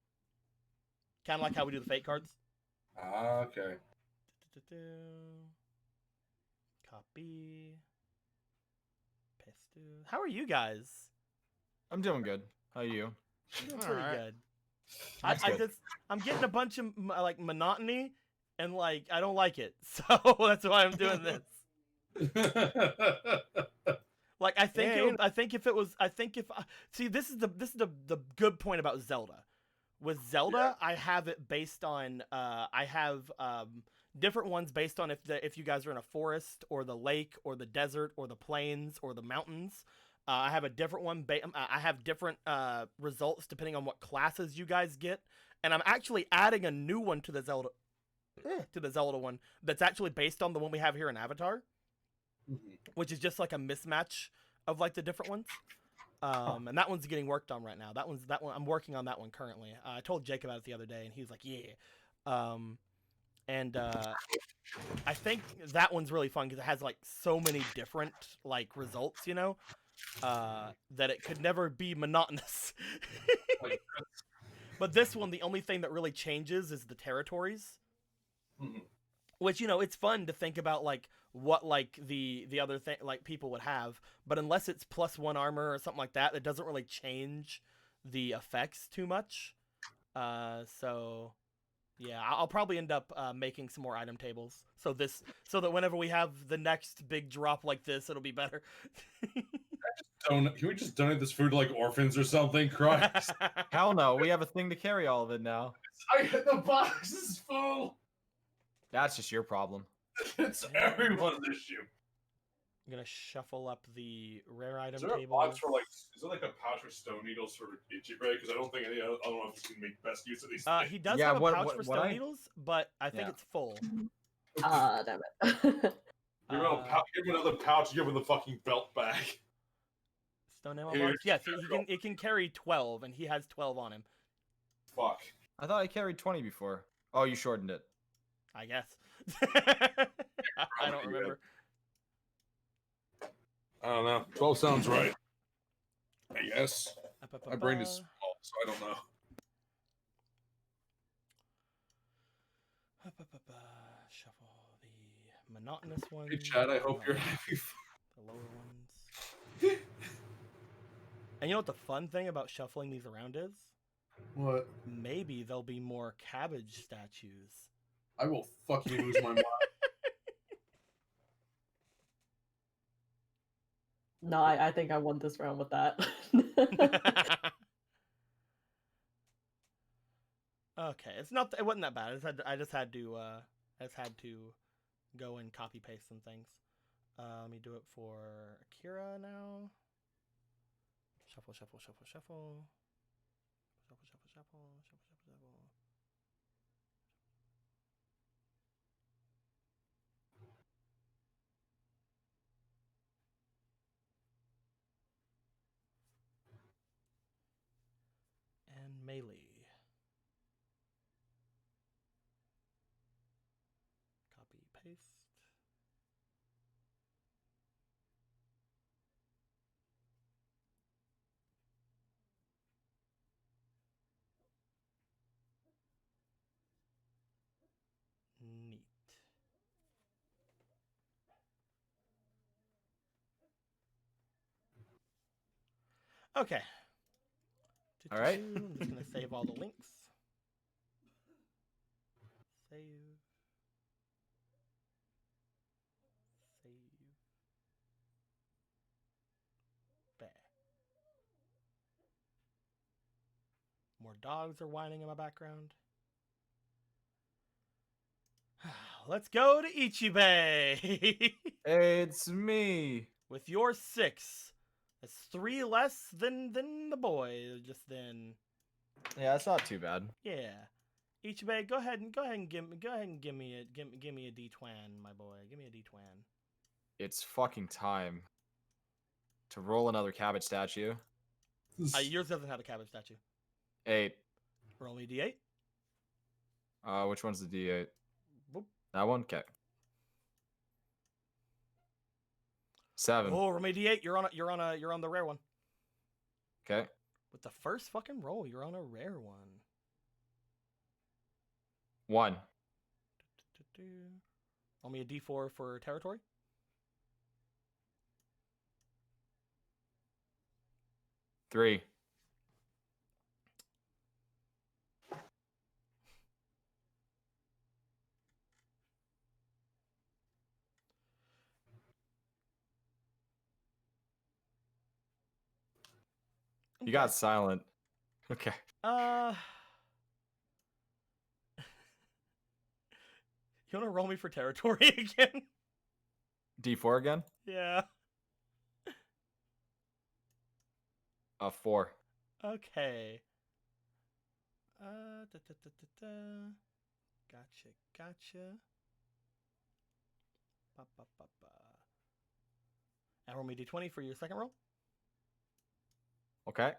Kind of like how we do the fate cards. Ah, okay. Copy. Paste. How are you guys? I'm doing good. How are you? I'm doing All pretty right. good. That's I'm getting a bunch of like monotony, and like I don't like it, so that's why I'm doing this. Like I think see this is the good point about Zelda. With Zelda, I have it based on I have different ones based on if you guys are in a forest or the lake or the desert or the plains or the mountains. I have a different one. I have different results depending on what classes you guys get, and I'm actually adding a new one to the Zelda one that's actually based on the one we have here in Avatar, which is just like a mismatch of like the different ones. And that one's getting worked on right now. That one I'm working on that one currently. I told Jake about it the other day, and he was like, "Yeah." And I think that one's really fun because it has like so many different like results, that it could never be monotonous. But this one, the only thing that really changes is the territories. Which, it's fun to think about like what like the other thing like people would have, but unless it's +1 armor or something like that, it doesn't really change the effects too much. So yeah, I'll probably end up making some more item tables so that whenever we have the next big drop like this, it'll be better. Can we just donate this food to like orphans or something? Christ. Hell no, we have a thing to carry all of it now. The box is full. That's just your problem. It's everyone's issue. I'm gonna shuffle up the rare item Is there a table. box for like? Is there like a pouch for stone needles for Ichibe? Because I don't think any other one of us can make best use of these things. He does Yeah, have a what- pouch what- for what stone I- needles, but I think Yeah. it's full. Damn it. Give him another pouch. Give him the fucking belt bag. Stone ammo Here, box? Yes, it can carry 12, and he has 12 on him. Fuck. I thought I carried 20 before. Oh, you shortened it. I guess. I don't remember. I don't know. 12 sounds right. I guess. My brain is small, so I don't know. Shuffle the monotonous ones. Hey, Chad, I hope you're having the lower ones. And you know what the fun thing about shuffling these around is? What? Maybe there'll be more cabbage statues. I will fucking lose my mind. No, I think I won this round with that. Okay, it wasn't that bad. I just had to go and copy paste some things. Let me do it for Akira now. Shuffle, shuffle, shuffle, shuffle. Shuffle, shuffle, shuffle, shuffle, shuffle, shuffle. And melee. Copy, paste. Neat. Okay. All right. I'm just gonna save all the links. Save. Save. More dogs are whining in my background. Let's go to Ichibei. It's me. With your 6. That's 3 less than the boy just then. Yeah, it's not too bad. Yeah. Ichibei, go ahead and give me a D-twan, my boy. Give me a D-twan. It's fucking time to roll another cabbage statue. Yours doesn't have a cabbage statue. 8. Roll me D8. Which one's the D8? Boop. That one? Okay. 7. Oh, roll me D8. You're on the rare one. Okay. With the first fucking roll, you're on a rare one. 1. Roll me a D4 for territory. 3. You got silent. Okay. You want to roll me for territory again? D4 again? Yeah. 4. Okay. Gotcha. And roll me D20 for your second roll. Okay.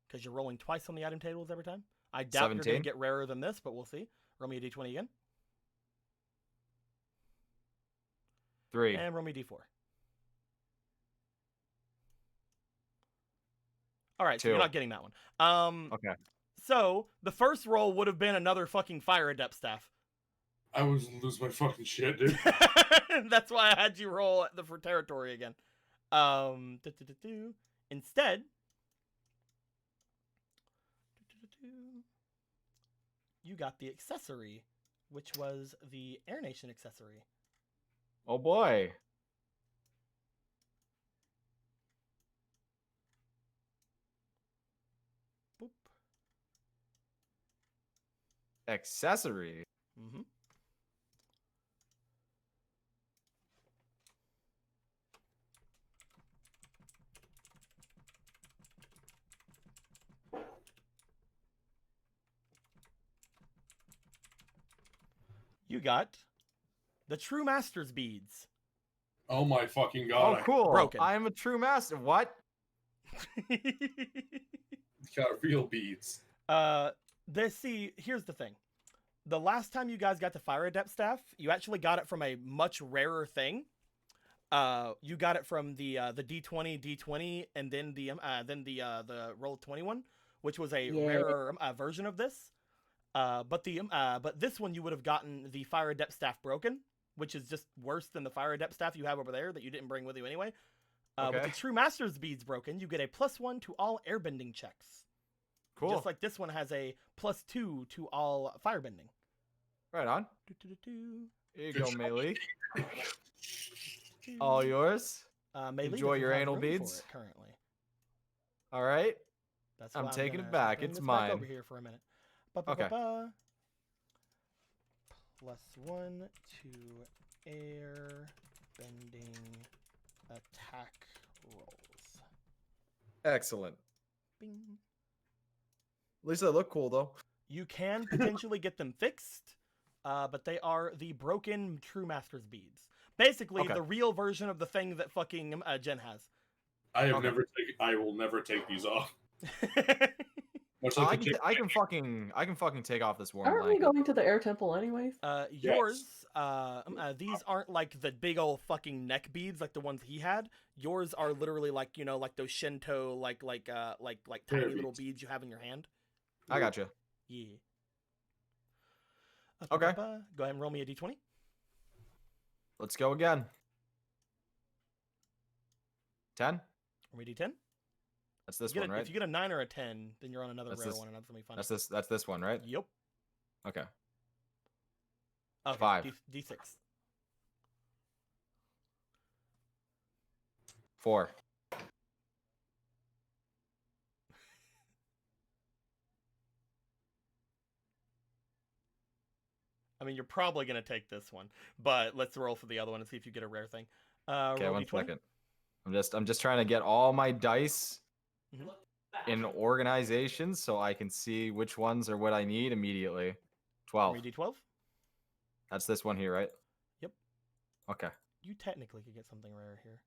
Because you're rolling twice on the item tables every time. I doubt you're 17. going to get rarer than this, but we'll see. Roll me a D20 again. 3. And roll me D4. All right, so you're 2. not getting that one. Okay. So the first roll would have been another fucking fire adept staff. I was lose my fucking shit, dude. That's why I had you roll for territory again. Instead, you got the accessory, which was the Air Nation accessory. Oh boy. Boop. Accessory. Mm-hmm. You got the True Masters beads. Oh my fucking Oh, god! cool. Broken. I am a true master. What? I got real beads. Here's the thing. The last time you guys got the Fire Adept staff, you actually got it from a much rarer thing. You got it from the D20, and then the Roll 21, which was a rarer version of this. But this one you would have gotten the Fire Adept staff broken, which is just worse than the Fire Adept staff you have over there that you didn't bring with you anyway. With the True Masters beads broken, you get a +1 to all airbending checks. Cool. Just like this one has a +2 to all firebending. Right on. Do-do-do-do. Here you go, Melee. All yours. Melee Enjoy doesn't your have anal room for beads. it currently. All right. That's I'm why taking gonna it back. bring It's this back mine. over here for a minute. Okay. +1 to air bending attack rolls. Excellent. Bing. At least they look cool, though. You can potentially get them fixed, but they are the broken True Masters beads. Basically, Okay. the real version of the thing that fucking Jen has. I have Okay. I will never take these off. Much I like can, I can fucking take off this warm Aren't we blanket. going to the air temple anyways? Yours, these aren't like the big old fucking neck beads like the ones he had. Yours are literally like, you know, like those Shinto, like tiny Hair little beads. beads you have in your hand. I got you. Yeah. Okay. Go ahead and roll me a d20. Let's go again. 10. Roll me a d10. That's this If you get one, a- right? If you get a 9 or a 10, then you're on another That's rare this- one, and that's gonna be fun. That's this one, right? Yep. Okay. Okay, 5. D6. 4. I mean, you're probably gonna take this one, but let's roll for the other one and see if you get a rare thing. Okay, Roll one D20. second. I'm just trying to get all my dice Mhm. in organizations so I can see which ones are what I need immediately. 12. Give me D12. That's this one here, right? Yep. Okay. You technically could get something rare here.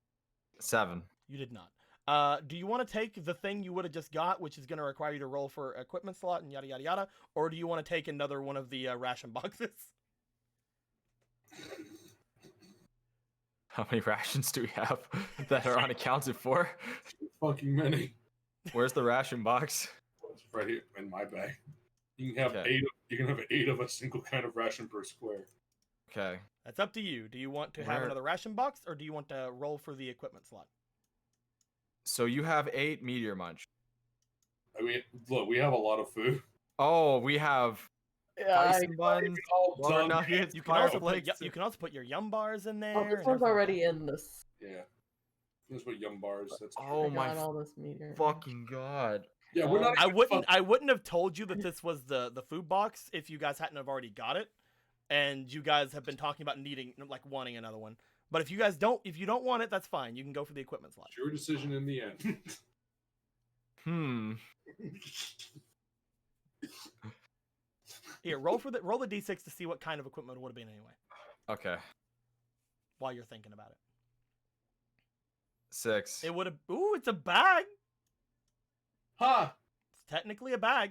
7. You did not. Do you want to take the thing you would have just got, which is going to require you to roll for equipment slot and yada yada yada, or do you want to take another one of the ration boxes? How many rations do we have that are unaccounted for? Fucking many. Where's the ration box? It's right here in my bag. You can have Okay. 8. You can have 8 of a single kind of ration per square. Okay. That's up to you. Do you want to have Where- another ration box, or do you want to roll for the equipment slot? So you have 8 meteor munch. I mean, look, we have a lot of food. Oh, we have Yeah, bison buns, All butter done. nuggets, You can fire also flakes. you can also put your yum bars in there. oh, this and one's everything like already that. in this. Yeah. That's what Yum Bars. That's Oh I my got all this meteor. fucking god. yeah. We're not. I even wouldn't fuck- I wouldn't have told you that this was the food box if you guys hadn't have already got it, and you guys have been talking about wanting another one. But if you don't want it, that's fine. You can go for the equipment slot. It's your decision in the end. Hmm. Here, roll the d6 to see what kind of equipment it would have been anyway. Okay. While you're thinking about it, 6. it would have. Ooh, it's a bag. Ha! It's technically a bag.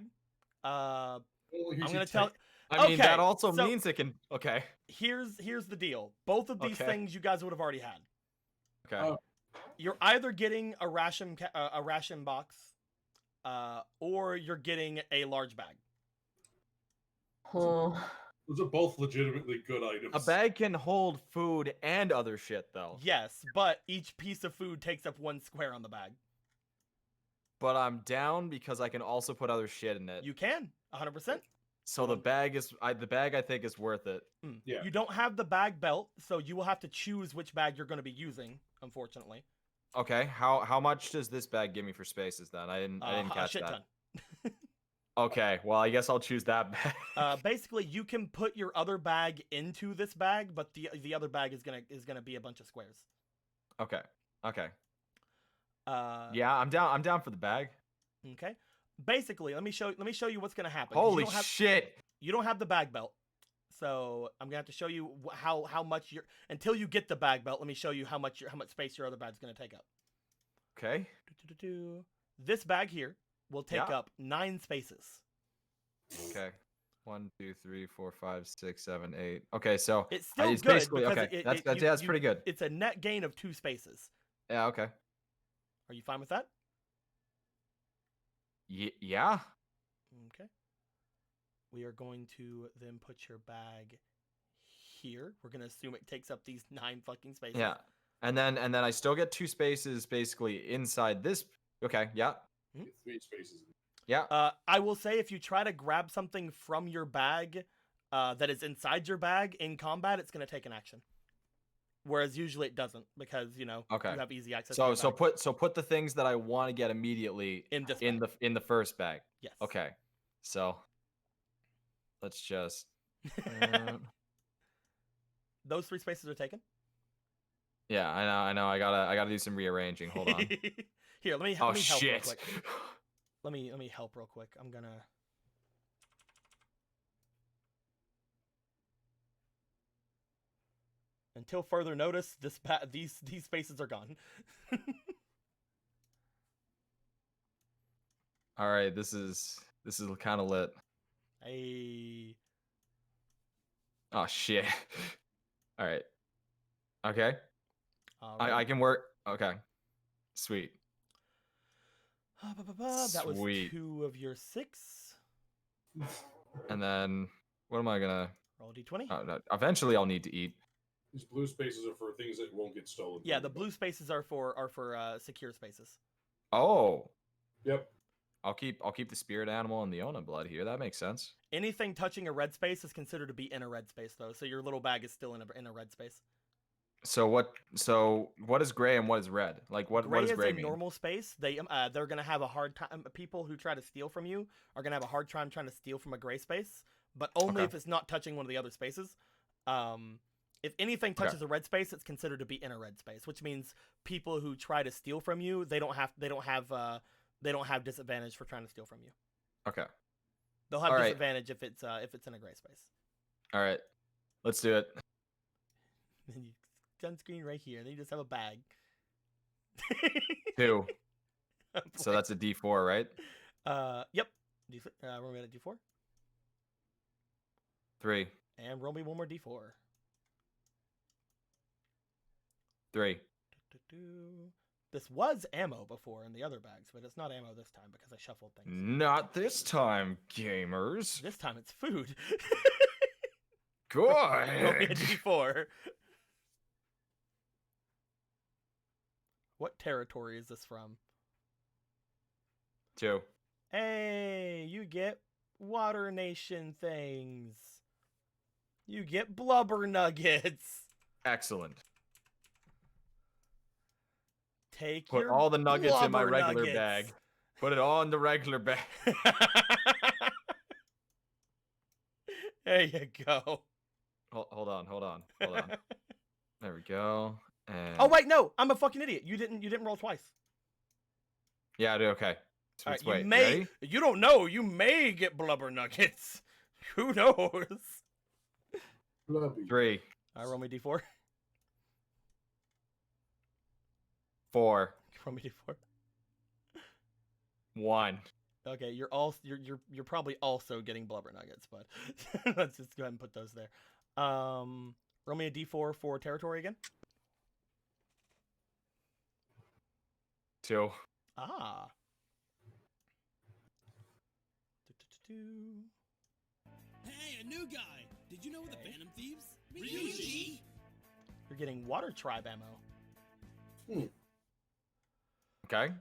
I'm gonna tell. I mean, okay, that also so- means it can. Okay. Here's the deal. Both of these Okay. things you guys would have already had. Okay. Oh. You're either getting a ration box, or you're getting a large bag. Oh, Those are both legitimately good items. A bag can hold food and other shit, though. Yes, but each piece of food takes up 1 square on the bag. But I'm down because I can also put other shit in it. You can 100%. So the bag is, I think is worth it. Yeah. You don't have the bag belt, so you will have to choose which bag you're going to be using. Unfortunately, Okay. How much does this bag give me for spaces then? I didn't a catch shit that. ton. Okay. Well, I guess I'll choose that bag. Basically, you can put your other bag into this bag, but the other bag is gonna be a bunch of squares. Okay. Okay. Uh, Yeah, I'm down. I'm down for the bag. Okay. Basically, let me show you what's gonna happen. 'cause Holy you don't have, shit! You don't have the bag belt, so I'm gonna have to show you how much you're until you get the bag belt. Let me show you how much space your other bag's gonna take up. Okay. This bag here will take Yeah. up 9 spaces. Okay. 1, 2, 3, 4, 5, 6, 7, 8. Okay, so It's still it's good basically because okay. That's pretty good. It's a net gain of 2 spaces. Yeah. Okay. Are you fine with that? Yeah. Okay. We are going to then put your bag here. We're gonna assume it takes up these 9 fucking spaces. Yeah. And then I still get 2 spaces basically inside this. Okay. Yeah. 3 spaces. Yeah. I will say if you try to grab something from your bag that is inside your bag in combat, it's going to take an action. Whereas usually it doesn't because, Okay. you have easy access to your So bag. put the things that I want to get immediately in this in bag. the first bag. Yes. Okay. So let's just Those 3 spaces are taken. yeah, I know. I gotta do some rearranging. Hold on. Here, let me Oh let me help real shit. quick. Let me help real quick. I'm gonna. Until further notice, these spaces are gone. All right, this is kind of lit. Hey. Oh shit. All right. Okay. I alright. can work. Okay. Sweet. That was Sweet. 2 of your 6. And then what am I gonna? Roll d20. Oh, no, eventually, I'll need to eat. These blue spaces are for things that won't get stolen. Yeah, from the you. blue spaces are for secure spaces. Oh, Yep. I'll keep the spirit animal and the Ona blood here. That makes sense. Anything touching a red space is considered to be in a red space, though. So your little bag is still in a red space. So what is gray and what is red? Like what Gray does is gray a mean? normal space. They're gonna have a hard time. People who try to steal from you are gonna have a hard time trying to steal from a gray space. but only Okay. if it's not touching one of the other spaces. If anything touches a red space, it's considered to be in a red space, which means people who try to steal from you, they don't have disadvantage for trying to steal from you. Okay. They'll have All right. disadvantage if it's in a gray space. All right. Let's do it. Then you sunscreen right here, and then you just have a bag. 2. So that's a D4, right? Yep. Roll me a D4, 3. and roll me one more D4. 3. This was ammo before in the other bags, but it's not ammo this time because I shuffled things. Not this time, gamers. This time it's food. Good. Roll me a D4. What territory is this from? 2. Hey, you get Water Nation things. You get blubber nuggets. Excellent. Take Put your all the nuggets in my blubber regular nuggets. bag. Put it all in the regular bag. There you go. Hold on. There we go. And Oh wait, no, I'm a fucking idiot. You didn't roll twice. Yeah, I do. Okay. All right, Wait, you may ready? you don't know. You may get blubber nuggets. Who knows? 3, Roll me D4. 4, Roll me D4. 1. Okay, you're probably also getting blubber nuggets, but let's just go ahead and put those there. Roll me a D4 for territory again. 2. Ah. Hey, a new guy! Did you know the Phantom Thieves? Ryuji! You're getting water tribe ammo. Okay.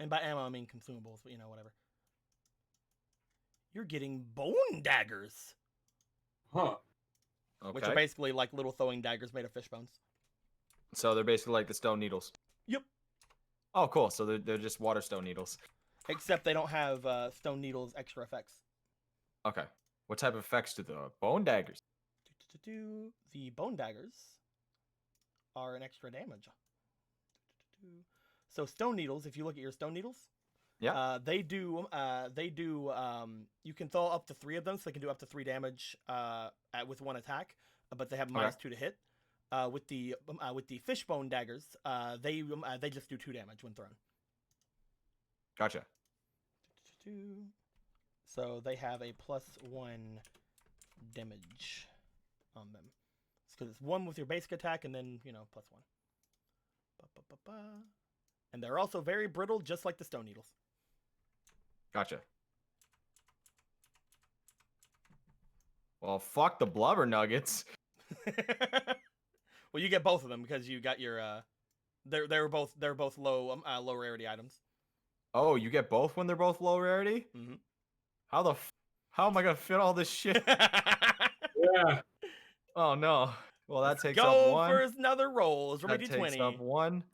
And by ammo, I mean consumables, but whatever. You're getting bone daggers, Huh. which are Okay. basically like little throwing daggers made of fish bones. So they're basically like the stone needles. Yep. Oh, cool. So they're just water stone needles. Except they don't have stone needles extra effects. Okay. What type of effects do the bone daggers? The bone daggers are an extra damage. So stone needles, if you look at your stone needles, Yeah. they do you can throw up to 3 of them, so they can do up to 3 damage with one attack, but they have -2 to hit. With the fishbone daggers, they just do 2 damage when thrown. Gotcha. So they have a +1 damage on them. Because it's 1 with your basic attack and then, +1. And they're also very brittle, just like the stone needles. Gotcha. Well, fuck the blubber nuggets. Well, you get both of them because you got your they're both low low rarity items. Oh, you get both when they're both low rarity? Mhm. How am I gonna fit all this shit? Yeah. Oh no. Well, that Let's takes go up 1. for another roll. Roll me That takes D20. up 1.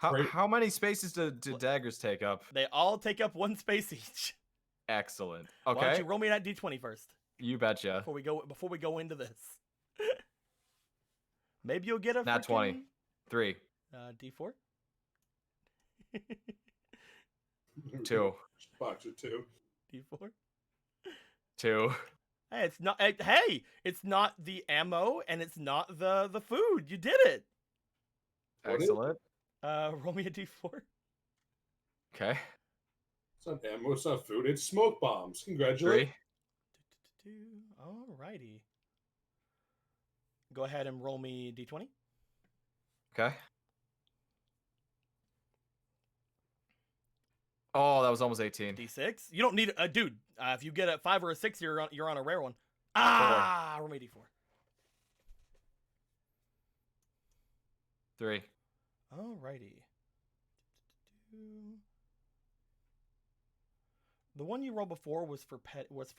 Right. How many spaces do daggers take up? They all take up 1 space each. Excellent. Why don't Okay. you roll me that D20 first You betcha. before we go into this? Maybe you'll get a Nat 20. freaking, 3, D4. 2, Box of 2. D4. 2. Hey, it's not the ammo and it's not the food. You did it. What is- Excellent. Roll me a D4. Okay. It's not ammo, it's not food, it's smoke bombs. 3. Congratulations. Alrighty. Go ahead and roll me D20. Okay. Oh, that was almost 18. D6. You don't need a dude. If you get a 5 or a 6, you're on a rare one. Ah, roll me a D4. 3. Alrighty. The one you rolled before was for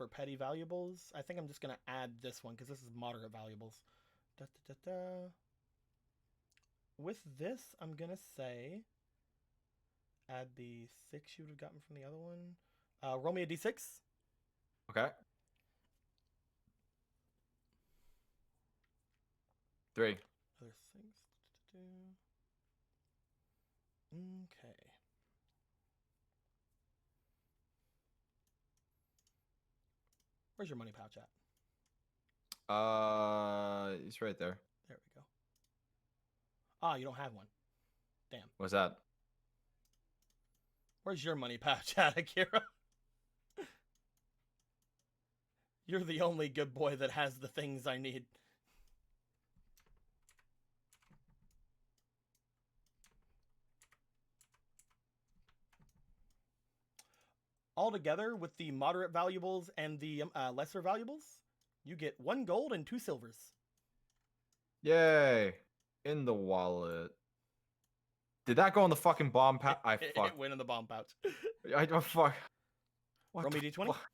petty valuables. I think I'm just gonna add this one because this is moderate valuables. With this, I'm gonna say Add the 6 you would have gotten from the other one. Roll me a d6. Okay. 3. Other things. Okay. Where's your money pouch at? It's right there. There we go. Ah, you don't have one. Damn. What's that? Where's your money pouch at, Akira? You're the only good boy that has the things I need. Altogether, with the moderate valuables and the lesser valuables, you get 1 gold and 2 silvers. Yay! In the wallet. Did that go in the fucking bomb pouch? I fuck. It went in the bomb pouch. I fuck. What Roll me the d20. fuck?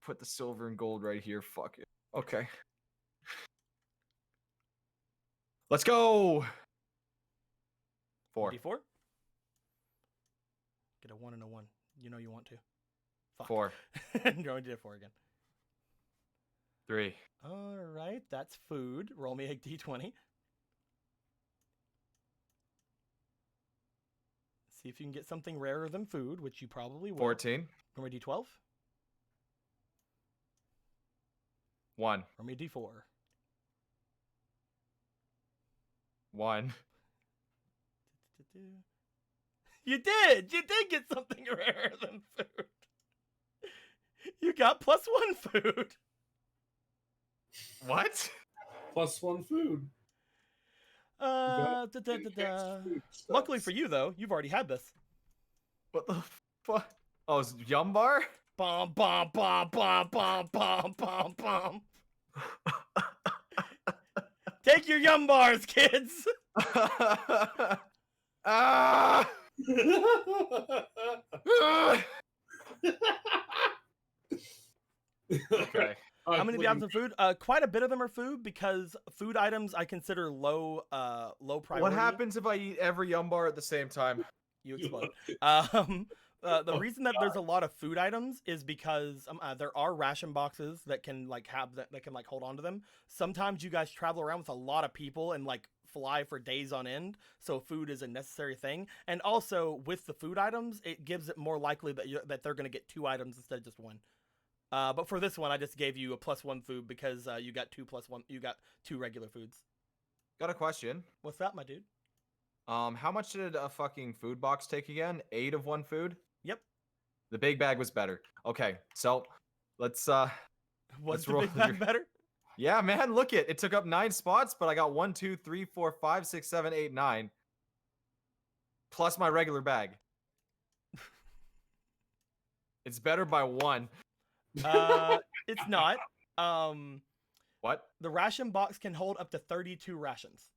Put the silver and gold right here. Fuck it. Okay. Let's go. 4. D4. Get a 1 and a 1. You know you want to. Fuck. 4. You're only did it 4 again. 3. All right, that's food. Roll me a d20. See if you can get something rarer than food, which you probably will. 14. Roll me a d12. 1. Roll me a d4. 1. You did! You did get something rarer than food. You got +1 food. What? +1 food. Luckily for you, though, you've already had this. What the fuck? Oh, it's Yum Bar? Bomb, bomb, bomb, bomb, bomb, bomb, bomb, bomb. Take your Yum Bars, kids. Ah! Okay. How many do you have of food? Quite a bit of them are food because food items I consider low priority. What happens if I eat every Yum Bar at the same time? You explode. The reason that there's a lot of food items is because there are ration boxes that can like have that can like hold on to them. Sometimes you guys travel around with a lot of people and like fly for days on end, so food is a necessary thing. And also with the food items, it gives it more likely that they're going to get 2 items instead of just 1. But for this one, I just gave you a +1 food because you got 2 + 1. You got 2 regular foods. Got a question. What's that, my dude? How much did a fucking food box take again? 8 of 1 food? Yep. The big bag was better. Okay, so let's What's let's the roll big bag better? Yeah, man, look it. It took up 9 spots, but I got 1, 2, 3, 4, 5, 6, 7, 8, 9. Plus my regular bag. It's better by 1. It's not. What? The ration box can hold up to 32 rations.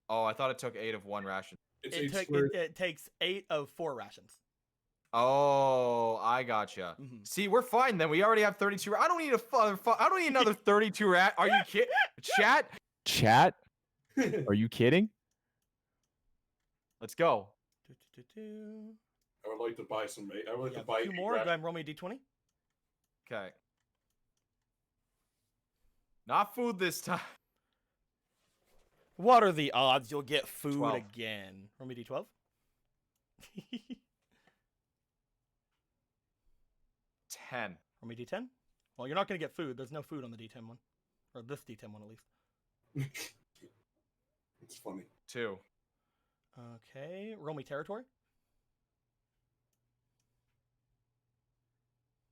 Oh, I thought it took 8 of 1 ration. It takes 8 of 4 rations. Oh, I gotcha. Mhm. See, we're fine then. We already have 32. I don't need I don't need another 32 rat. Are you kidding? Chat? Chat? Are you kidding? Let's go. I would like to buy some. I would like to buy 2 more. Go ahead and roll me a d20. Okay. Not food this time. What are the odds you'll get food 12. again? Roll me d12. 10. Roll me d10. Well, you're not going to get food. There's no food on the d10 one. Or this d10 one, at least. It's funny. 2. Okay. Roll me territory.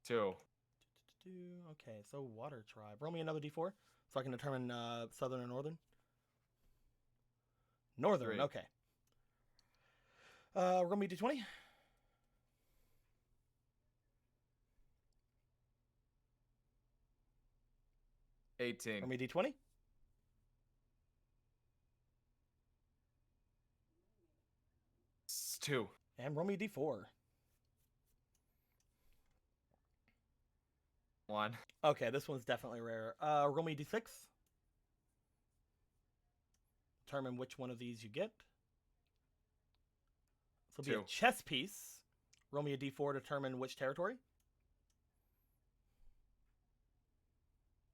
2. Okay, so water tribe. Roll me another d4 so I can determine southern or northern. Northern, 3. okay. Roll me d20. 18. Roll me d20. 2. And roll me d4. 1. Okay, this one's definitely rare. Roll me d6. Determine which one of these you get. So it'll be a 2. chess piece. Roll me a d4 to determine which territory.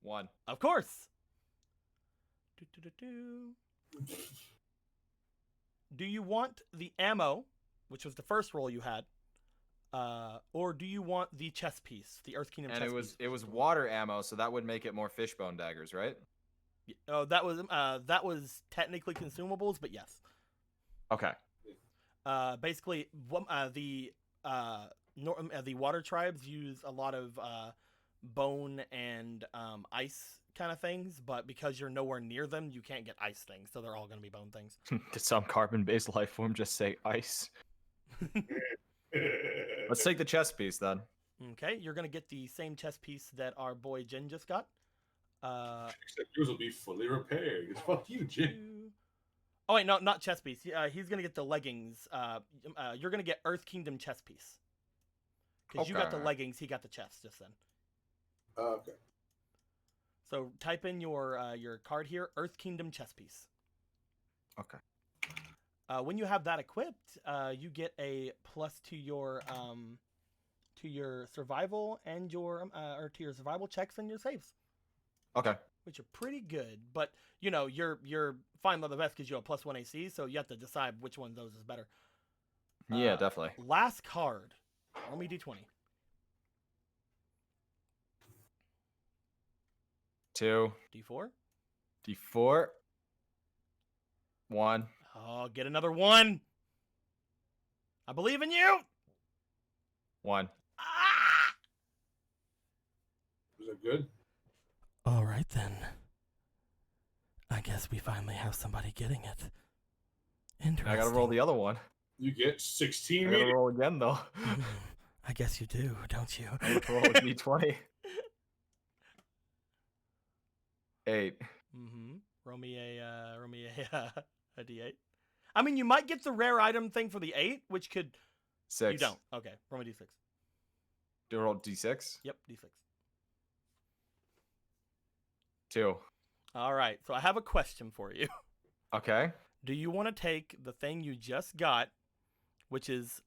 1. Of course. Do. Do you want the ammo, which was the first roll you had, or do you want the chess piece, the Earth Kingdom And chess it was piece? it was water ammo, so that would make it more fishbone daggers, right? Oh, that was technically consumables, but yes. Okay. Basically, the water tribes use a lot of bone and ice kind of things, but because you're nowhere near them, you can't get ice things, so they're all going to be bone things. Did some carbon-based life form just say ice? Let's take the chess piece then. Okay, you're going to get the same chess piece that our boy Jin just got. Except yours will be fully repaired. Fuck you, Jin. Oh wait, no, not chess piece. He's gonna get the leggings. You're gonna get Earth Kingdom chess piece. Because you got the Okay. leggings, he got the chest just then. Okay. So type in your card here, Earth Kingdom chess piece. Okay. When you have that equipped, you get a plus to your survival and your or to your survival checks and your saves, Okay. which are pretty good. But you know you're fine with the best because you have +1 AC, so you have to decide which one of those is better. Yeah, definitely. Last card. Roll me d20. 2, D4. D4, 1. Oh, get another 1. I believe in you. 1. Ah! Was that good? All right then. I guess we finally have somebody getting it. Interesting. I gotta roll the other one. You get 16 I gotta meters. roll again though. I guess you do, don't you? I gotta roll a D20. 8. Mm-hmm. Roll me a D8. I mean, you might get the rare item thing for the 8, which could 6. you don't. Okay, roll me D6. Do I roll D6? Yep, D6. 2. All right, so I have a question for you. Okay. Do you want to take the thing you just got, which is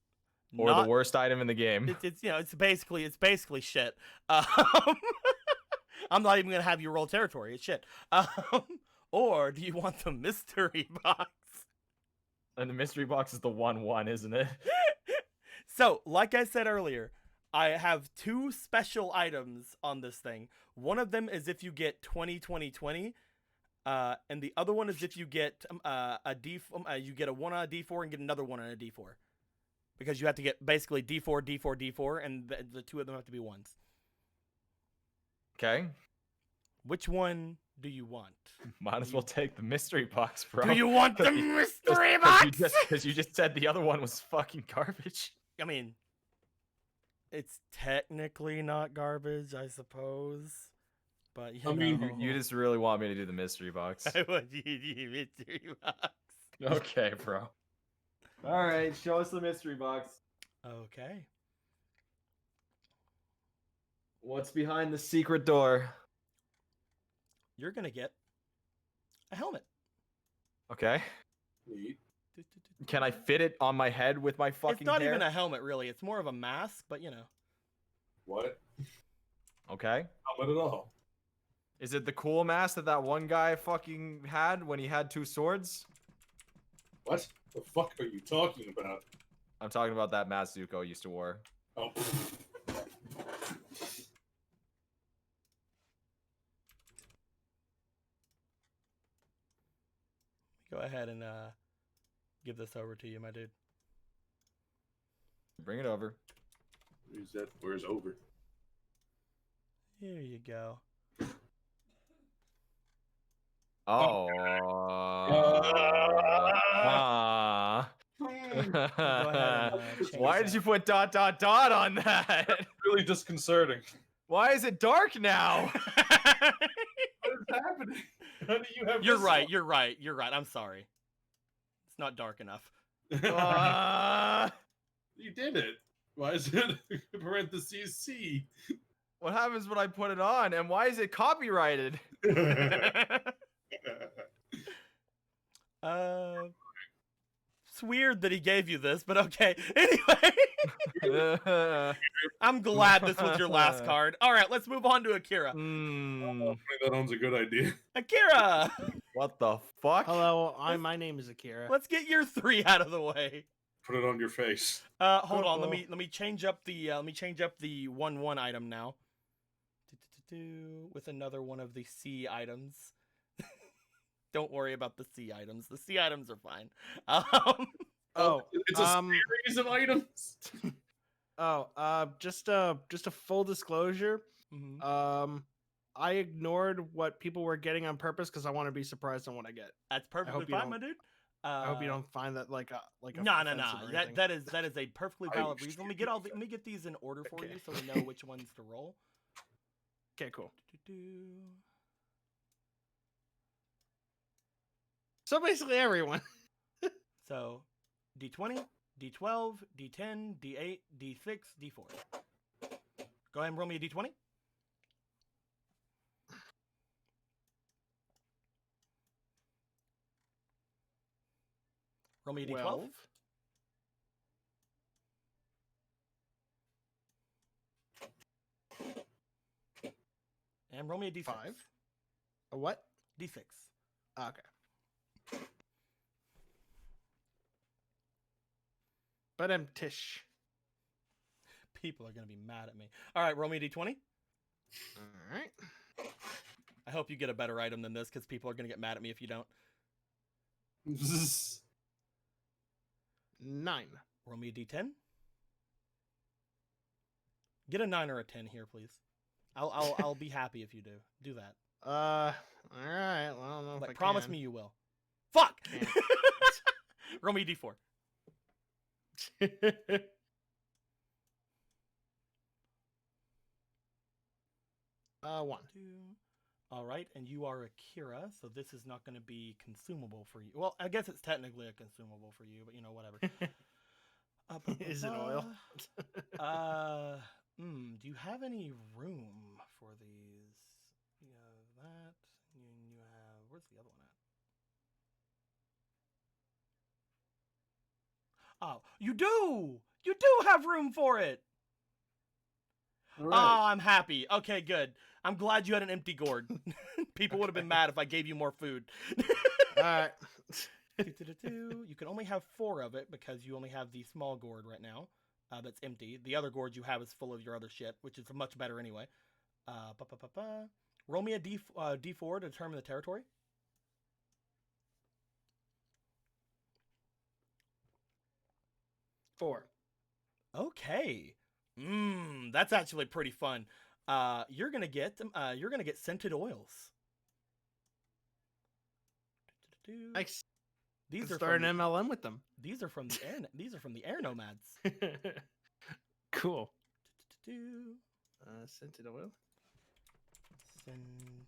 Or not the worst item in the game. it's you know it's basically shit. I'm not even gonna have you roll territory. It's shit. Or do you want the mystery box? And the mystery box is the 1/1, isn't it? So, like I said earlier, I have 2 special items on this thing. One of them is if you get 20/20/20, and the other one is if you get you get a 1 on a D4 and get another 1 on a D4, because you have to get basically D4, D4, D4, and the 2 of them have to be 1s. Okay. Which one do you want? Might as well take the mystery box, bro. Do you want the 'Cause you- mystery 'cause you box? Because you just said the other one was fucking garbage. I mean, it's technically not garbage, I suppose. But you I mean, know. You just really want me to do the mystery box. I want you to do mystery box. Okay, bro. All right, show us the mystery box. Okay. What's behind the secret door? You're gonna get a helmet. Okay. Neat. Can I fit it on my head with my fucking It's not hair? even a helmet, really. It's more of a mask, but you know. What? Okay. Helmet at all? Is it the cool mask that one guy fucking had when he had 2 swords? What the fuck are you talking about? I'm talking about that mask Zuko used to wear. Oh. Go ahead and give this over to you, my dude. Bring it over. Who's that? Where's over? Here you go. Oh. Go ahead and, change Why did that. you put ... on that? Really disconcerting. Why is it dark now? What is happening? How do you have You're this right. on? You're right. You're right. I'm sorry. It's not dark enough. You did it. Why is it parentheses C? What happens when I put it on? And why is it copyrighted? It's weird that he gave you this, but okay. Anyway, I'm glad this was your last card. All right, let's move on to Akira. That owns a good idea. Akira, What the fuck? Hello, my name is Akira. let's get your 3 out of the way. Put it on your face. Hold on. Cool. Let me change up the 1/1 item now. With another one of the C items. Don't worry about the C items. The C items are fine. It's a series of items. Just a full disclosure. Mhm. I ignored what people were getting on purpose because I want to be surprised on what I get. That's perfectly hope you fine, don't- my dude. I hope you don't find that like a No. offensive or anything. That is a perfectly I valid reason. Let me get these in order for Okay. you so we know which ones to roll. Okay, cool. Do-do-do. So basically, everyone. So, D20, D12, D10, D8, D6, D4. Go ahead and roll me a D20. Roll me a D12. 12. And roll me a D6. 5. A what? D6. Okay. But I'm Tish. People are going to be mad at me. All right, roll me a D20. All right. I hope you get a better item than this because people are going to get mad at me if you don't. 9. Roll me a D10. Get a 9 or a 10 here, please. I'll be happy if you do. Do that. All right. Well, I don't know if I Like, promise can. me you will. Fuck! Can't. Roll me a D4. 1. All right, and you are Akira, so this is not going to be consumable for you. Well, I guess it's technically a consumable for you, but you know, whatever. Is it oil? Do you have any room for these? You have that. And you have. Where's the other one at? Oh, you do! You do have room for it! All Oh, right. I'm happy. Okay, good. I'm glad you had an empty gourd. People would have been mad if I gave you more food. All right. You can only have 4 of it because you only have the small gourd right now. That's empty. The other gourd you have is full of your other shit, which is much better anyway. Roll me a D4 to determine the territory. 4. Okay. That's actually pretty fun. You're gonna get scented oils. Nice. These are Start from an MLM with them. these are from the air. These are from the air nomads. Cool. Scented oil. Scented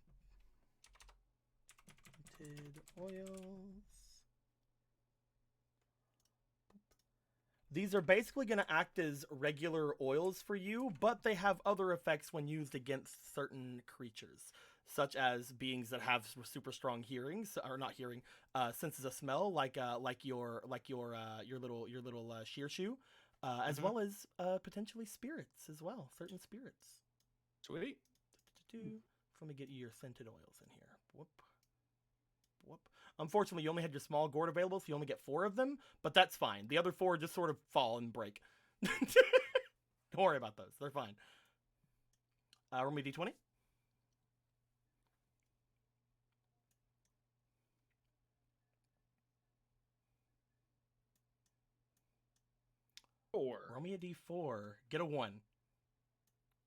oils. These are basically going to act as regular oils for you, but they have other effects when used against certain creatures, such as beings that have super strong hearings, or not hearing, senses of smell, like your little Shearshoe, as well as potentially spirits as well, certain spirits. Sweet. Let me get you your scented oils in here. Whoop. Unfortunately, you only had your small gourd available, so you only get 4 of them, but that's fine. The other 4 just sort of fall and break. Don't worry about those. They're fine. Roll me a D20. 4. Roll me a D4. Get a 1.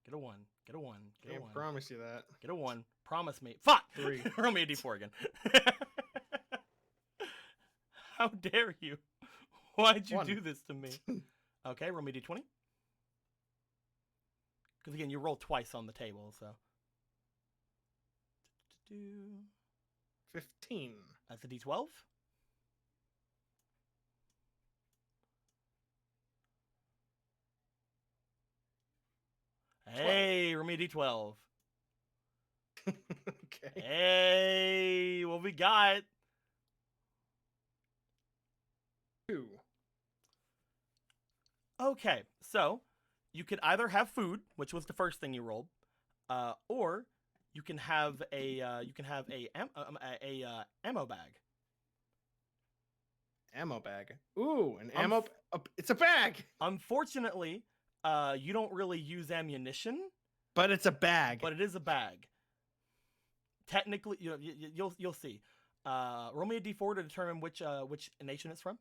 Get a 1. Get a 1. Get a Can't 1. promise you that. Get a 1. Promise me. Fuck! 3. Roll me a D4 again. How dare you? Why'd you 1. do this to me? Okay, roll me a D20. Because again, you roll twice on the table, so. 15. That's a D12. Hey, roll me a D12. Okay. Hey, what we got? 2. Okay, so you could either have food, which was the first thing you rolled, or you can have a ammo bag. Ammo bag. Ooh, an I'm ammo. It's a bag, Unfortunately, you don't really use ammunition, but it's a bag. but it is a bag. Technically, you'll see. Roll me a d4 to determine which nation it's from.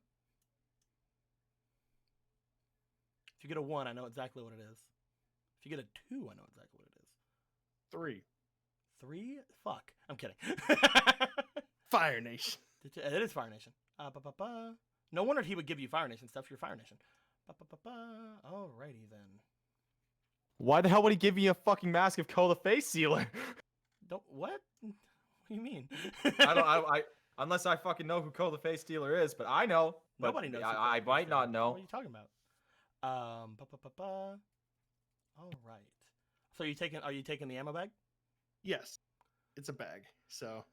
If you get a 1, I know exactly what it is. If you get a 2, I know exactly what it is. 3. 3? Fuck. I'm kidding. Fire Nation. It is Fire Nation. No wonder he would give you Fire Nation stuff. You're Fire Nation. Alrighty then. Why the hell would he give me a fucking mask of Ko the Face Sealer? What? What do you mean? I unless I fucking know who Ko the Face Stealer is, but I know. But Nobody knows. who I Cole might is. not know. What are you talking about? All right. So are you taking the ammo bag? Yes, it's a bag. So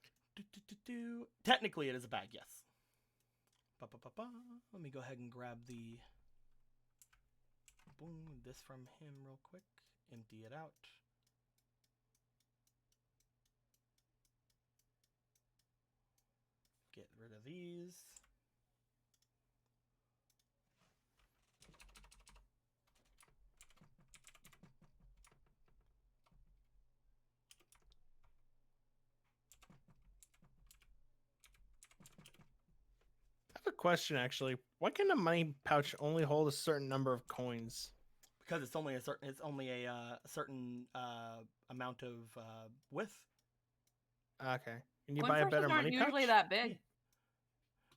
Technically, it is a bag. Yes. Let me go ahead and grab this from him real quick. Empty it out. Get rid of these. I have a question actually. Why can a money pouch only hold a certain number of coins? Because it's only a certain amount of width. Okay. Can you Coin buy a purses better aren't money usually pouch? that big.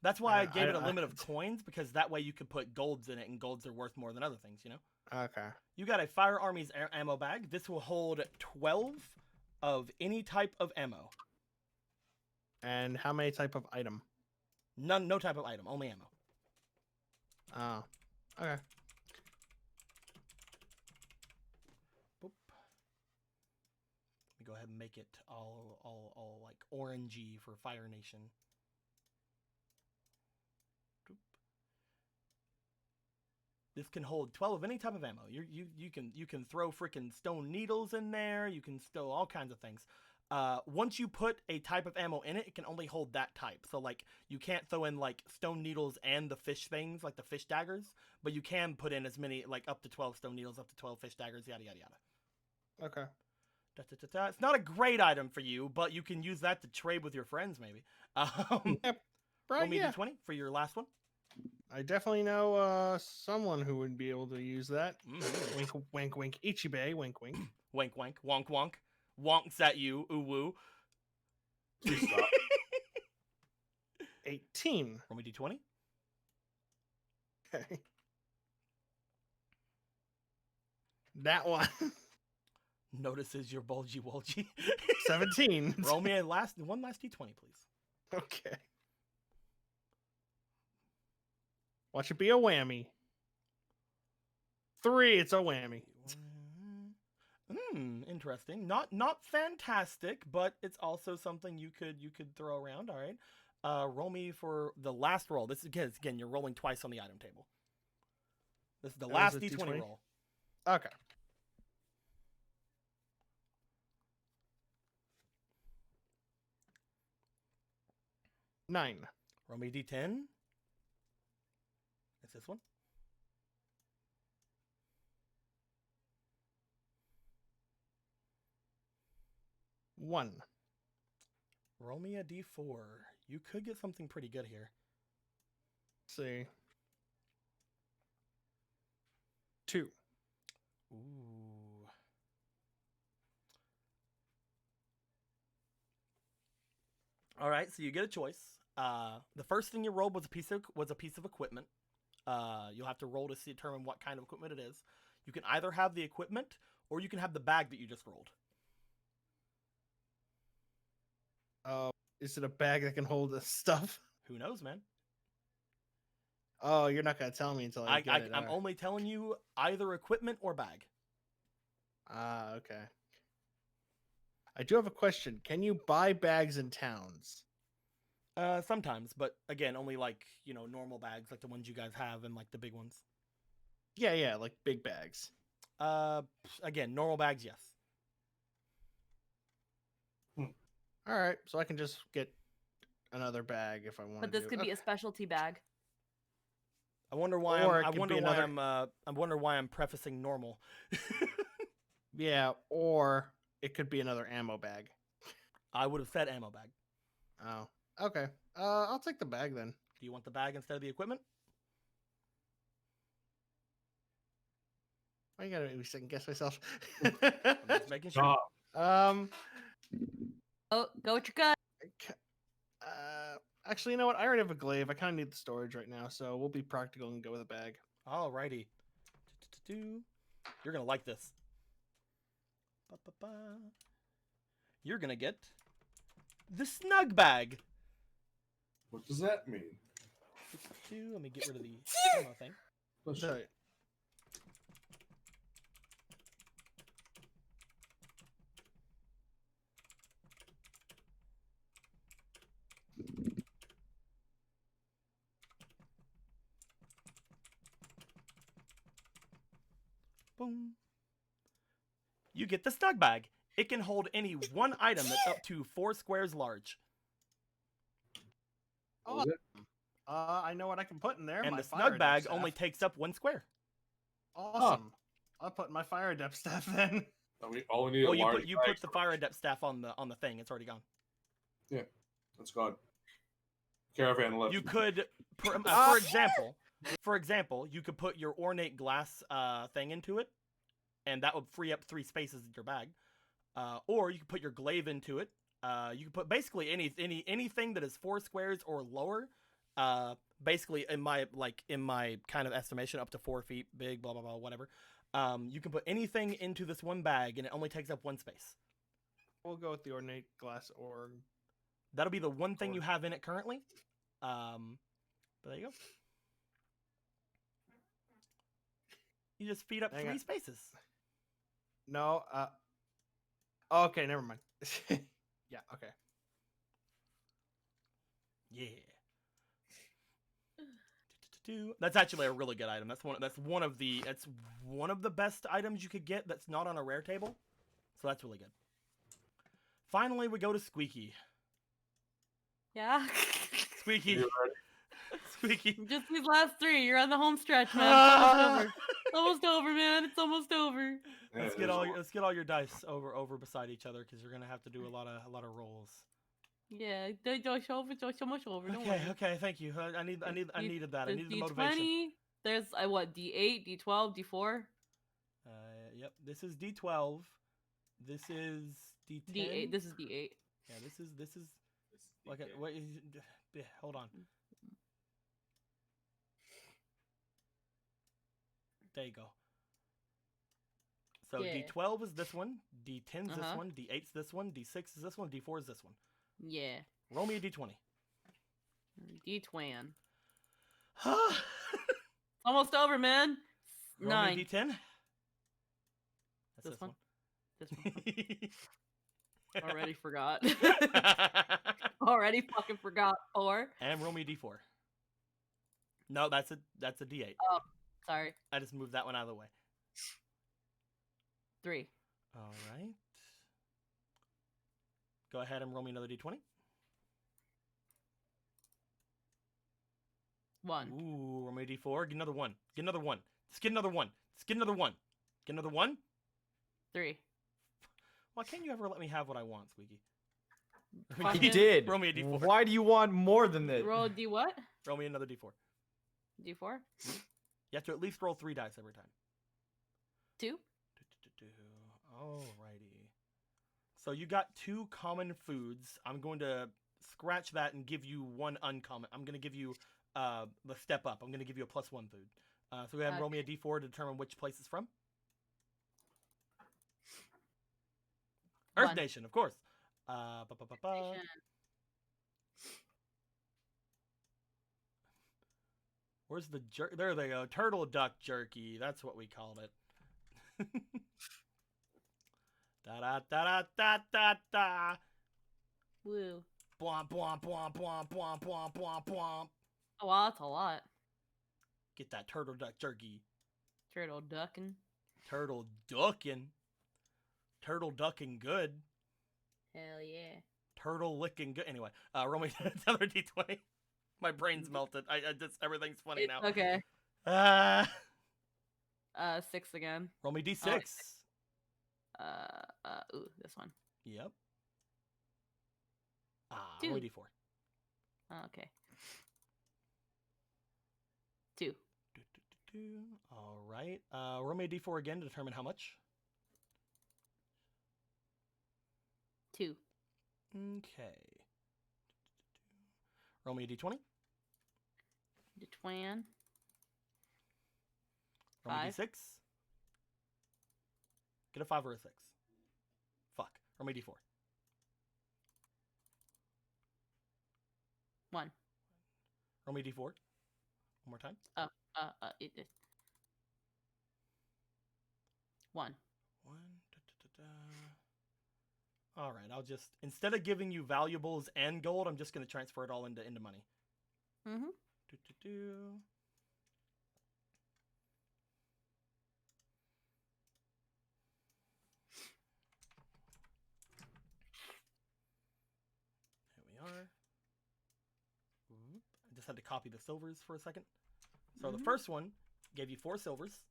That's why I Yeah, gave it a I- limit of coins, because that way you could put golds in it, and golds are worth more than other things, you know? Okay. You got a Fire Army's ammo bag. This will hold 12 of any type of ammo. And how many type of item? No type of item, only ammo. Oh. Okay. Boop. Let me go ahead and make it all like orangey for Fire Nation. Doop. This can hold 12 of any type of ammo. You can throw freaking stone needles in there. You can stow all kinds of things. Once you put a type of ammo in it, it can only hold that type. So like you can't throw in like stone needles and the fish things, like the fish daggers, but you can put in as many, like up to 12 stone needles, up to 12 fish daggers, yada yada yada. Okay. It's not a great item for you, but you can use that to trade with your friends, maybe. Yep. Roll Right. me Yeah. d20 for your last one. I definitely know someone who would be able to use that. Mhm. Wink, wink, wink. Ichibei, wink, wink. Wink, wink, wonk, wonk. Wonks at you, ooh woo. Please stop. 18. Roll me d20. Okay. That one. Notices your bulgy wulgy. 17. Roll me one last d20, please. Okay. Watch it be a whammy. 3, it's a whammy. Interesting. Not fantastic, but it's also something you could throw around. All right. Roll me for the last roll. This is again you're rolling twice on the item table. This is the That last was a d20 D20? roll. Okay. Nine. Roll me d10. It's this one. One. Roll me a d4. You could get something pretty good here. Let's see. 2. Ooh. All right, so you get a choice. The first thing you rolled was a piece of equipment. You'll have to roll to determine what kind of equipment it is. You can either have the equipment or you can have the bag that you just rolled. Is it a bag that can hold the stuff? Who knows, man? Oh, you're not gonna tell me until I get it. I'm only telling you either equipment or bag. Okay. I do have a question. Can you buy bags in towns? Sometimes, but again, only like, you know, normal bags like the ones you guys have and like the big ones. Yeah, like big bags. Again, normal bags, yes. All right, so I can just get another bag if I want. But this could be a specialty bag. I wonder why Or it I could wonder be why another- I wonder why I'm prefacing normal. Yeah, or it could be another ammo bag. I would have said ammo bag. Oh, okay. I'll take the bag then. Do you want the bag instead of the equipment? Why you gotta make me second guess myself? I'm just making sure. Stop. Oh, go with your gut. ca- actually, you know what? I already have a glaive. I kind of need the storage right now, so we'll be practical and go with a bag. Alrighty. You're gonna like this. Ba-ba-ba. You're gonna get the snug bag. What does that mean? Let me get rid of the ammo thing. So, Boom. You get the snug bag. It can hold any one item that's up to 4 squares large. What was it? I know what I can put in there. And my the fire snug adept bag staff. only takes up 1 square. Awesome. I'll put my fire adept staff then. All we need Oh, a large you bag put the for- fire adept staff on the thing. It's already gone. That's gone. Caravan left. You could, for example, you could put your ornate glass thing into it, and that would free up 3 spaces in your bag. Or you could put your glaive into it. You could put basically anything that is 4 squares or lower. Basically, in my kind of estimation, up to 4 feet big, blah blah blah, whatever. You can put anything into this one bag, and it only takes up 1 space. We'll go with the ornate glass orb. That'll be the one thing you have in it currently. But there you go. You just feed up Hang 3 on. spaces. No. Okay, never mind. Yeah. Okay. Yeah. That's actually a really good item. That's one of the best items you could get that's not on a rare table. So that's really good. Finally, we go to Squeaky. Yeah. Squeaky. You Squeaky. Just these last 3. You're on the home stretch, man. It's almost over. Almost over, man. It's almost over. Yeah, Let's there's get all your dice over beside each other because you're gonna have to do a lot of rolls. Yeah, don't show over, don't so much over. Don't Okay, worry. okay, thank you. I needed that. I There's needed the motivation. D20. There's what? D8, D12, D4. Yep. This is D12. This is D10. D8. This is D8. Yeah, this is like a, what is hold on. There you go. So Yeah. D12 is this one, D10 is this Uh-huh. one, D8's this one, D6 is this one, D4 is this one. Yeah. Roll me a D20. D-twan. Almost over, man. Roll 9. me a D10. That's This this one? one. This one. Already forgot. Already fucking forgot. 4. And roll me a D4. No, that's a D8. Sorry. I just moved that one out of the way. 3. All right. Go ahead and roll me another D20. 1. Ooh, roll me a D4. Get another one. Get another one. Just get another one. Just get another one. Get another one. 3. Why can't you ever let me have what I want, Squeaky? Fucking- You did. Roll me a D4. Why do you want more than this? Roll D what? Roll me another D4. D4? You have to at least roll 3 dice every time. 2? Alrighty. So you got 2 common foods. I'm going to scratch that and give you 1 uncommon. I'm going to give you the step up. I'm going to give you a +1 food. So go ahead and roll me a D4 to determine which place it's from. Earth 1. Nation, of course. Nation. Where's the jerk? There they go. Turtle duck jerky. That's what we called it. Da da da da da da da. Woo. Bwomp, bwomp, bwomp, bwomp, bwomp, bwomp, bwomp, bwomp. Oh, wow, that's a lot. Get that turtle duck jerky. Turtle ducking. Turtle ducking. Turtle ducking good. Hell yeah. Turtle licking good. Anyway, roll me another d20. My brain's melted. I just everything's funny now. Okay. Uh, 6 again. roll me d6. Oh, wait. Ooh, this one. Yep. Two. Roll me d4. Okay. 2. All right. Roll me a d4 again to determine how much. 2. Okay. Roll me a d20. The twin. Roll me a 5. d6. Get a 5 or a 6. Fuck. Roll me a d4. 1. Roll me a d4. One more time. It 1. 1. All right. I'll just, instead of giving you valuables and gold, I'm just going to transfer it all into money. Mm-hmm. There we are. Oop. I just had to copy the silvers for a second. So the first one gave you 4 silvers.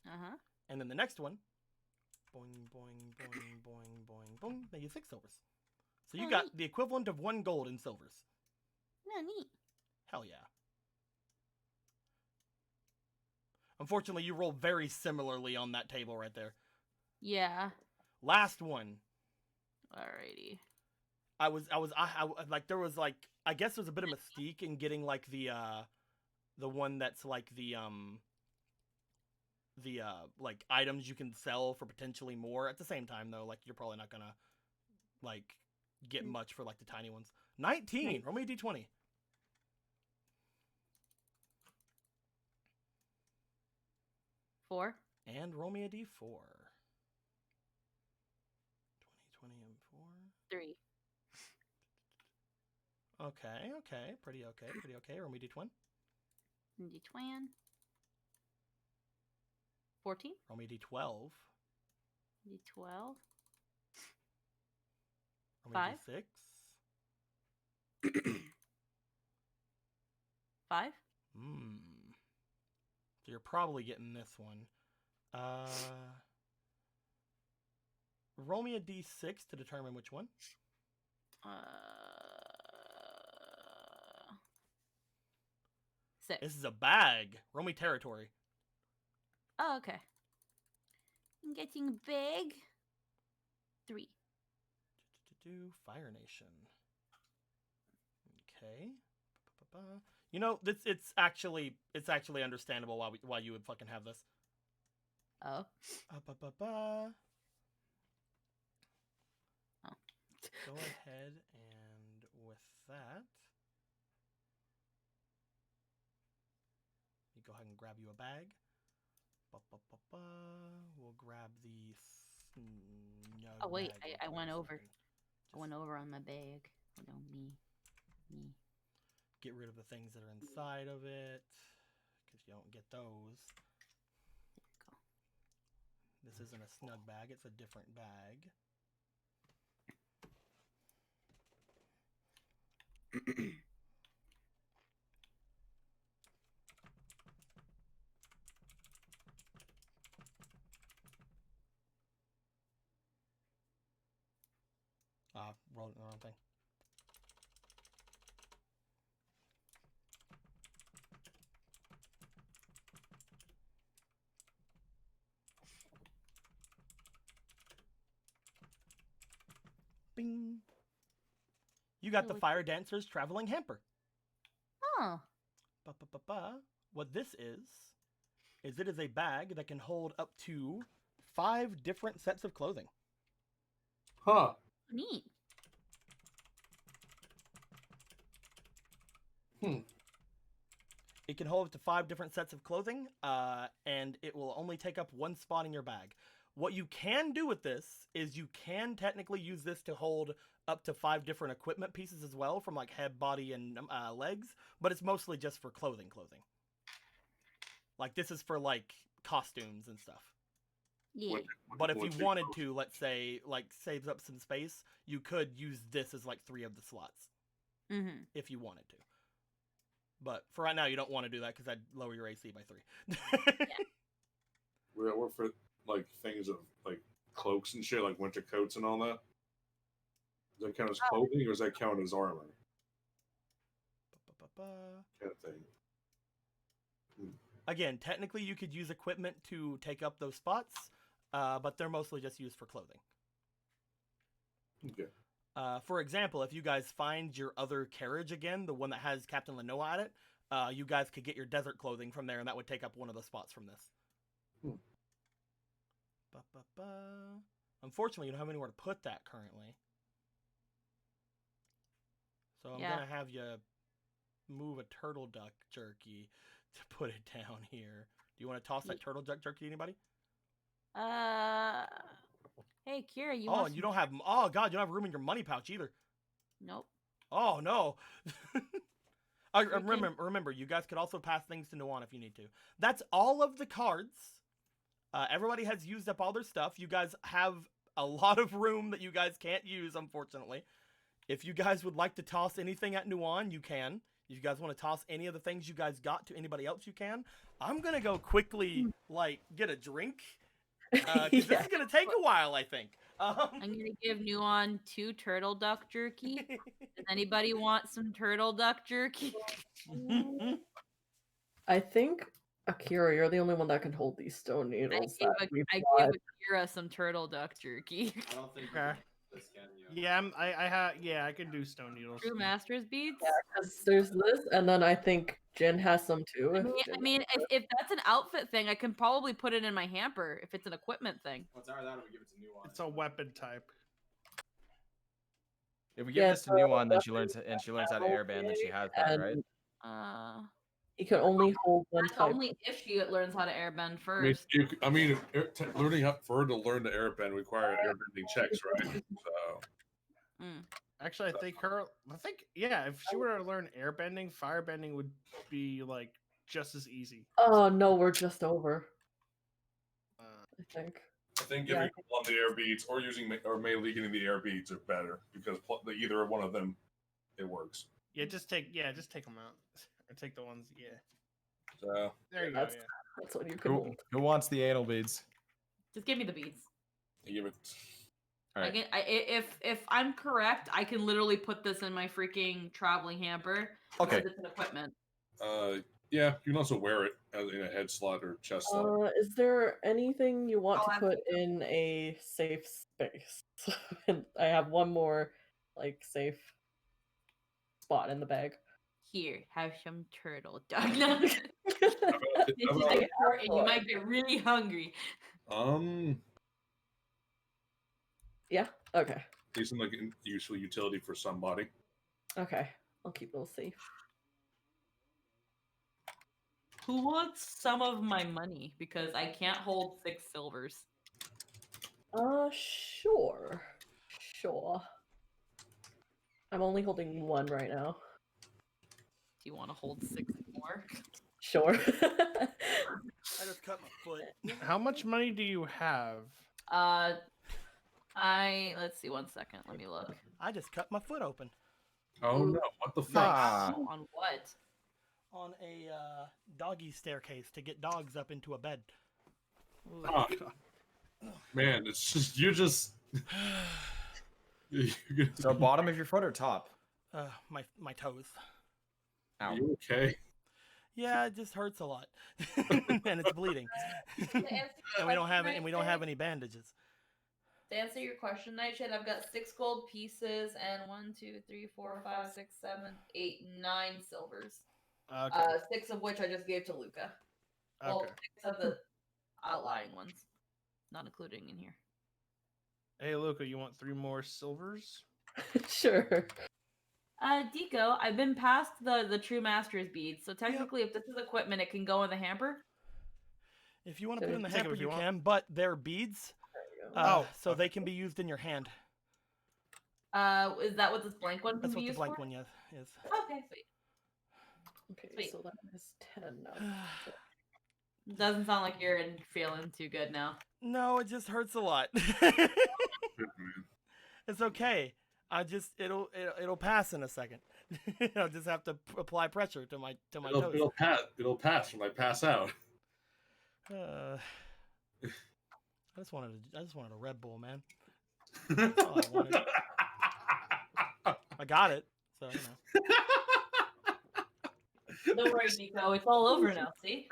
Uh-huh. And then the next one, boing, boing, boing, boing, boing, boing, made you 6 silvers. So you Oh, got neat. the equivalent of 1 gold in silvers. No, neat. Hell yeah. Unfortunately, you rolled very similarly on that table right there. Yeah. Last one. Alrighty. I like, there was like, I guess there's a bit of mystique in getting like the one that's like the like items you can sell for potentially more. At the same time though, like you're probably not gonna like get much for like the tiny ones. 19. Nice. Roll me a d20. 4. And roll me a d4. 20, 20, and 4. 3. Okay. Pretty okay. Roll me a d20. D twin. 14. Roll me a d12. D12. Roll me a 5. d6. 5. So you're probably getting this one. Roll me a d6 to determine which one. 6. This is a bag. Roll me territory. Oh, okay. I'm getting big. 3. Fire Nation. Okay. You know, it's actually understandable why you would fucking have this. Oh. Oh. Go ahead and with that, you go ahead and grab you a bag. We'll grab the. Oh wait, bag I for a went over. second. I went over on my bag. Oh no, me. Get rid of the things that are inside of it, because you don't get those. There we go. This isn't a snug bag, it's a different bag. Rolled the wrong thing. Bing. You got the Fire Dancer's traveling hamper. Oh. What this is it is a bag that can hold up to 5 different sets of clothing. Huh. Neat. It can hold up to 5 different sets of clothing, and it will only take up 1 spot in your bag. What you can do with this is you can technically use this to hold up to 5 different equipment pieces as well, from like head, body, and legs, but it's mostly just for clothing. Like this is for like costumes and stuff. Yeah. But if you wanted to, let's say, like saves up some space, you could use this as like 3 of the slots Mm-hmm. if you wanted to. But for right now, you don't want to do that because I'd lower your AC by 3. We're for like things of like cloaks and shit, like winter coats and all that. Does that count as clothing, or does that count as armor? Kind of thing. Again, technically, you could use equipment to take up those spots, but they're mostly just used for clothing. Okay. For example, if you guys find your other carriage again, the one that has Captain Lenoa at it, you guys could get your desert clothing from there, and that would take up one of the spots from this. Unfortunately, you don't have anywhere to put that currently. So I'm going to have you move a turtle duck jerky to put it down here. Do you want to toss that turtle duck jerky to anybody? Hey, Kira, you Oh, want and you don't have... Oh, God, you don't have room in your money pouch either. Nope. Oh, no. Remember, you guys could also pass things to Nuan if you need to. That's all of the cards. Everybody has used up all their stuff. You guys have a lot of room that you guys can't use, unfortunately. If you guys would like to toss anything at Nuan, you can. If you guys want to toss any of the things you guys got to anybody else, you can. I'm going to go quickly, like, get a drink. Because this is going to take a while, I think. I'm going to give Nuan 2 turtle duck jerky. Does anybody want some turtle duck jerky? I think, Akira, you're the only one that can hold these stone needles. I gave Akira some turtle duck jerky. I don't think Okay. this can. Yeah, I can do stone needles. True Masters beads? Yeah, because there's this, and then I think Jin has some too. I mean, if that's an outfit thing, I can probably put it in my hamper if it's an equipment thing. What's our that? We give it to Nuan. It's a weapon type. If we give this to Nuan, then she learns how to airband, then she has that, right? He can only hold one That's type. only if she learns how to airbend I mean, first. learning for her to learn to airbend require airbending checks, right? So. Actually, yeah, if she were to learn airbending, firebending would be like just as easy. Oh no, we're just over. I think. I think giving people on the air beads or using or melee getting the air beads are better because either one of them, it works. Yeah, just take them out or take the ones. Yeah. So there you go. That's what you can hold. Who wants the anal beads? Just give me the beads. you give it. All right. If I'm correct, I can literally put this in my freaking traveling hamper. Okay. Because it's an equipment. Yeah, you can also wear it in a head slot or chest slot. Is there anything you want to put in a safe space? And I have one more like safe spot in the bag. Here, have some turtle duck. No. You might get really hungry. Yeah. Okay. Decent, like useful utility for somebody. Okay. I'll keep those safe. Who wants some of my money? Because I can't hold 6 silvers. Sure. Sure. I'm only holding 1 right now. Do you want to hold 6 more? Sure. I just cut my foot. How much money do you have? Let's see, 1 second. Let me look. I just cut my foot open. Oh no! What the fuck? On what? On a doggy staircase to get dogs up into a bed. Oh, man, it's just you're just. So bottom of your foot or top? My toes. Ow. You okay? Yeah, it just hurts a lot, and it's bleeding. and we don't have any bandages. To answer your question, Nightshade, I've got 6 gold pieces and 1, 2, 3, 4, 5, 6, 7, 8, 9 silvers. Okay. 6 of which I just gave to Luca. Well, Okay. 6 of the outlying ones, not including in here. Hey, Luca, you want 3 more silvers? Sure. Deco, I've been past the True Master's beads, so technically, if this is equipment, it can go in the hamper. If you want to put it in the Take 'em hamper, if you you want. can, but they're beads. So they can be used in your hand. Is that what this blank one can That's be what the used blank for? one is. Okay, sweet. Okay, Sweet. so that is 10 now. Doesn't sound like you're feeling too good now. No, it just hurts a lot. It's okay. It'll pass in a second. I'll just have to apply pressure to my toes. It'll pass when I pass out. I just wanted a Red Bull, man. That's all I wanted. I got it, so you know. Don't worry, Nico. It's all over now. See?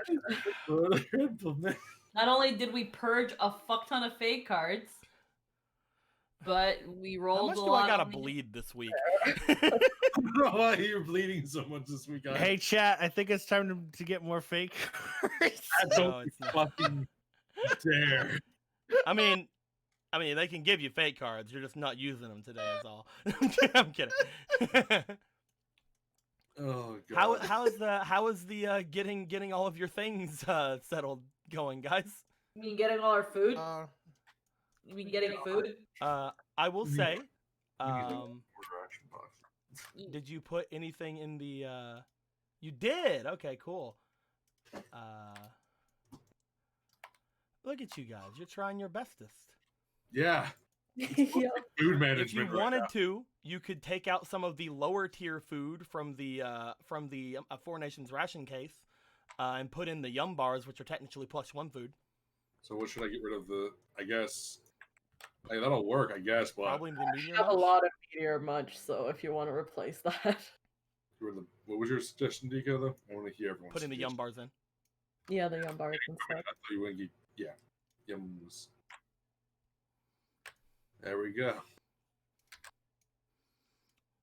Not only did we purge a fuck ton of fake cards, but we How rolled much a do lot. I gotta on the- bleed this week? Why you're bleeding so much this week? Hey, chat. I think it's time to get more fake cards. No, it's not. Fucking dare. I mean, they can give you fake cards. You're just not using them today. Is all. I'm kidding. Oh god. How is the getting all of your things settled going, guys? You mean getting all our food? Uh, You mean getting food? I will say, Ration box. did you put anything in the? You did. Okay, cool. Look at you guys. You're trying your bestest. Yeah. Yeah. Food management. If you right wanted now. to, you could take out some of the lower tier food from the Four Nations ration case, and put in the Yum bars, which are technically +1 food. So what should I get rid of? I guess. Hey, that'll work, I guess. But Probably the I medium. have a lunch. lot of Meteor Munch, so if you want to replace that. what was your suggestion, Deco? Though I want to hear everyone's. Putting the Yum bars in. Yeah, the Yum Bars and I stuff. thought you were gonna get Yums. There we go.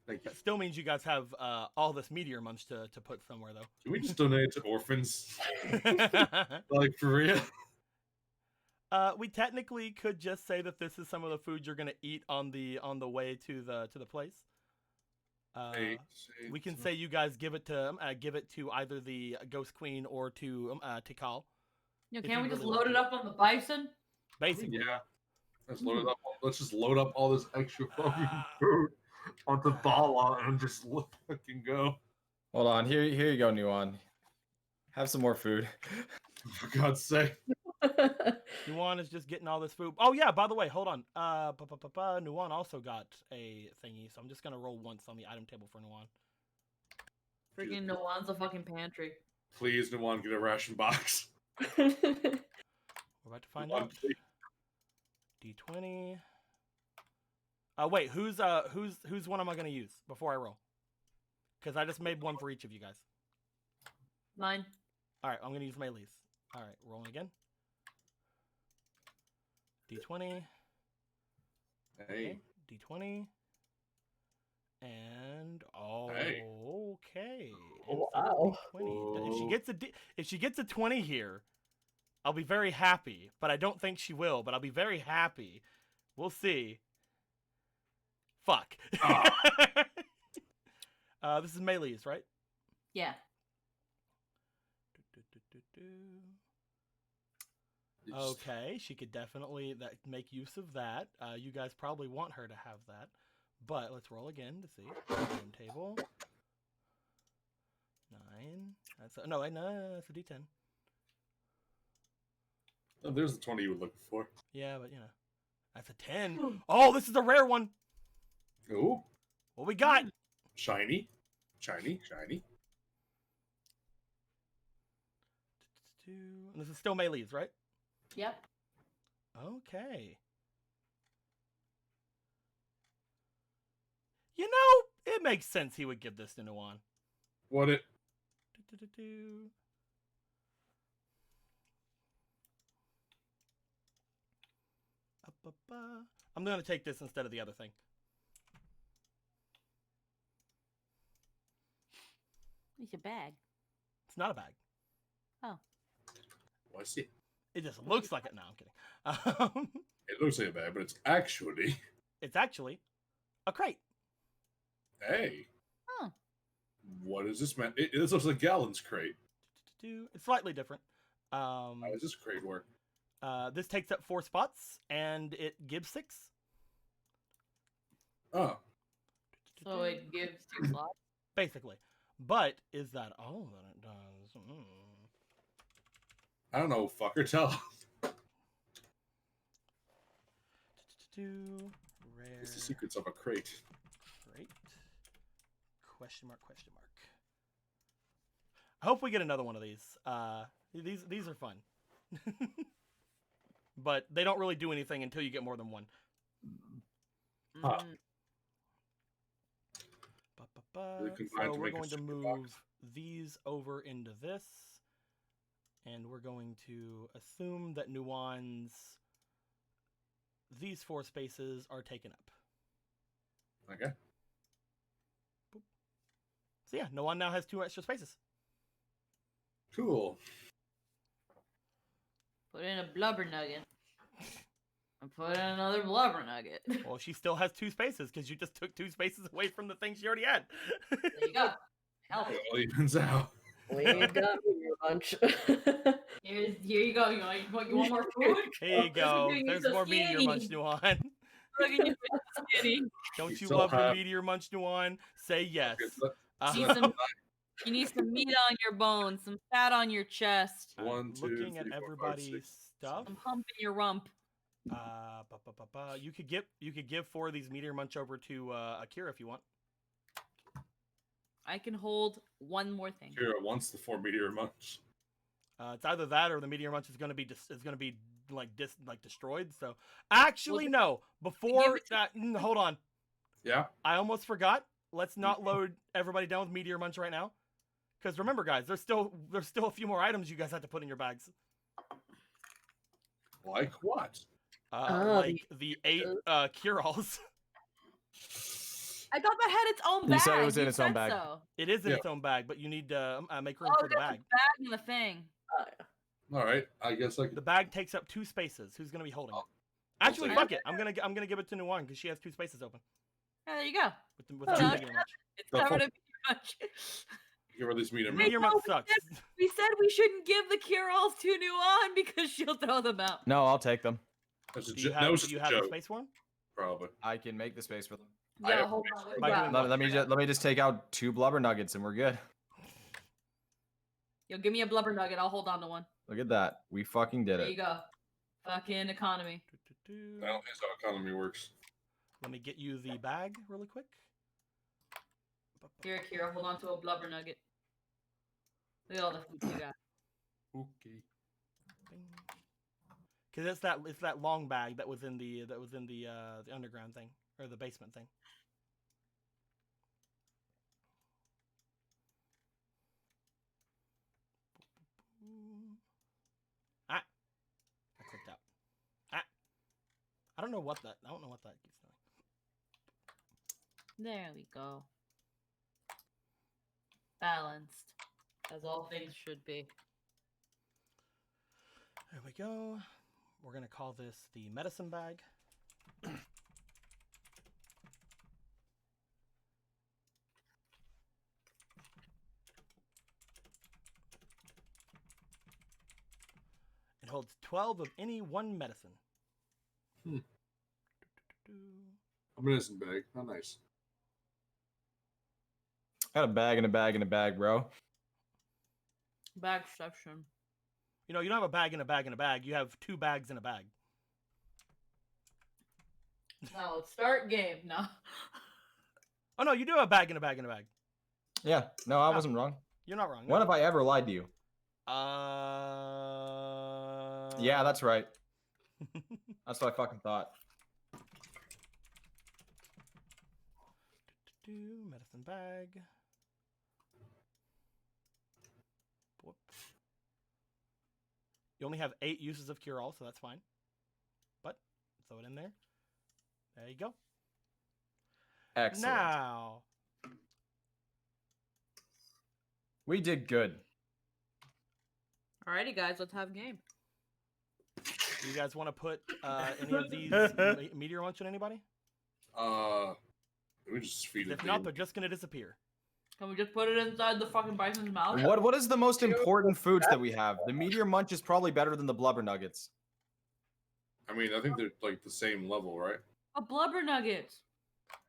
Thank you. That still means you guys have all this meteor munch to put somewhere Can we just donate it to orphans? though. Like for real? We technically could just say that this is some of the food you're gonna eat on the way to the place. We can say you guys give it to either the Ghost Queen or to Tikal. You know, If can't you we just really load want it to. up on the bison? Basically, Yeah. Let's just load up all this extra fucking food onto Bala and just fucking go. Hold on. Here you go, Nuan. Have some more food. For God's sake. Nuwan is just getting all this food. Oh yeah, by the way, hold on. Nuwan also got a thingy, so I'm just gonna roll once on the item table for Nuwan. Freaking no one's a fucking pantry. Please, no one get a ration box. We're about to find out. D20. Wait, who's one am I gonna use before I roll? Because I just made one for each of you guys. Mine. All right, I'm gonna use Maylee's. All right, rolling again. D20. Hey. D20. And Hey. okay. Wow. D20. If she gets a 20 here, I'll be very happy. But I don't think she will. But I'll be very happy. We'll see. Fuck. This is Maylee's, right? Yeah. Okay, she could definitely make use of that. You guys probably want her to have that. But let's roll again to see. Item table. 9. That's a D10. Oh, there's the 20 you were looking for. Yeah, but that's a 10. Oh, this is a rare one. Ooh. What we got? Shiny. And this is still Maylee's, right? Yep. Okay. You know, it makes sense he would give this to Nuwan. What it? I'm going to take this instead of the other thing. It's a bag. It's not a bag. Oh. Well, I see. It just looks like it. No, I'm kidding. It looks like a bag, but it's actually. It's actually a crate. Hey. Huh. What is this, man? This looks like Gallon's crate. It's slightly different. How does this crate work? This takes up 4 spots, and it gives 6. Oh, So it gives 2 slots. Basically. But is that all that it does? I don't know, fucker. Tell. Rare. It's the secrets of a crate. Great. Question mark, question mark. I hope we get another one of these. These are fun. But they don't really do anything until you get more than one. Huh. Mm. Really combined So to we're make a going to super move box. these over into this. And we're going to assume that Nuan's these 4 spaces are taken up. Okay. So yeah, Nuan now has 2 extra spaces. Cool. Put in a blubber nugget. And put in another blubber nugget. There Well, she still has 2 spaces because you just took 2 spaces away from the thing she already had. you go. Help. It all evens out. We got your lunch. Here you go. You want more food? Here you go. You're There's so more Meteor Munch, skinny. Nuan. Look at you, so skinny. Don't He's you so love the happy. Meteor Munch, Nuan? Say yes. You need some meat on your bones, some fat on your chest, I'm 1, 2, looking 3, at 4, 5, everybody's 6. stuff. some hump in your rump. You could give 4 of these Meteor Munch over to Akira if you want. I can hold one more thing. Kira wants the 4 meteor munch. It's either that or the Meteor Munch is going to be destroyed. So actually, no. Before that, hold on. Yeah. I almost forgot. Let's not load everybody down with Meteor Munch right now. Because remember, guys, there's still a few more items you guys have to put in your bags. Like what? Like the 8 cure-alls. I thought that had its own You bag. said it was in You its own said bag. So. It is in Yeah. its own bag, but you need to make room Oh, for the there's a bag. bag in the thing. All right. I guess I The could. bag takes up 2 spaces. Who's gonna be holding it? I'll Actually, take fuck it. I'm gonna give it to Nuan because she has 2 spaces open Yeah, there you go. with Oh, the no, Meteor Munch. It's Go covered for in much. Give her this meteor munch. Meteor Munch no, sucks. We said we shouldn't give the cure-alls to Nuan because she'll throw them out. No, I'll take them. That's a Do you that have, was do just you a have the joke, space for him? probably. I can make the space for them. I Yeah, have hold space on. for By Yeah. doing Let me just take out 2 blubber nuggets and we're good. Yo, give me a blubber nugget. I'll hold on to one. Look at that. We fucking did There you it. go. Fucking economy. That is how economy works. Let me get you the bag really quick. Here, Kira, hold on to a blubber nugget. Look at all the food you got. Okay. Because it's that long bag that was in the underground thing or the basement thing. I clicked out. I don't know what that keeps doing. There we go. Balanced, as all things should be. There we go. We're gonna call this the medicine bag. It holds 12 of any one medicine. Hmm. A medicine bag. How nice. Got a bag and a bag and a bag, bro. Bag section. You know, you don't have a bag in a bag in a bag. You have 2 bags in a bag. No, start game. No. Oh no, you do have a bag in a bag in a bag. Yeah. No, I Oh. wasn't wrong. You're not wrong. When have I ever lied to you? Yeah, that's right. That's what I fucking thought. Medicine bag. Whoop. You only have 8 uses of cure all, so that's fine. But throw it in there. There you go. Excellent. Now, We did good. Alrighty, guys, let's have game. do you guys want to put any of these meteor munch on anybody? We just feed it. If not, they're just gonna disappear. Can we just put it inside the fucking bison's mouth? What is the most important foods that we have? The meteor munch is probably better than the blubber nuggets. I mean, I think they're like the same level, right? A blubber nuggets.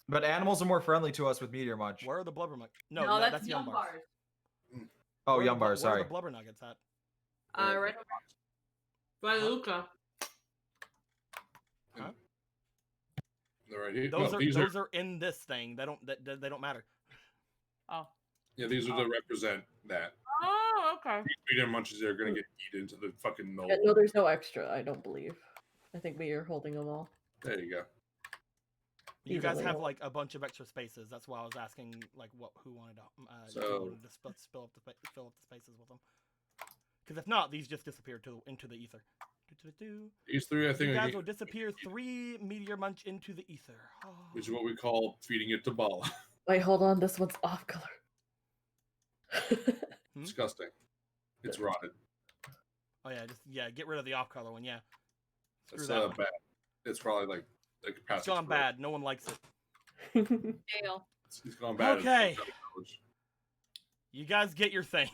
But animals are more friendly to us with Meteor Munch. Where are the blubber nuggets? No, that's Yum Yum Bars. Oh, Where are the Yum Bars, Where are sorry. the blubber nuggets at? Right by Luca. Huh? They're right here. Those No, are these those are in this thing. They don't matter. Oh. Yeah, these are to represent that. Oh, okay. Meteor Munches are gonna get eaten into the fucking knoll. Yeah, no, there's no extra. I don't believe. I think we are holding them all. There you go. You guys Easily. have like a bunch of extra spaces. That's why I was asking like who wanted to So- who wanted to fill up the spaces with them. Because if not, these just disappear into the ether. These three, I You think, guys will disappear 3 meteor munch into the ether. Oh. which is what we call feeding it to Bala. Wait, hold on. This one's off color. Disgusting. It's rotted. Oh yeah, get rid of the off color one. Yeah, screw It's that one. bad. It's probably like It's past gone its bad. No one likes it. Ale. It's gone bad. Okay. You guys get your things.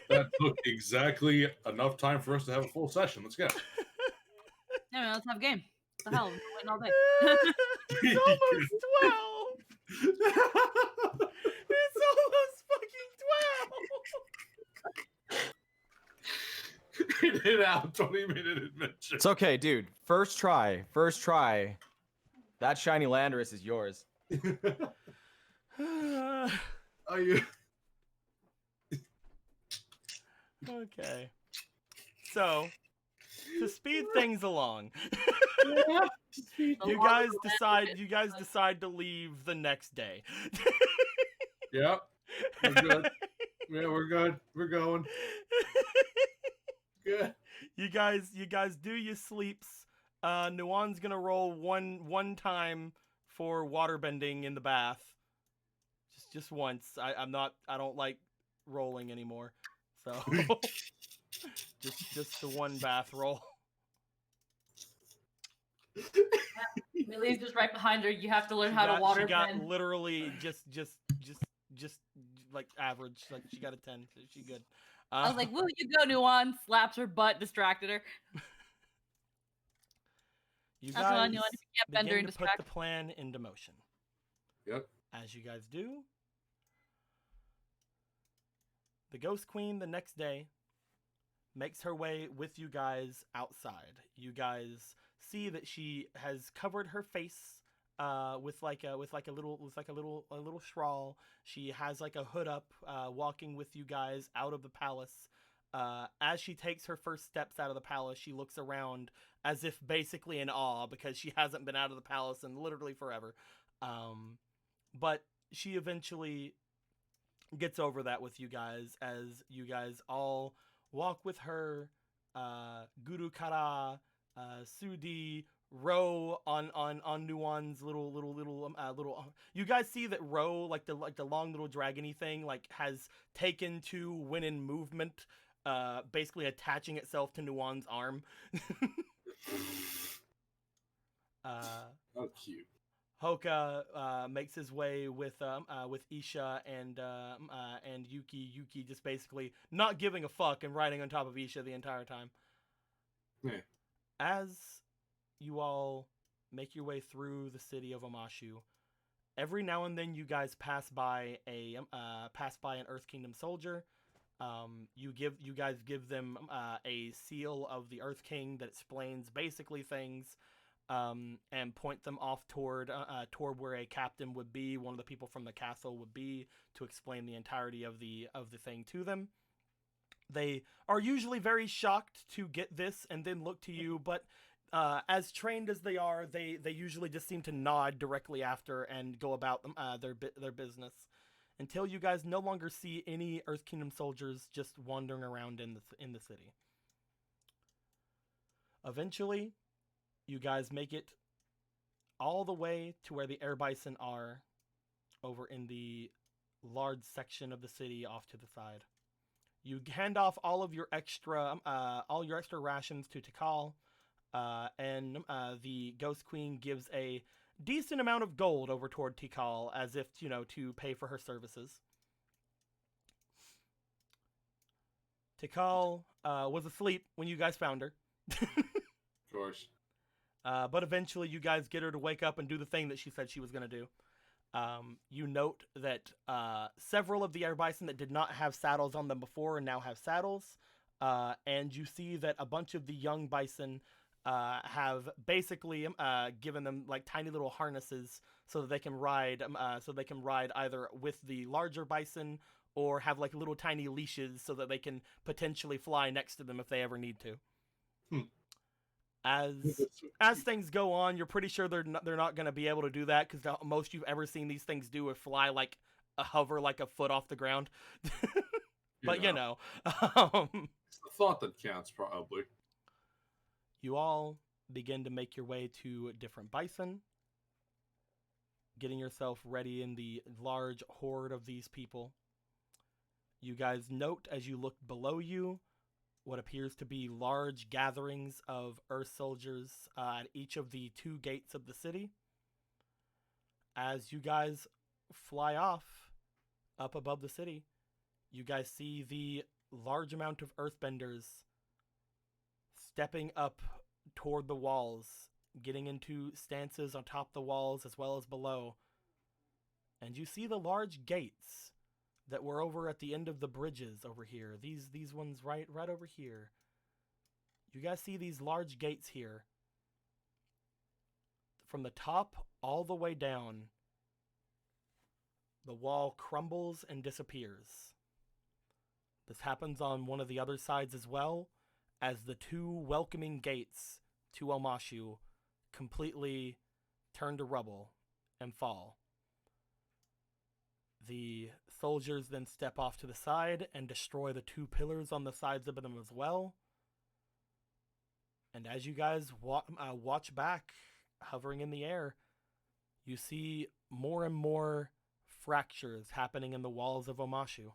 That took exactly enough time for us to have a full session. Let's go. Yeah, man, let's have a game. What the hell? We're waiting all day. It's almost 12. It's almost fucking 12. Hit it out. 20-minute adventure. It's okay, dude. First try. First try. That shiny Landorus is yours. Are you? Okay. So, to speed things along, you guys decide to leave the next day. Yep. We're good. Yeah, we're good. We're going. Good. You guys do your sleeps. Nuan's gonna roll one time for waterbending in the bath. Just once. I don't like rolling anymore. So just the one bath roll. Millie's just right behind her. You have to learn how to She water got bend. literally just like average. Like she got a 10. So she good. I was like, "Will you go, Nuan?" Slaps her butt, distracted her. You That's what I guys knew. I can't bend her begin and to put distract. the plan into motion. Yep. As you guys do, the Ghost Queen the next day makes her way with you guys outside. You guys see that she has covered her face with a little shawl. She has like a hood up, walking with you guys out of the palace. As she takes her first steps out of the palace, she looks around as if basically in awe because she hasn't been out of the palace in literally forever. But she eventually gets over that with you guys as you guys all walk with her. Guru Kara, Sudi, Ro on Nuan's little. You guys see that Ro, like the long little dragony thing, like has taken to when in movement, basically attaching itself to Nuan's arm. Oh, cute. Hoka makes his way with Isha and Yuki. Yuki just basically not giving a fuck and riding on top of Isha the entire time. Yeah. As you all make your way through the city of Amashu, every now and then you guys pass by an Earth Kingdom soldier. You guys give them a seal of the Earth King that explains basically things. And point them off toward where a captain would be, one of the people from the castle would be, to explain the entirety of the thing to them. They are usually very shocked to get this and then look to you, but as trained as they are, they usually just seem to nod directly after and go about their business until you guys no longer see any Earth Kingdom soldiers just wandering around in the city. Eventually, you guys make it all the way to where the air bison are, over in the large section of the city off to the side. You hand off all your extra rations to Tikal, and the Ghost Queen gives a decent amount of gold over toward Tikal, as if to pay for her services. Tikal was asleep when you guys found her. Of course. But eventually you guys get her to wake up and do the thing that she said she was going to do. You note that several of the air bison that did not have saddles on them before now have saddles. And you see that a bunch of the young bison have basically given them like tiny little harnesses so that they can ride either with the larger bison or have like little tiny leashes so that they can potentially fly next to them if they ever need to. As things go on, you're pretty sure they're not going to be able to do that because the most you've ever seen these things do is fly like hover like a foot off the ground. But you know, it's the thought that counts, probably. You all begin to make your way to different bison, getting yourself ready in the large horde of these people. You guys note as you look below you what appears to be large gatherings of Earth soldiers at each of the 2 gates of the city. As you guys fly off up above the city, you guys see the large amount of Earthbenders stepping up toward the walls, getting into stances on top of the walls as well as below. And you see the large gates that were over at the end of the bridges over here. These ones right over here. You guys see these large gates here. From the top all the way down, the wall crumbles and disappears. This happens on one of the other sides as well, as the 2 welcoming gates to Omashu completely turn to rubble and fall. The soldiers then step off to the side and destroy the 2 pillars on the sides of them as well. And as you guys watch back, hovering in the air, you see more and more fractures happening in the walls of Omashu.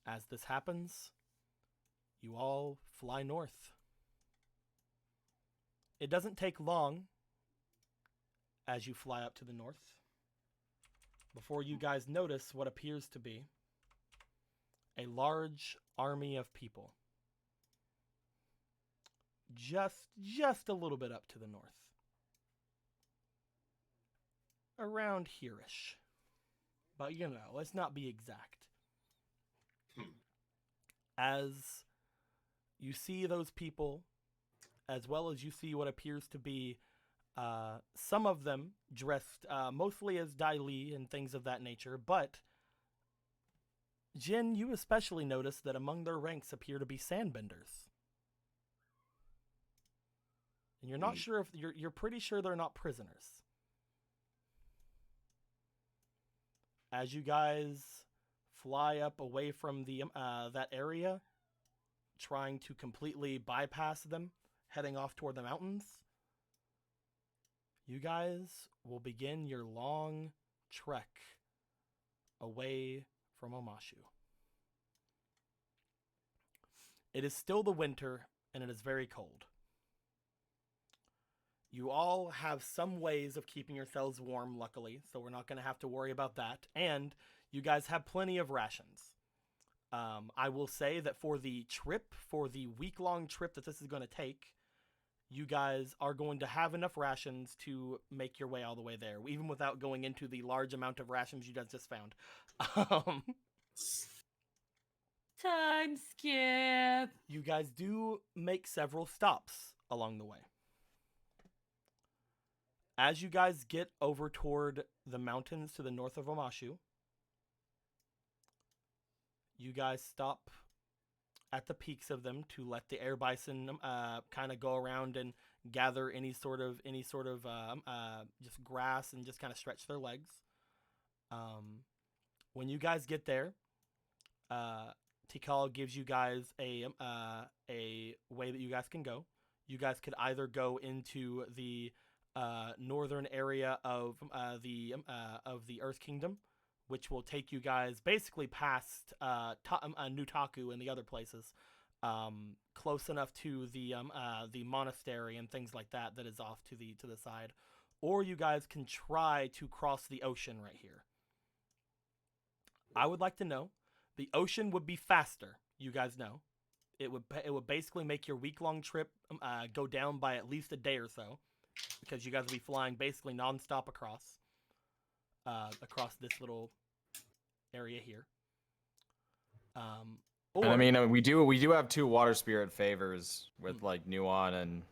As this happens, you all fly north. It doesn't take long as you fly up to the north before you guys notice what appears to be a large army of people. Just a little bit up to the north. Around here-ish. But you know, let's not be exact. As you see those people, as well as you see what appears to be some of them dressed mostly as Dai Li and things of that nature, but Jin, you especially notice that among their ranks appear to be sandbenders. And you're not sure if you're pretty sure they're not prisoners. As you guys fly up away from the that area, trying to completely bypass them, heading off toward the mountains, you guys will begin your long trek away from Omashu. It is still the winter, and it is very cold. You all have some ways of keeping yourselves warm, luckily, so we're not going to have to worry about that. And you guys have plenty of rations. I will say that for the week-long trip that this is going to take, you guys are going to have enough rations to make your way all the way there, even without going into the large amount of rations you guys just found. Time skip. You guys do make several stops along the way. As you guys get over toward the mountains to the north of Omashu, you guys stop at the peaks of them to let the air bison kind of go around and gather any sort of just grass and just kind of stretch their legs. When you guys get there, Tikal gives you guys a way that you guys can go. You guys could either go into the northern area of the Earth Kingdom, which will take you guys basically past Nutaku and the other places, close enough to the monastery and things like that is off to the side, or you guys can try to cross the ocean right here. I would like to know, The ocean would be faster. You guys know. It would basically make your week-long trip go down by at least a day or so, because you guys will be flying basically nonstop across this little area here. And I mean, we do have 2 water spirit favors with like Nuon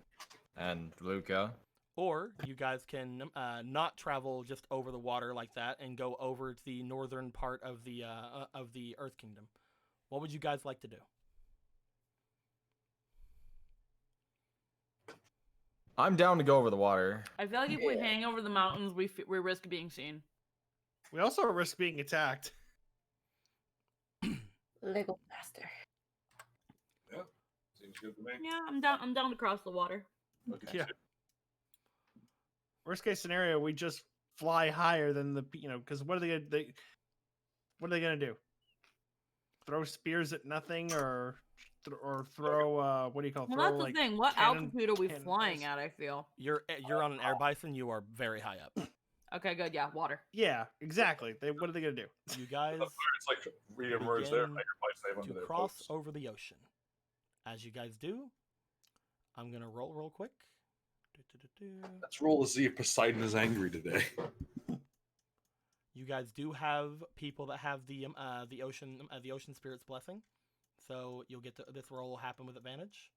and Luca. Or you guys can not travel just over the water like that and go over to the northern part of the Earth Kingdom. What would you guys like to do? I'm down to go over the water. I feel like if we hang over the mountains, we risk being seen. We also risk being attacked. Lego faster. Yeah, seems good to me. Yeah, I'm down to cross the water. Okay. Yeah. Worst case scenario, we just fly higher than the because what are they gonna do? Throw spears at nothing or throw what do you call it? Well, throw, that's the like, thing. What cannon- altitude are we cannonballs? flying at? I feel. You're on an air bison. You are very high up. Okay, good. Yeah, water. Yeah, exactly. What are they gonna do? You guys It's like reemerge there. begin Make your place save to under their cross boats. over the ocean. As you guys do, I'm gonna roll real quick. Let's roll to see if Poseidon is angry today. You guys do have people that have the ocean spirit's blessing, so you'll get this roll will happen with advantage.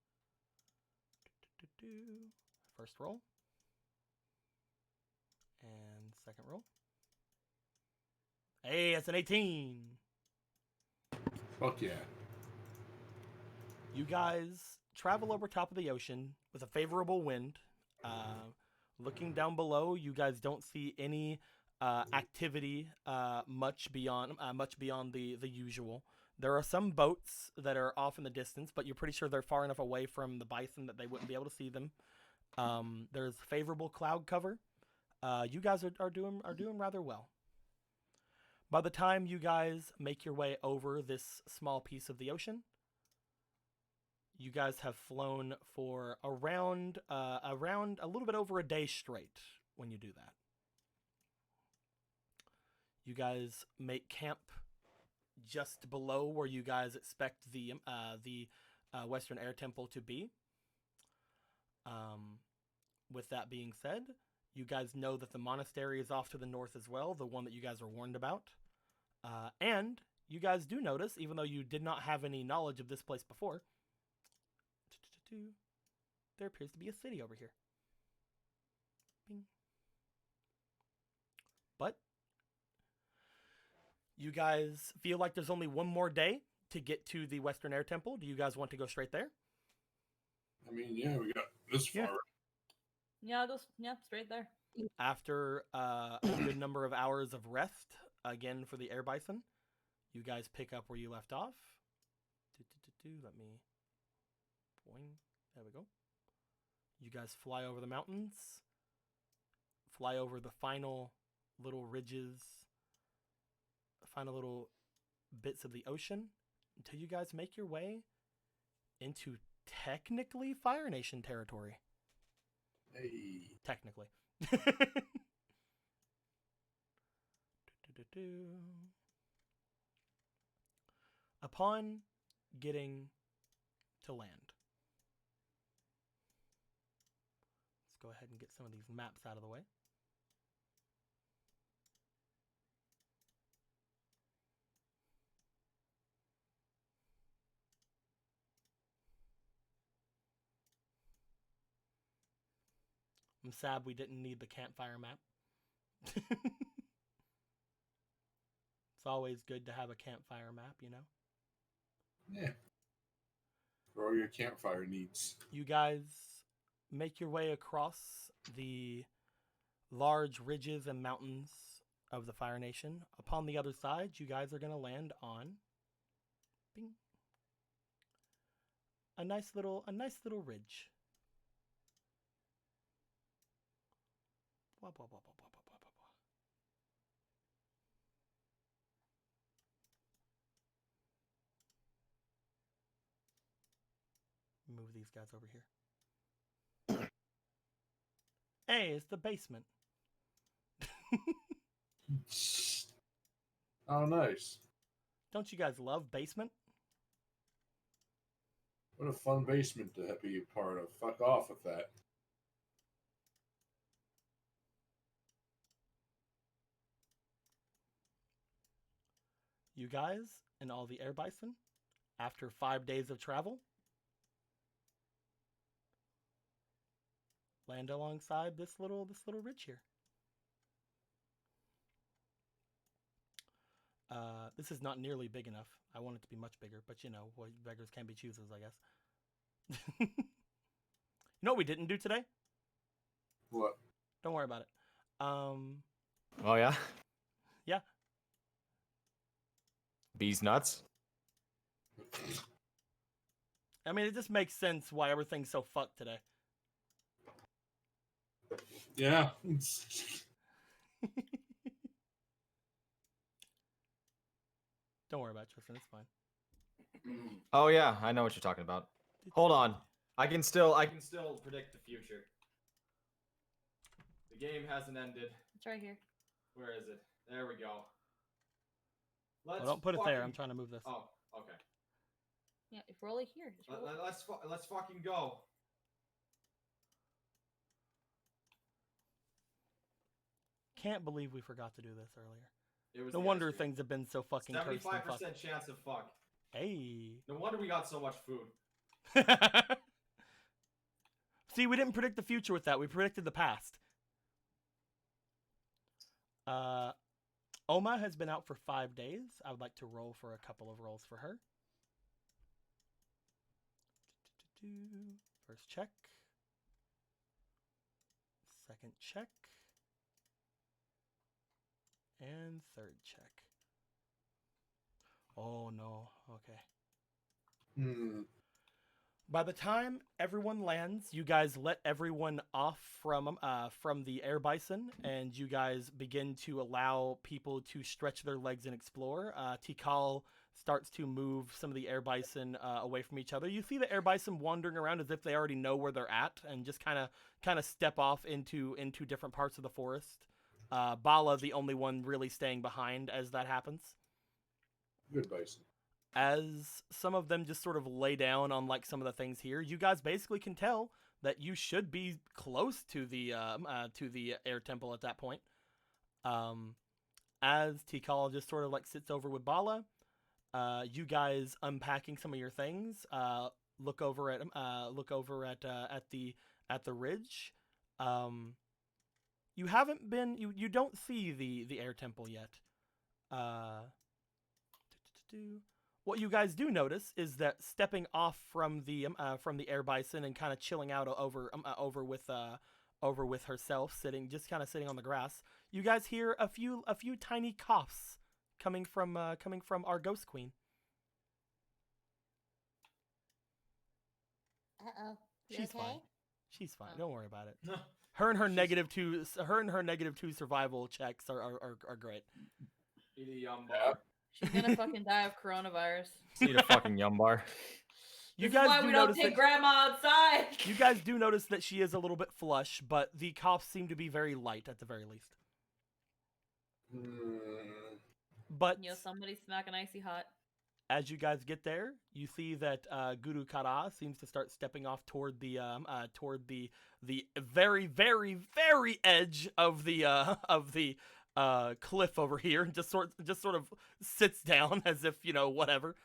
First roll and second roll. Hey, it's an 18. Fuck yeah. You guys travel over top of the ocean with a favorable wind. Looking down below, you guys don't see any activity much beyond the usual. There are some boats that are off in the distance, but you're pretty sure they're far enough away from the bison that they wouldn't be able to see them. There's favorable cloud cover. You guys are doing rather well. By the time you guys make your way over this small piece of the ocean, you guys have flown for around a little bit over a day straight when you do that. You guys make camp just below where you guys expect the Western Air Temple to be. With that being said, you guys know that the monastery is off to the north as well, the one that you guys were warned about. And you guys do notice, even though you did not have any knowledge of this place before, there appears to be a city over here. Bing. But you guys feel like there's only one more day to get to the Western Air Temple. Do you guys want to go straight there? I mean, yeah, we got this far. Yeah, straight there. After a good number of hours of rest, again for the air bison, you guys pick up where you left off. Let me... Boing. There we go. You guys fly over the mountains, fly over the final little ridges, final little bits of the ocean, until you guys make your way into technically Fire Nation territory. Hey. Technically. Upon getting to land, let's go ahead and get some of these maps out of the way. I'm sad we didn't need the campfire map. It's always good to have a campfire map, you know? Yeah. For all your campfire needs. You guys make your way across the large ridges and mountains of the Fire Nation. Upon the other side, you guys are going to land on bing, a nice little ridge. Blah, blah, blah, blah, blah, blah, blah, blah. Move these guys over here. Hey, it's the basement. Oh, nice. Don't you guys love basement? What a fun basement to be a part of. Fuck off with that. You guys and all the air bison, after 5 days of travel, land alongside this little ridge here. This is not nearly big enough. I want it to be much bigger, but you know, well, beggars can be choosers, I guess. You know what we didn't do today? What? Don't worry about it. Oh yeah. Yeah. Bees nuts. I mean, it just makes sense why everything's so fucked today. Yeah. Don't worry about it, Tristan. It's fine. Oh yeah, I know what you're talking about. Hold on. I can still predict the future. The game hasn't ended. It's right here. Where is it? There we go. Well, don't put it there. I'm trying to move this. Oh, okay. Yeah, if we're only here. Just roll it. Let's fucking go. Can't believe we forgot to do this earlier. It was No wonder yesterday. things have been so fucking cursed and fucked. 75% chance of fuck. Hey. No wonder we got so much food. See, we didn't predict the future with that. We predicted the past. Oma has been out for 5 days. I would like to roll for a couple of rolls for her. First check. Second check. And third check. Oh no. Okay. By the time everyone lands, you guys let everyone off from the air bison, and you guys begin to allow people to stretch their legs and explore. Tikal starts to move some of the air bison away from each other. You see the air bison wandering around as if they already know where they're at, and just kind of step off into different parts of the forest. Bala, the only one really staying behind as that happens. Good bison. As some of them just sort of lay down on like some of the things here, you guys basically can tell that you should be close to the air temple at that point. As Tikal just sort of like sits over with Bala, you guys unpacking some of your things. Look over at the ridge. You haven't been you don't see the air temple yet. What you guys do notice is that stepping off from the air bison and kind of chilling out over with herself, sitting on the grass, you guys hear a few tiny coughs coming from our ghost queen. Uh-oh. You She's okay? fine. She's fine. Oh. Don't worry about it. Her and her -2 survival checks are great. Eat a yum bar. She's gonna fucking die of coronavirus. Eat a fucking yum bar. You This is guys why do we don't notice take that grandma outside. you guys do notice that she is a little bit flush, but the coughs seem to be very light at the very least. But Yo, somebody smack an icy hot. as you guys get there, you see that Guru Kara seems to start stepping off toward the very, very, very edge of the cliff over here, and just sort of sits down as if, you know, whatever.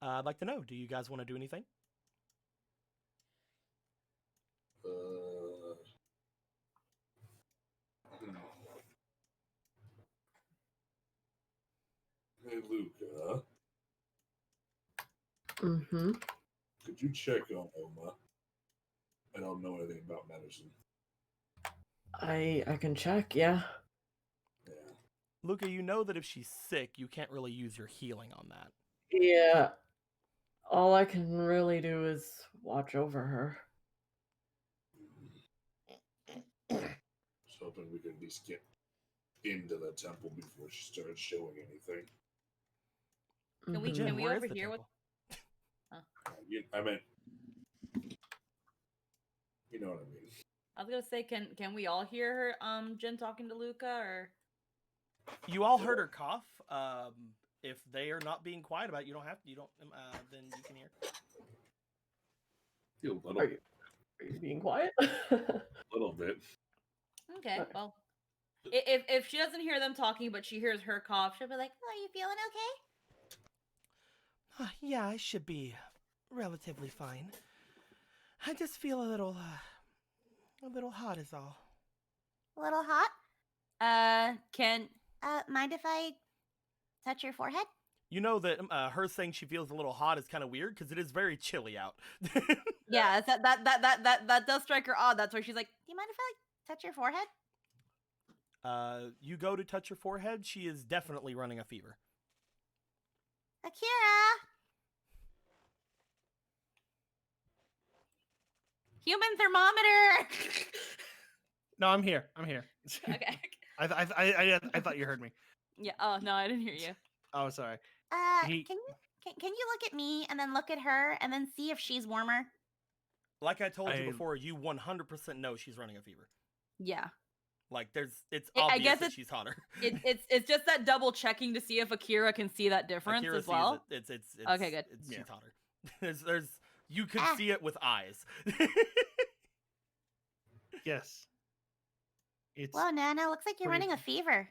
I'd like to know, do you guys want to do anything? Hey, Luca. Mm-hmm. Could you check on Oma? I don't know anything about medicine. I can check, yeah. Yeah. Luca, you know that if she's sick, you can't really use your healing on that. Yeah. All I can really do is watch over her. Just hoping we can at least get into the temple before she starts showing anything. Can we Mhm. Jen, can we where is the overhear what? temple? I meant, you know what I mean. I was gonna say, can we all hear her Jen talking to Luca, or You all heard her cough. if they are not being quiet about it, you don't have to. You don't. Then you can hear. You a little, Are you being quiet? little bit. Okay, Okay. well, if she doesn't hear them talking, but she hears her cough, she'll be like, Are you feeling okay? Yeah, I should be relatively fine. I just feel a little hot is all. A little hot? Can Mind if I touch your forehead? You know that her saying she feels a little hot is kind of weird because it is very chilly out. yeah, that does strike her odd. That's why she's like, Do you mind if I touch your forehead? You go to touch her forehead. She is definitely running a fever. Akira! human thermometer. No, I'm here. I'm here. Okay. I thought you heard me. Yeah. Oh no, I didn't hear you. Oh, sorry. He- Can you look at me and then look at her and then see if she's warmer? Like I told you I- before, you 100% know she's running a fever. Yeah. Like it's I obvious guess that it's- she's hotter. It's just that double checking to see if Akira can see that difference Akira as sees well. it. It's Okay, good. She's Yeah. hotter. There's you could Ah. see it with eyes. Yes. It's Whoa, Nana, looks like you're pretty- running a fever.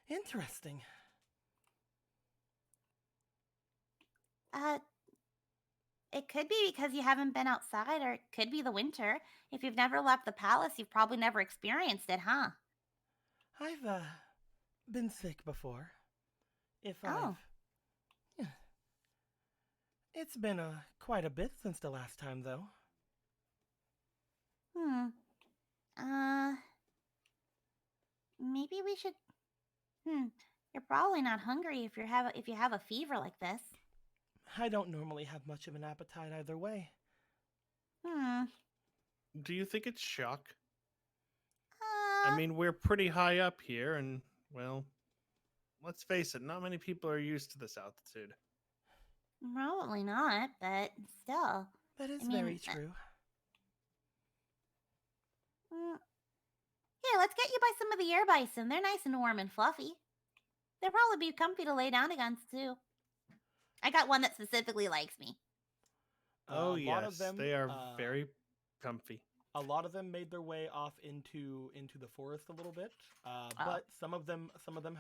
Interesting. It could be because you haven't been outside, or it could be the winter. If you've never left the palace, you've probably never experienced it, huh? I've been sick before. If Oh. yeah. It's been quite a bit since the last time though. Maybe we should. You're probably not hungry if you have a fever like this. I don't normally have much of an appetite either way. Do you think it's shock? Uh, I mean, we're pretty high up here, and well, let's face it, not many people are used to this altitude. probably not, but still. That is I mean, very true. Here, let's get you by some of the air bison. They're nice and warm and fluffy. They'll probably be comfy to lay down against too. I got one that specifically likes me. Oh a lot yes, of them, they are very comfy. A lot of them made their way off into the forest a little bit, but some of them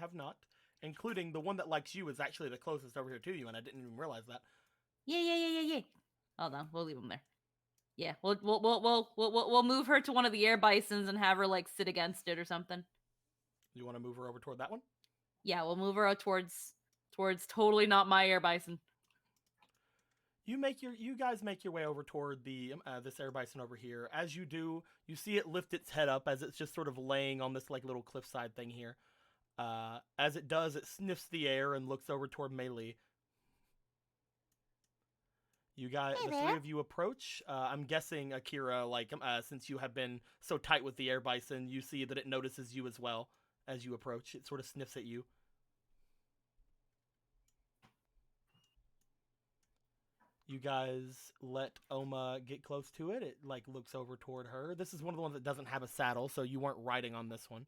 have not, including the one that likes you is actually the closest over here to you, and I didn't even realize that. Yeah. Hold on, we'll leave them there. Yeah, we'll move her to one of the air bisons and have her like sit against it or something. You want to move her over toward that one? Yeah, we'll move her out towards totally not my air bison. You guys make your way over toward the this air bison over here. As you do, you see it lift its head up as it's just sort of laying on this like little cliffside thing here. As it does, it sniffs the air and looks over toward Meili. You guys, Hey the three there. of you approach. I'm guessing Akira, like since you have been so tight with the air bison, you see that it notices you as well as you approach. It sort of sniffs at you. You guys let Oma get close to it. It like looks over toward her. This is one of the ones that doesn't have a saddle, so you weren't riding on this one.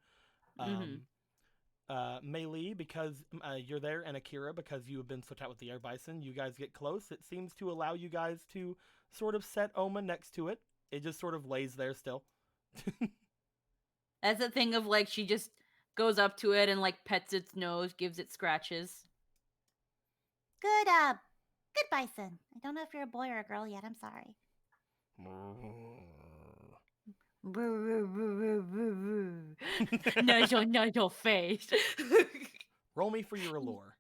Meili, because you're there, and Akira, because you have been so tight with the air bison, you guys get close. It seems to allow you guys to sort of set Oma next to it. It just sort of lays there still. That's the thing of like she just goes up to it and like pets its nose, gives it scratches. Good bison. I don't know if you're a boy or a girl yet. I'm sorry. Not your face. Roll me for your allure.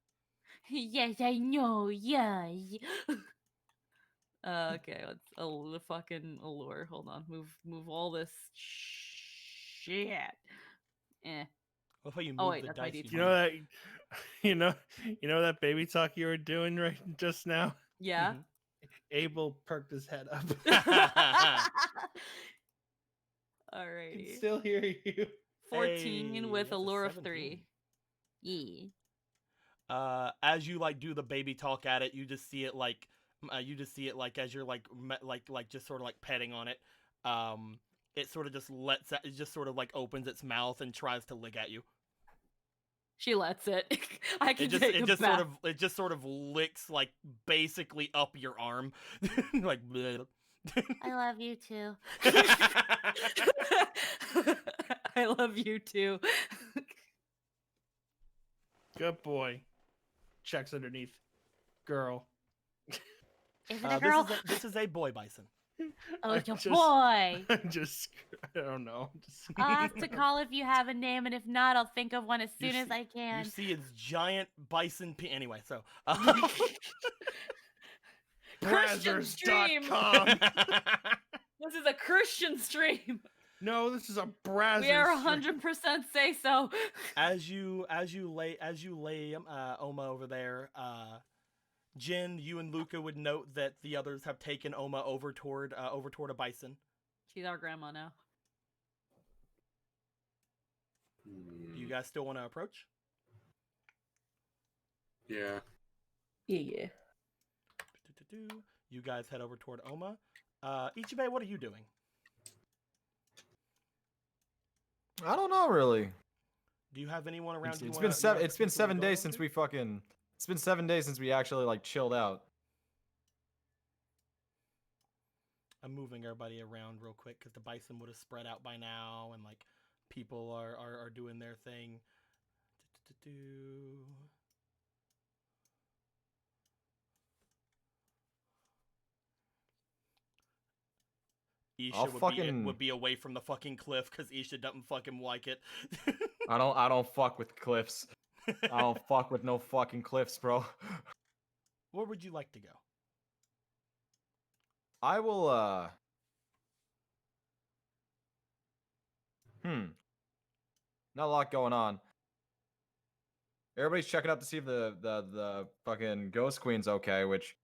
Yes, I know. Yeah. Okay, let's the fucking allure. Hold on, move all this shit. Eh. What if you move Oh, wait, the that's my dice? D20. You know that, you know that baby talk you were doing right just now. Yeah. Abel perked his head up. I can Alrighty. still hear you. 14 Hey, with that's a allure of 17. 3. Yeah. As you like do the baby talk at it, you just see it like as you're like just sort of like petting on it. It sort of just it just sort of like opens its mouth and tries to lick at you. She lets it. I can It just take it a just bath. sort of licks like basically up your arm, like. bleh. I love you too. I love you too. Good boy. Checks underneath. Girl. Is it a girl? This is a boy bison. Oh, it's a just- boy. Just, I don't know. Just- I'll ask to call if you have a name, and if not, I'll think of one as You soon as see- I can. You see its giant bison. Anyway, so. Christian stream. Brazzers.com. This is a Christian stream. No, this is a Brazzers. We are stream. 100% say so. as you lay Oma over there, Jin, you and Luca would note that the others have taken Oma over toward a bison. She's our grandma now. You guys still want to approach? Yeah. Yeah. You guys head over toward Oma. Ichibe, what are you doing? I don't know really. Do you have anyone around It's, you? it's wanna- been you seven. wanna It's been potentially 7 go days over since to? we fucking. It's been 7 days since we actually like chilled out. I'm moving everybody around real quick because the bison would have spread out by now, and like people are doing their thing. I'll Isha would be away from the fucking cliff because Isha doesn't fucking like it. I don't fuck with cliffs. I don't fuck with no fucking cliffs, bro. Where would you like to go? I will Not a lot going on. Everybody's checking out to see if the fucking Ghost Queen's okay, which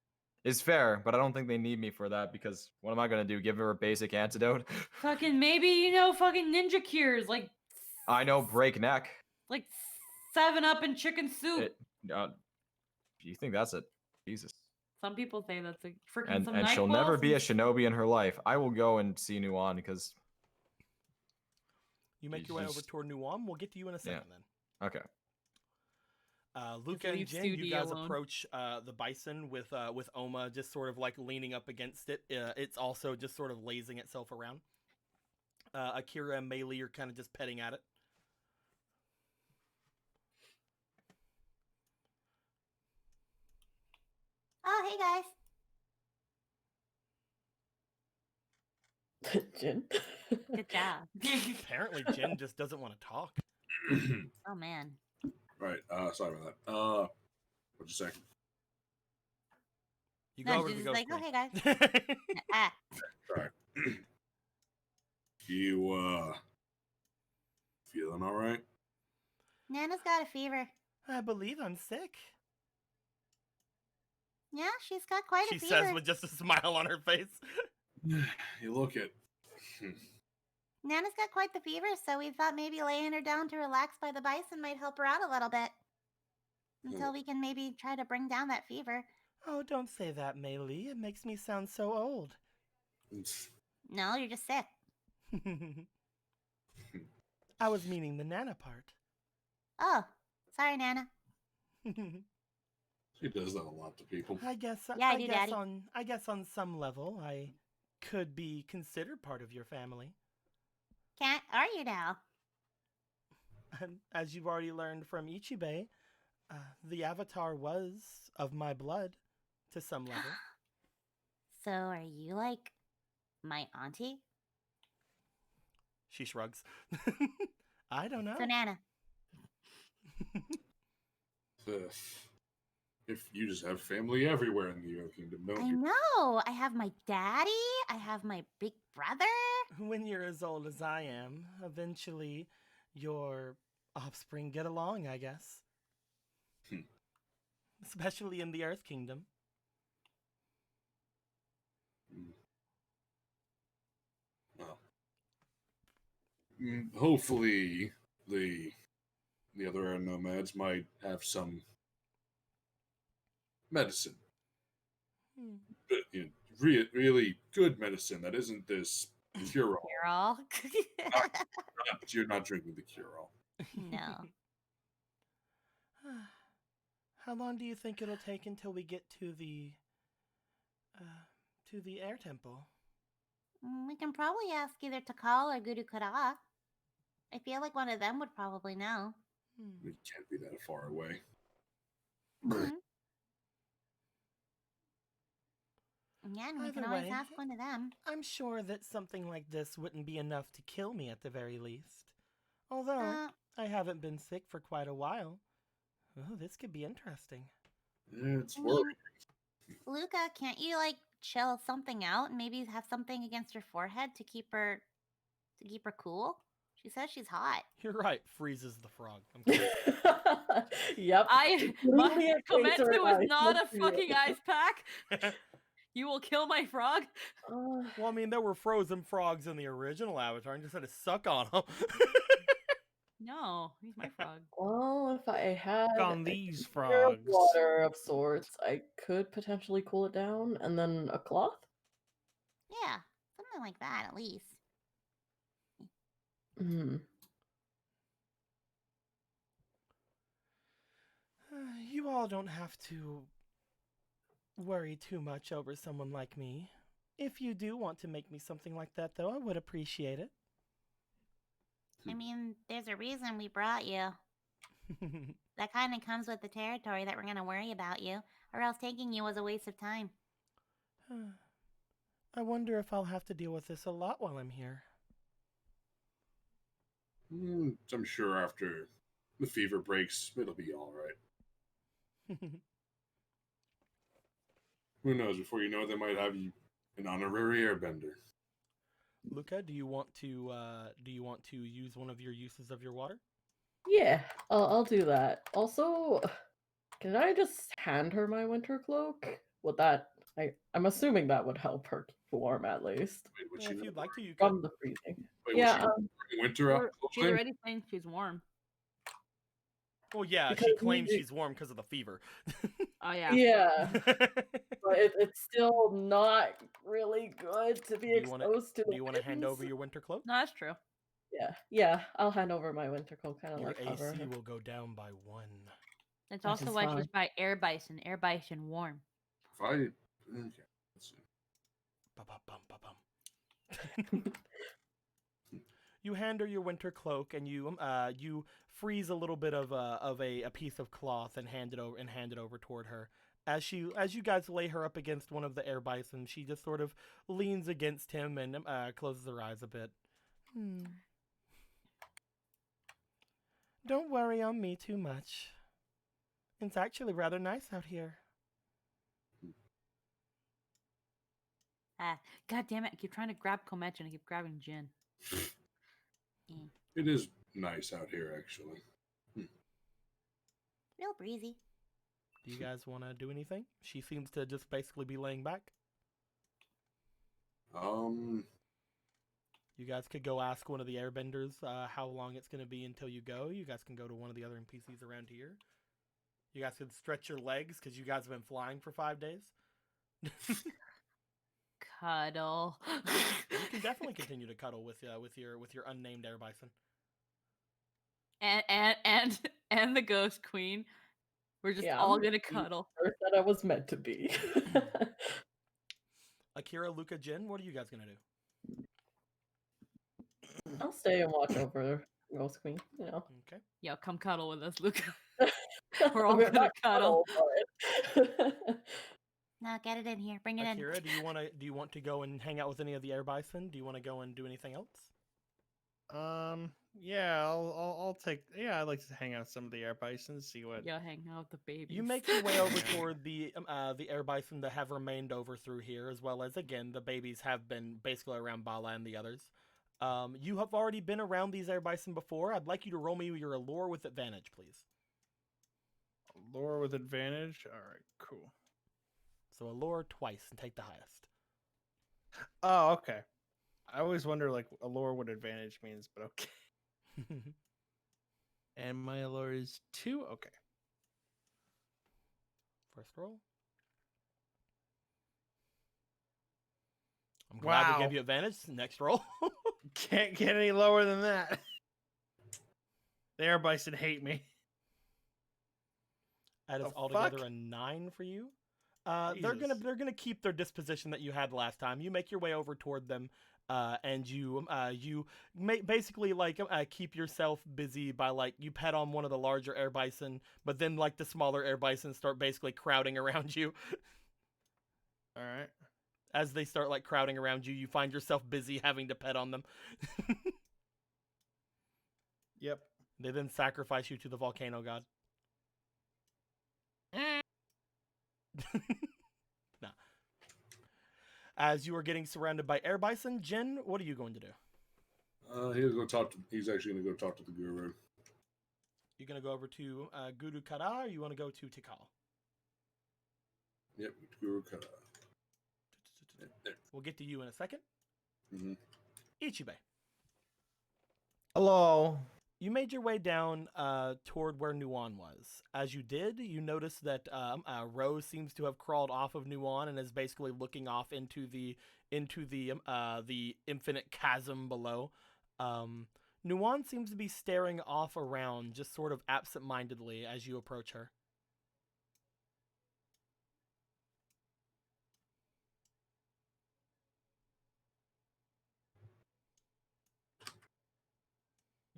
is fair, but I don't think they need me for that because what am I gonna do? Give her a basic antidote? Fucking maybe, fucking ninja cures, like I know breakneck. 7-Up and chicken soup. You think that's it? Jesus. Some people say that's a freaking And some she'll NyQuil, never be a some- shinobi in her life. I will go and see Nuan because You make your way over Just- toward Nuam. We'll get to you in a second then. okay. Luca and leave Jin, you Sudi guys alone. approach the bison with Oma just sort of like leaning up against it. It's also just sort of lazing itself around. Akira and Meili are kind of just petting at it. Oh, hey guys. Jin. Good job. Apparently, Jin just doesn't want to talk. Oh man. Right. Sorry about that. What'd you say? You go No, over to she's the just ghost like, queen. oh, hey guys. Ah, Sorry. You feeling all right? Nana's got a fever. I believe I'm sick. Yeah, she's got quite She a fever. says with just a smile on her face. You look it. Nana's got quite the fever, so we thought maybe laying her down to relax by the bison might help her out a little bit. Until we can maybe try to bring down that fever. Oh, don't say that, Meili. It makes me sound so old. No, you're just sick. I was meaning the Nana part. Oh, sorry, Nana. She does that a lot to people. I guess. Yeah, I do, Daddy. I guess on some level, I could be considered part of your family. Can't are you now? And as you've already learned from Ichibe, the Avatar was of my blood, to some level. So are you like my auntie? She shrugs. I don't know. So Nana. If you just have family everywhere in the Earth Kingdom, don't I you? know. I have my daddy. I have my big brother. When you're as old as I am, eventually your offspring get along, I guess. Especially in the Earth Kingdom. Well, hopefully the other air nomads might have some medicine, but really good medicine that isn't this cure-all. You're all. You're not drinking the cure-all. No. How long do you think it'll take until we get to the air temple? We can probably ask either Takal or Guru Kara. I feel like one of them would probably know. It can't be that far away. Mhm. Yeah, and we Either can always way, ask one of them. I'm sure that something like this wouldn't be enough to kill me at the very least. Although, Uh, I haven't been sick for quite a while. Oh, this could be interesting. Yeah, it's I worrying. mean, Luca, can't you like chill something out and maybe have something against her forehead to keep her cool? She says she's hot. You're right, freezes the frog. I'm kidding. Yep. My Completely a case of Kometsu is ice, not a let's do it. fucking ice pack. You will kill my frog. Well, I mean, there were frozen frogs in the original Avatar and just had to suck on them. No, he's my frog. Well, if I had On a these container of frogs. water of sorts, I could potentially cool it down, and then a cloth. Yeah, something like that at least. Hmm. You all don't have to worry too much over someone like me. If you do want to make me something like that, though, I would appreciate it. I mean, there's a reason we brought you. That kind of comes with the territory that we're gonna worry about you, or else taking you was a waste of time. I wonder if I'll have to deal with this a lot while I'm here. I'm sure after the fever breaks, it'll be all right. Who knows? Before you know it, they might have you an honorary airbender. Luca, do you want to use one of your uses of your water? Yeah, I'll do that. Also, can I just hand her my winter cloak? Would that? I'm assuming that would help her keep warm at least Wait, would Yeah, she if know- you'd like to, you from could. the freezing. wait, Yeah, was she wearing winter out She's clothing? already saying she's warm. Well, yeah, she Because claims we- she's warm because of the fever. Oh yeah. Yeah, but it's still not really good to be Do you wanna- exposed to. Do you want to hand over your winter cloak? No, that's true. Yeah, I'll hand over my winter coat, kind of Your like cover AC her. will go down by 1. That's That also is why she's fine. by Air Bison. Air Bison warm. If I okay, let's see. Ba-bum, ba-bum. You hand her your winter cloak, and you freeze a little bit of a piece of cloth and hand it over toward her. As you guys lay her up against one of the air bison, she just sort of leans against him and closes her eyes a bit. Don't worry on me too much. It's actually rather nice out here. God damn it! I keep trying to grab Kometsu and I keep grabbing Jin. It is nice out here, actually. Real breezy. Do you guys want to do anything? She seems to just basically be laying back. You guys could go ask one of the airbenders how long it's going to be until you go. You guys can go to one of the other NPCs around here. You guys could stretch your legs because you guys have been flying for 5 days. Cuddle. You can definitely continue to cuddle with your unnamed air bison. and the ghost queen. We're just Yeah, all I'm gonna the cuddle. person that I was meant to be. Akira, Luca, Jin, what are you guys gonna do? I'll stay and watch over Rose Queen. You know, Okay. Yo, come cuddle with us, Luca. We're all We're gonna not cuddle. but- No, get it in here. Bring it Akira, do you want to go and hang out with any of the air bison? Do you want to go and do anything else? Yeah, I'll take. Yeah, I'd like to hang out with some of the air bisons, see what. Yo, hang out with the babies. You make your way over toward the air bison that have remained over through here, as well as again the babies have been basically around Bala and the others. You have already been around these air bison before. I'd like you to roll me your allure with advantage, please. Allure with advantage. All right, cool. So allure twice and take the highest. Oh, okay. I always wonder like allure what advantage means, but okay. And my allure is 2. Okay. First roll. I'm glad to give Wow. you advantage. Next roll. Can't get any lower than that. The air bison hate me. That is The altogether fuck? a 9 for you. They're Jesus. gonna keep their disposition that you had last time. You make your way over toward them, and you basically like keep yourself busy by like you pet on one of the larger air bison, but then like the smaller air bison start basically crowding around you. All right. As they start like crowding around you, you find yourself busy having to pet on them. Yep. They then sacrifice you to the volcano god. Nah. As you are getting surrounded by air bison, Jin, what are you going to do? He's actually gonna go talk to the guru. You're going to go over to Guru Kara, or you want to go to Tikal? Yep, Guru Kara. We'll get to you in a second. Mhm. Ichibei. Hello. You made your way down toward where Nuan was. As you did, you noticed that Rose seems to have crawled off of Nuan and is basically looking off into the infinite chasm below. Nuan seems to be staring off around, just sort of absent-mindedly as you approach her.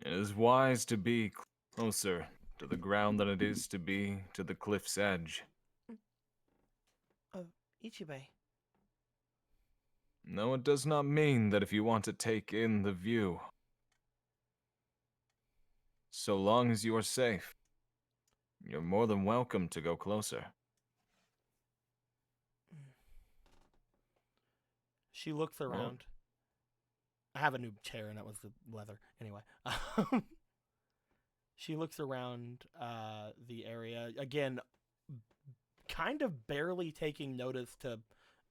It is wise to be closer to the ground than it is to be to the cliff's edge. Ichibei. No, it does not mean that if you want to take in the view. So long as you are safe, you're more than welcome to go closer. She looks around. I have a new chair, and that was the leather. Anyway. She looks around the area. Again, kind of barely taking notice to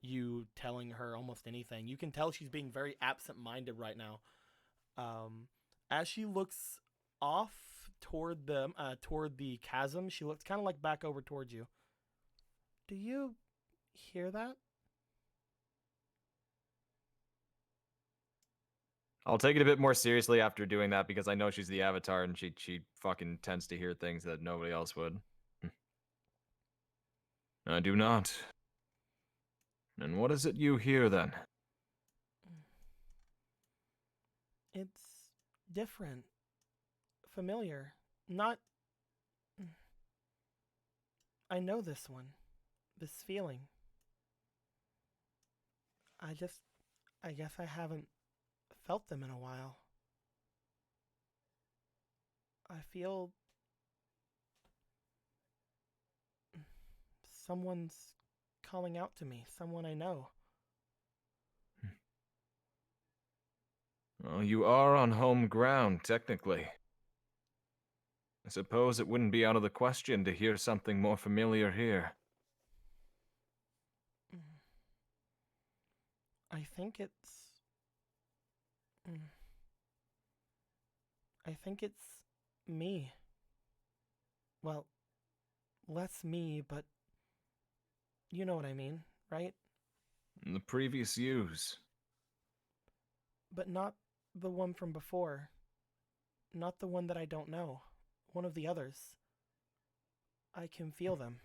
you telling her almost anything. You can tell she's being very absent-minded right now. As she looks off toward the chasm, she looks kind of like back over towards you. Do you hear that? I'll take it a bit more seriously after doing that because I know she's the Avatar and she fucking tends to hear things that nobody else would. I do not. And what is it you hear then? It's different. Familiar. Not... I know this one. This feeling. I guess I haven't felt them in a while. I feel... someone's calling out to me. Someone I know. Well, you are on home ground, technically. I suppose it wouldn't be out of the question to hear something more familiar here. I think it's... I think it's me. Well, less me, but you know what I mean, right? The previous yous. But not the one from before. Not the one that I don't know. One of the others. I can feel them.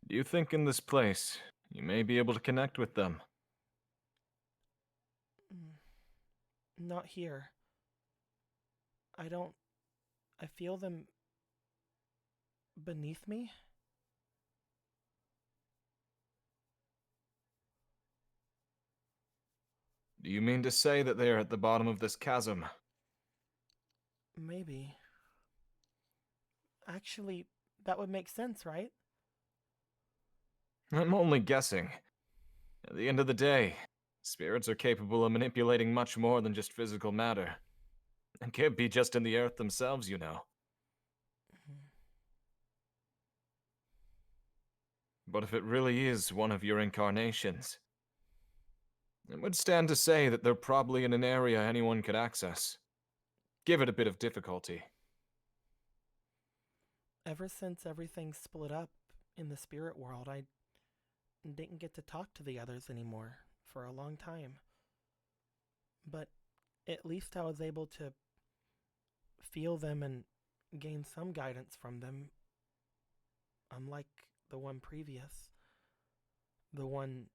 Do you think in this place you may be able to connect with them? Not here. I feel them beneath me. Do you mean to say that they are at the bottom of this chasm? Maybe. Actually, that would make sense, right? I'm only guessing. At the end of the day, spirits are capable of manipulating much more than just physical matter. It can't be just in the earth themselves, you know. But if it really is one of your incarnations, it would stand to say that they're probably in an area anyone could access. Give it a bit of difficulty. Ever since everything split up in the spirit world, I didn't get to talk to the others anymore for a long time. But at least I was able to feel them and gain some guidance from them, unlike the one previous. The one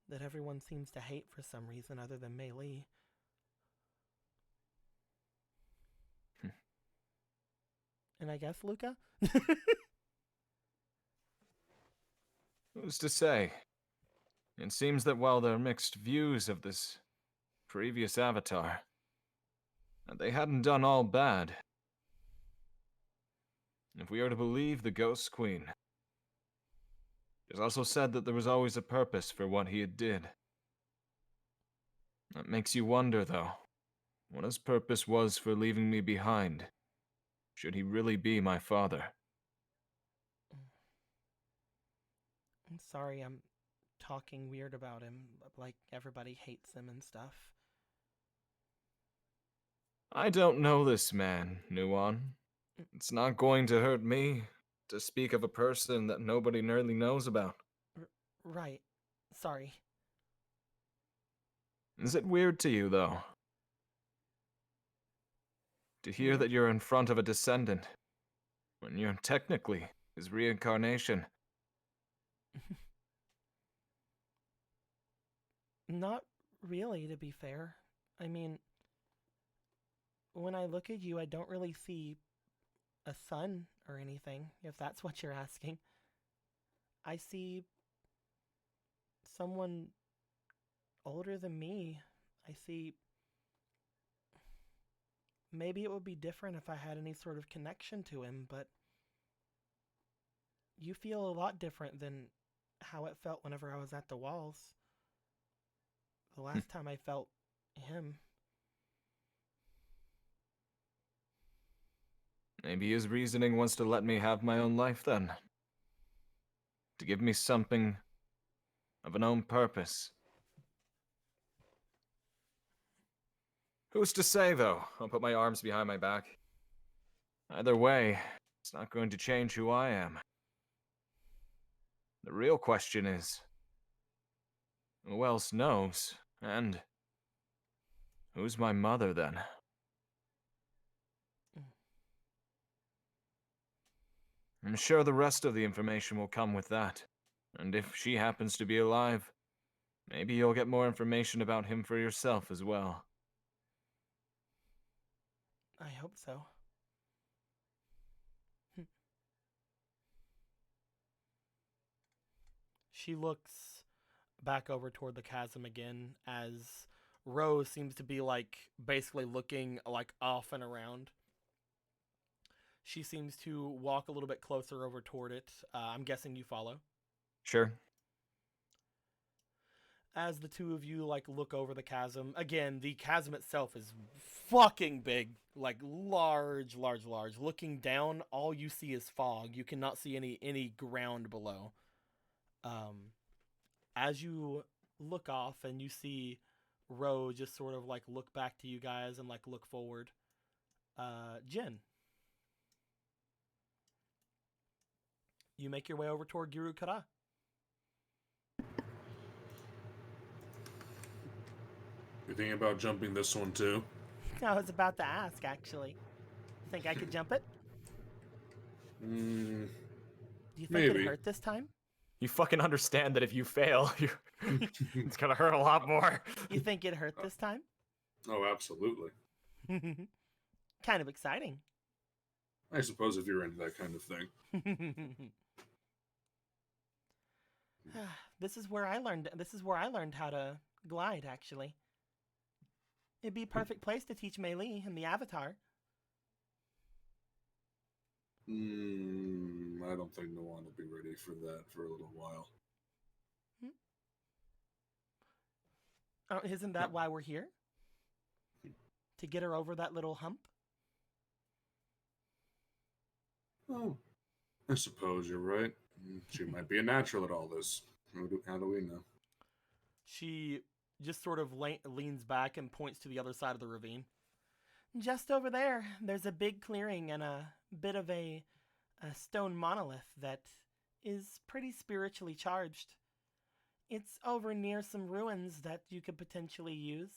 that everyone seems to hate for some reason other than Mei Li. And I guess, Luca? Who's to say? It seems that while there are mixed views of this previous avatar, that they hadn't done all bad. If we are to believe the Ghost Queen, it is also said that there was always a purpose for what he did. That makes you wonder, though, what his purpose was for leaving me behind. Should he really be my father? I'm sorry I'm talking weird about him, like everybody hates him and stuff. I don't know this man, Nuon. It's not going to hurt me to speak of a person that nobody nearly knows about. Right. Sorry. Is it weird to you, though? To hear that you're in front of a descendant, when you're technically his reincarnation? Not really, to be fair. I mean, when I look at you, I don't really see a son or anything, if that's what you're asking. I see someone older than me. I see... Maybe it would be different if I had any sort of connection to him, but you feel a lot different than how it felt whenever I was at the walls. The last time I felt him. Maybe his reasoning was to let me have my own life then. To give me something of an own purpose. Who's to say, though? I'll put my arms behind my back. Either way, it's not going to change who I am. The real question is, who else knows? And who's my mother, then? I'm sure the rest of the information will come with that. And if she happens to be alive, maybe you'll get more information about him for yourself as well. I hope so. She looks back over toward the chasm again as Rose seems to be like basically looking like off and around. She seems to walk a little bit closer over toward it. I'm guessing you follow. Sure. As the two of you like look over the chasm, again, the chasm itself is fucking big, like large. Looking down, all you see is fog. You cannot see any ground below. As you look off and you see Ro just sort of like look back to you guys and like look forward. Jin. You make your way over toward Guru Kara. You thinking about jumping this one too? I was about to ask, actually. Think I could jump it? Do you think maybe. it hurt this time? You fucking understand that if you fail, it's gonna hurt a lot more. You think it hurt this time? Oh, absolutely. Kind of exciting. I suppose if you're into that kind of thing. This is where I learned how to glide, actually. It'd be a perfect place to teach Mei Li and the Avatar. I don't think no one will be ready for that for a little while. Oh, isn't that why we're here? To get her over that little hump? Oh, I suppose you're right. She might be a natural at all this. How do we know? She just sort of leans back and points to the other side of the ravine. Just over there, there's a big clearing and a bit of a stone monolith that is pretty spiritually charged. It's over near some ruins that you could potentially use.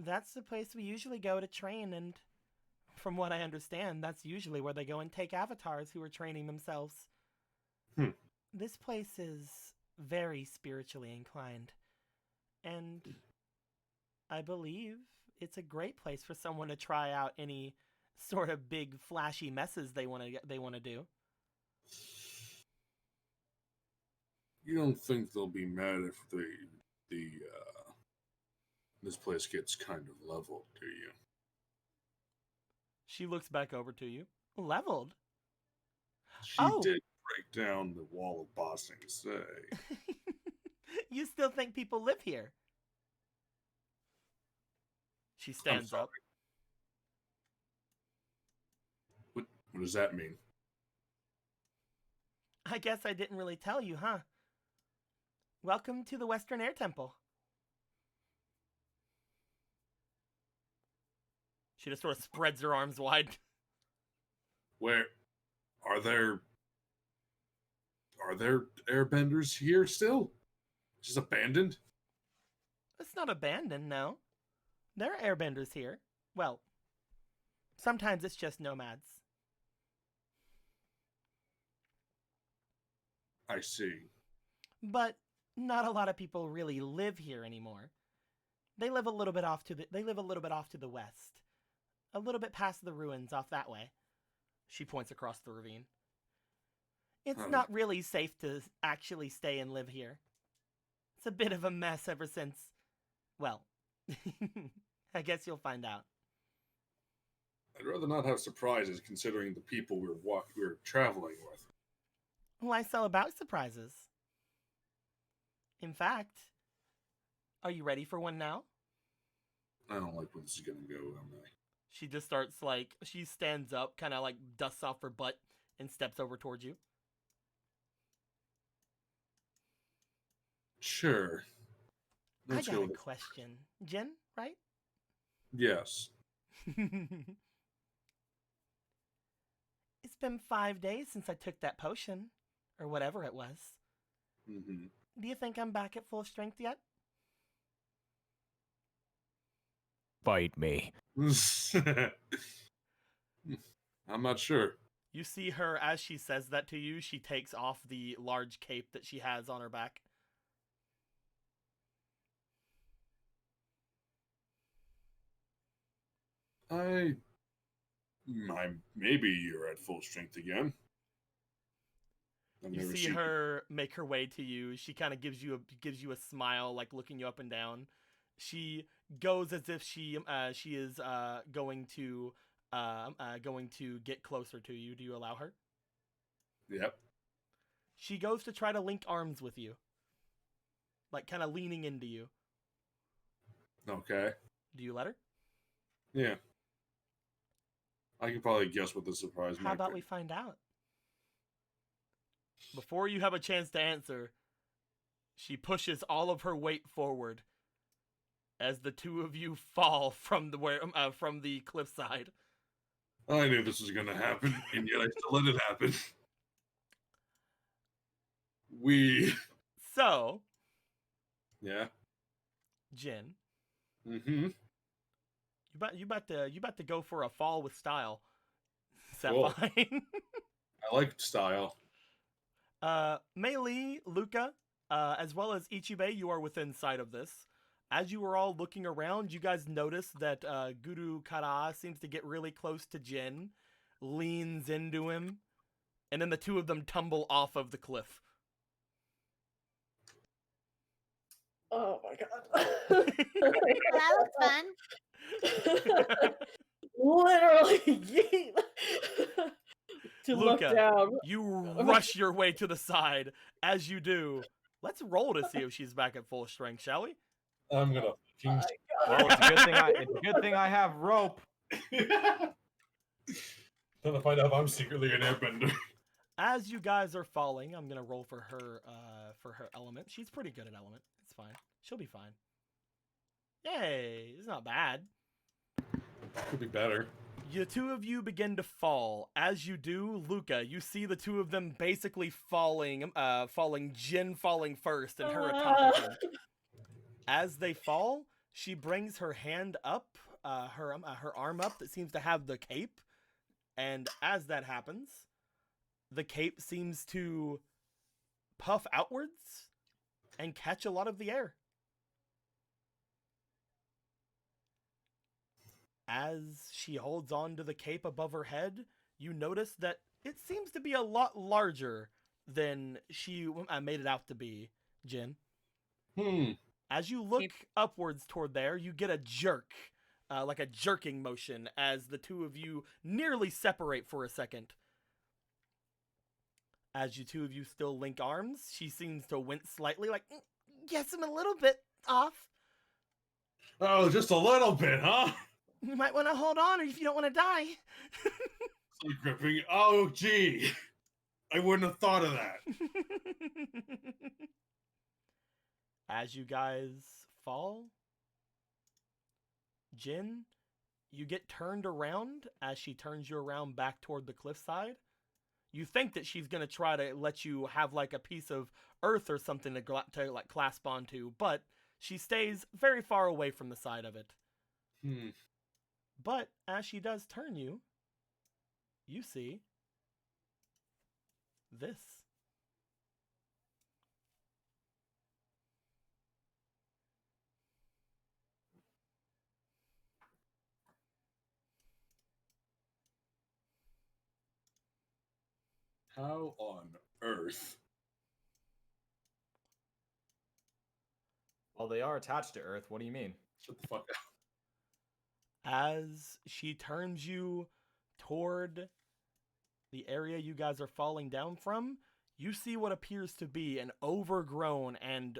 That's the place we usually go to train, and from what I understand, that's usually where they go and take avatars who are training themselves. Hmm. This place is very spiritually inclined, and I believe it's a great place for someone to try out any sort of big flashy messes they want to do. You don't think they'll be mad if this place gets kind of leveled, do you? She looks back over to you. Leveled? She Oh. did break down the wall of Bossing Say. You still think people live here? She stands up. What does that mean? I guess I didn't really tell you, huh? Welcome to the Western Air Temple. She just sort of spreads her arms wide. Where are there airbenders here still? Just abandoned? It's not abandoned, no. There are airbenders here. Well, sometimes it's just nomads. I see. But not a lot of people really live here anymore. They live a little bit off to the west. A little bit past the ruins off that way. She points across the ravine. It's not really safe to actually stay and live here. It's a bit of a mess ever since, well, I guess you'll find out. I'd rather not have surprises considering the people we're traveling with. Why so about surprises? In fact, are you ready for one now? I don't like where this is gonna go, am I? She just starts she stands up, kind of dusts off her butt and steps over towards you. Sure. I got a question. Jin, right? Yes. It's been 5 days since I took that potion, or whatever it was. Mm-hmm. Do you think I'm back at full strength yet? Bite me. I'm not sure. You see her, as she says that to you, she takes off the large cape that she has on her back. Maybe you're at full strength again. You see her make her way to you. She kind of gives you a smile, looking you up and down. She goes as if she is going to get closer to you. Do you allow her? Yep. She goes to try to link arms with you, kind of leaning into you. Okay. Do you let her? Yeah. I can probably guess what the surprise might be. How about we find out? Before you have a chance to answer, she pushes all of her weight forward as the two of you fall from the cliffside. I knew this was going to happen, and yet I still let it happen. So. Yeah. Jin. Mm-hmm. You about to go for a fall with style. Is that Cool. fine? I like style. Mei Lee, Luca, as well as Ichibei, you are within sight of this. As you are all looking around, you guys notice that Guru Kara seems to get really close to Jin, leans into him, and then the two of them tumble off of the cliff. Oh my god. That was fun. Literally yeet. To look Luca, down. you rush your way to the side. As you do, let's roll to see if she's back at full strength, shall we? I'm gonna. Well, it's a good thing I have rope. Then to find out if I'm secretly an airbender. As you guys are falling, I'm gonna roll for her element. She's pretty good at element. It's fine. She'll be fine. Yay! It's not bad. Could be better. The two of you begin to fall. As you do, Luca, you see the two of them basically falling, Jin falling first and her atop of him. As they fall, She brings her hand up, her arm up that seems to have the cape, and as that happens, the cape seems to puff outwards and catch a lot of the air. As she holds on to the cape above her head, you notice that it seems to be a lot larger than she made it out to be, Jin. As you look upwards toward there, you get a jerk, like a jerking motion, as the two of you nearly separate for a second. As you two of you still link arms, she seems to wince slightly, like, yes, I'm a little bit off. Oh, just a little bit, huh? You might want to hold on if you don't want to die. So gripping. Oh, gee. I wouldn't have thought of that. As you guys fall, Jin, you get turned around as she turns you around back toward the cliffside. You think that she's going to try to let you have like a piece of earth or something to like clasp onto, but she stays very far away from the side of it. But as she does turn you, you see this. How on earth? Well, they are attached to Earth. What do you mean? Shut the fuck up. As she turns you toward the area you guys are falling down from, you see what appears to be an overgrown and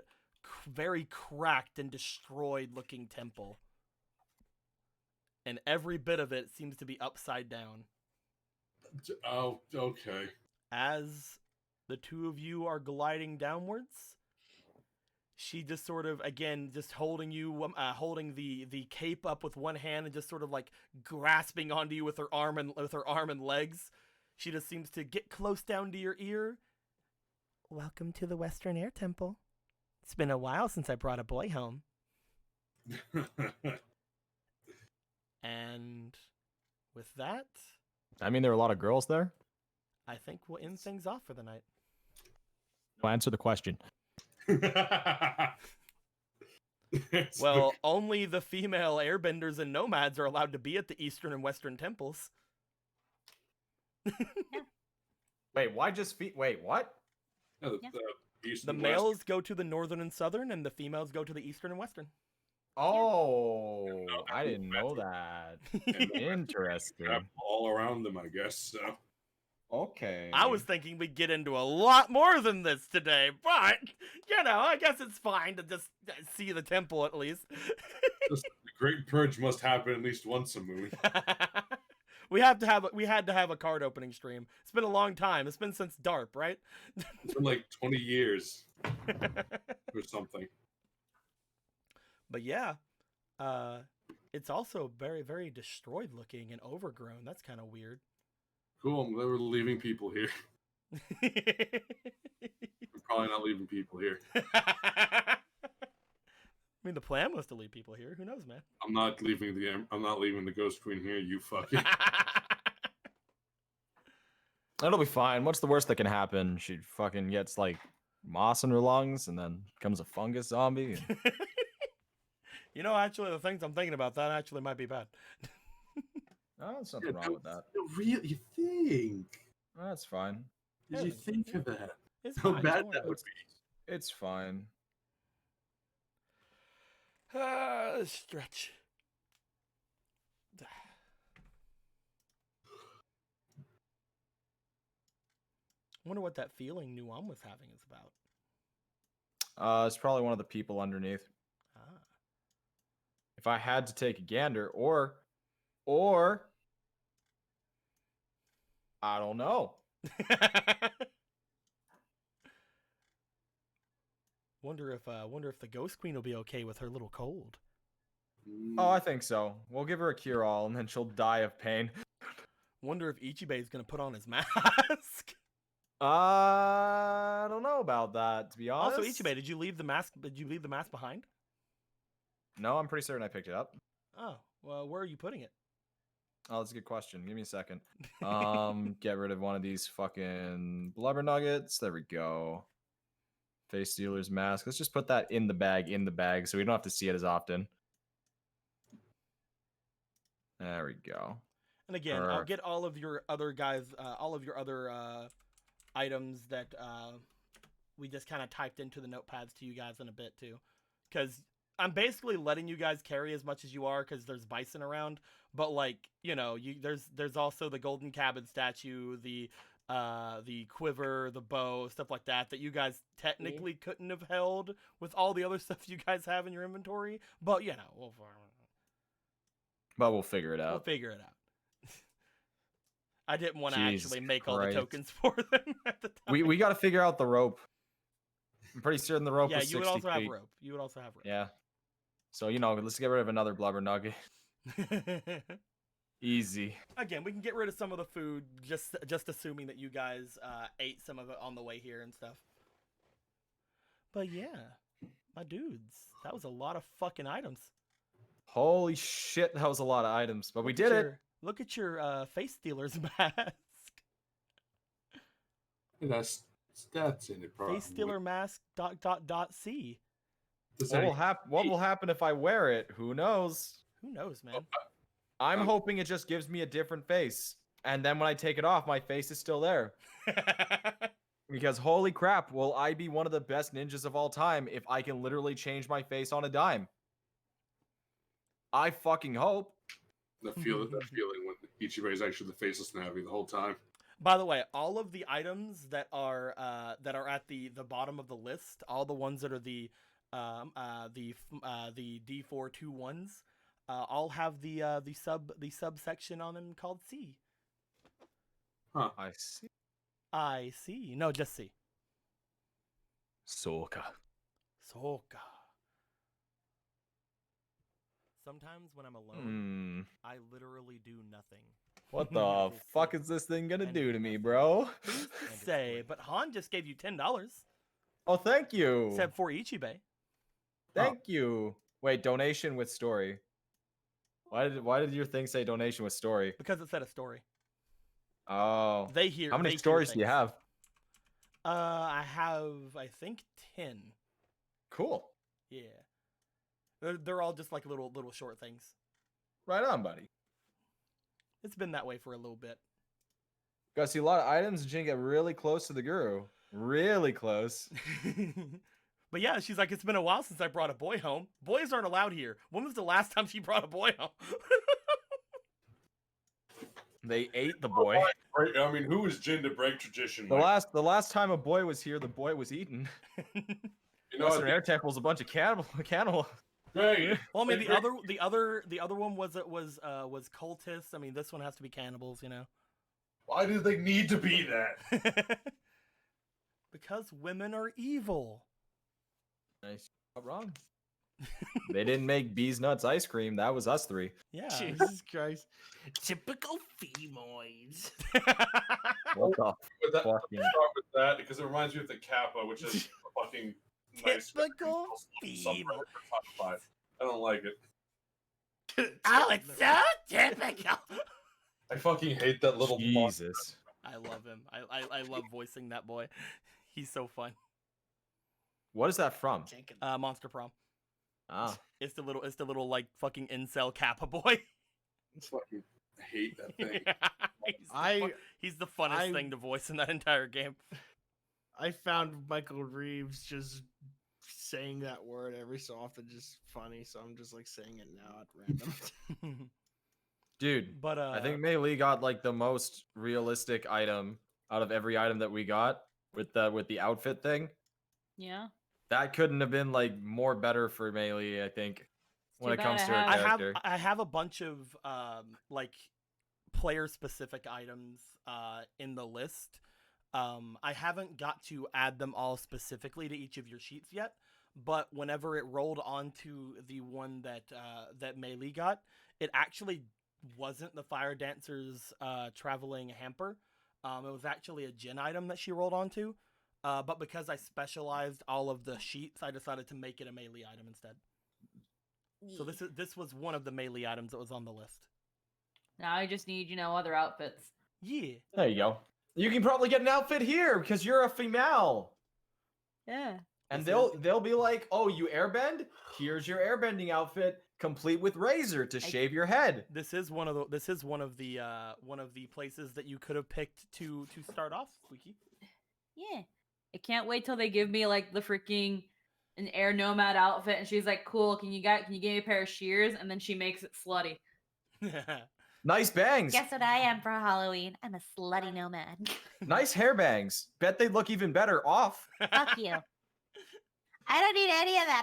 very cracked and destroyed looking temple. And every bit of it seems to be upside down. Oh, okay. As the two of you are gliding downwards, she just sort of, again, just holding you, holding the cape up with one hand and just sort of like grasping onto you with her arm and legs. She just seems to get close down to your ear. Welcome to the Western Air Temple. It's been a while since I brought a boy home. And with that, I mean, there are a lot of girls there. I think we'll end things off for the night. Well, answer the question. Well, only the female airbenders and nomads are allowed to be at the Eastern and Western temples. Wait, why just wait, what? The males go to the Northern and Southern, and the females go to the Eastern and Western. Oh, I didn't know that. Interesting. All around them, I guess. So. Okay. I was thinking we'd get into a lot more than this today, but, you know, I guess it's fine to just see the temple at least. The Great Purge must happen at least once a moon. We had to have a card opening stream. It's been a long time. It's been since DARP, right? It's been like 20 years or something. But yeah, it's also very, very destroyed looking and overgrown. That's kind of weird. Cool, I'm glad we're leaving people here. I'm probably not leaving people here. I mean, the plan was to leave people here. Who knows, man? I'm not leaving the Ghost Queen here, you fucking. That'll be fine. What's the worst that can happen? She fucking gets like moss in her lungs and then becomes a fungus zombie. And... You know, actually, the things I'm thinking about, that actually might be bad. Oh, there's nothing wrong with that. Really, you think? That's fine. Did you think of that? It's How fine, bad don't that worry. would be. It's fine. Stretch. Wonder what that feeling Nuam was having is about. It's probably one of the people underneath. Ah. If I had to take a gander, or I don't know. Wonder if the Ghost Queen will be okay with her little cold. Oh, I think so. We'll give her a cure-all, and then she'll die of pain. Wonder if Ichibei is gonna put on his mask. I don't know about that, to be honest. Also, Ichibei, did you leave the mask? Did you leave the mask behind? No, I'm pretty certain I picked it up. Oh, well, where are you putting it? Oh, that's a good question. Give me a second. Get rid of one of these fucking blubber nuggets. There we go. Face Stealer's mask. Let's just put that in the bag, so we don't have to see it as often. There we go. And again, I'll Perfect. get all of your other guys, all of your other items that we just kind of typed into the notepads to you guys in a bit too, because I'm basically letting you guys carry as much as you are because there's bison around. But like, you know, there's also the golden cabin statue, the quiver, the bow, stuff like that you guys technically couldn't have held with all the other stuff you guys have in your inventory. But you know, But we'll figure it we'll out. figure it out. I didn't want to Jesus actually make all the Christ. tokens for them at the time. We got to figure out the rope. I'm pretty certain the rope Yeah, was you 60 would also have feet. rope. You would also have rope. Yeah. So, you know, let's get rid of another blubber nugget. Easy. Again, we can get rid of some of the food, just assuming that you guys ate some of it on the way here and stuff. But yeah, my dudes, that was a lot of fucking items. Holy shit, that was a lot of items, but we did it. Look at your face stealer's mask. It has stats in it, probably. Face stealer mask ... C. Does What any- will happen if I wear it? Who knows? Who knows, man? I'm hoping it just gives me a different face. And then when I take it off, my face is still there. Because holy crap, will I be one of the best ninjas of all time if I can literally change my face on a dime? I fucking hope. that feeling when Ichiba is actually the faceless Navi the whole time. By the way, all of the items that are at the bottom of the list, all the ones that are the D421s, all have the subsection on them called C. I see. I see. No, just C. Soka. Soka. Sometimes when I'm alone, I literally do nothing. What the fuck is this thing gonna do to me, bro? Who's to say? But Han just gave you $10. Oh, thank you. Except for Ichibe. Thank you. Wait, donation with story. Why did your thing say donation with story? Because it said a story. Oh. They hear. How many they hear stories do you things. have? I have, I think, 10. Cool. Yeah. They're all just like little short things. Right on, buddy. It's been that way for a little bit. Got to see a lot of items and she can get really close to the guru. Really close. But yeah, she's like, it's been a while since I brought a boy home. Boys aren't allowed here. When was the last time she brought a boy home? They ate the boy. I mean, who is Jin to break tradition? The last time a boy was here, the boy was eaten. you know, Western Air Temple was a bunch of cannibal. Hey, Well, I mean, hey, the other one was cultists. I mean, this one has to be cannibals, you know. why do they need to be that? Because women are evil. Nice. Not wrong. They didn't make bees nuts ice cream. That was us three. Yeah. Jesus Christ. Typical femoids. What the With that, fucking? start with that because it reminds me of the Kappa, which is a fucking nice. Typical subreddit for top 5. I don't like it. Oh, it's so typical. I fucking hate that little. Jesus. I love him. I love voicing that boy. He's so fun. What is that from? Monster Prom. Ah. It's the little like fucking incel Kappa boy. Fucking hate that thing. He's the funnest thing to voice in that entire game. I found Michael Reeves just saying that word every so often just funny, so I'm just like saying it now at random. Dude, But I think Mei Lee got like the most realistic item out of every item that we got with the outfit thing. Yeah. That couldn't have been like more better for Mei Lee, I think, when too it comes bad to her I character. I have a bunch of like player specific items in the list. I haven't got to add them all specifically to each of your sheets yet, but whenever it rolled onto the one that Mei Lee got, it actually wasn't the Fire Dancer's traveling hamper. It was actually a Jin item that she rolled onto. But because I specialized all of the sheets, I decided to make it a Mei Lee item instead. So this was one of the melee items that was on the list. Now I just need, other outfits. Yeah. There you go. You can probably get an outfit here because you're a female. Yeah. And This they'll be like, "Oh, you airbend? Here's your airbending outfit, complete with razor to shave your head." This is one of the places that you could have picked to start off, Squeaky. Yeah. I can't wait till they give me like the freaking an air nomad outfit, and she's like, "Cool, can you give me a pair of shears?" And then she makes it slutty. Nice bangs. Guess what I am for Halloween? I'm a slutty nomad. Nice hair bangs. Bet they'd look even better off. Fuck you. I don't need any of that.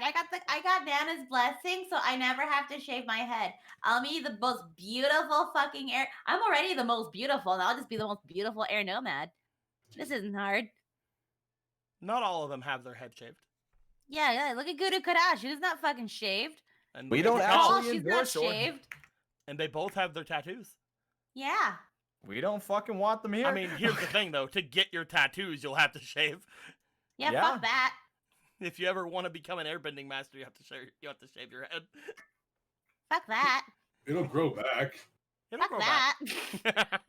I got Nana's blessing, so I never have to shave my head. I'll be the most beautiful fucking air. I'm already the most beautiful, and I'll just be the most beautiful air nomad. This isn't hard. Not all of them have their head shaved. Yeah. Look at Guru Kara. She's not fucking shaved. And We they- don't Oh, actually she's not endorse or- shaved. And they both have their tattoos. Yeah. We don't fucking want them here. I mean, here's the thing though: to get your tattoos, you'll have to shave. Yeah, Yeah. fuck that. If you ever want to become an airbending master, you have to shave your head. Fuck that. It'll grow back. It'll Fuck grow that. back.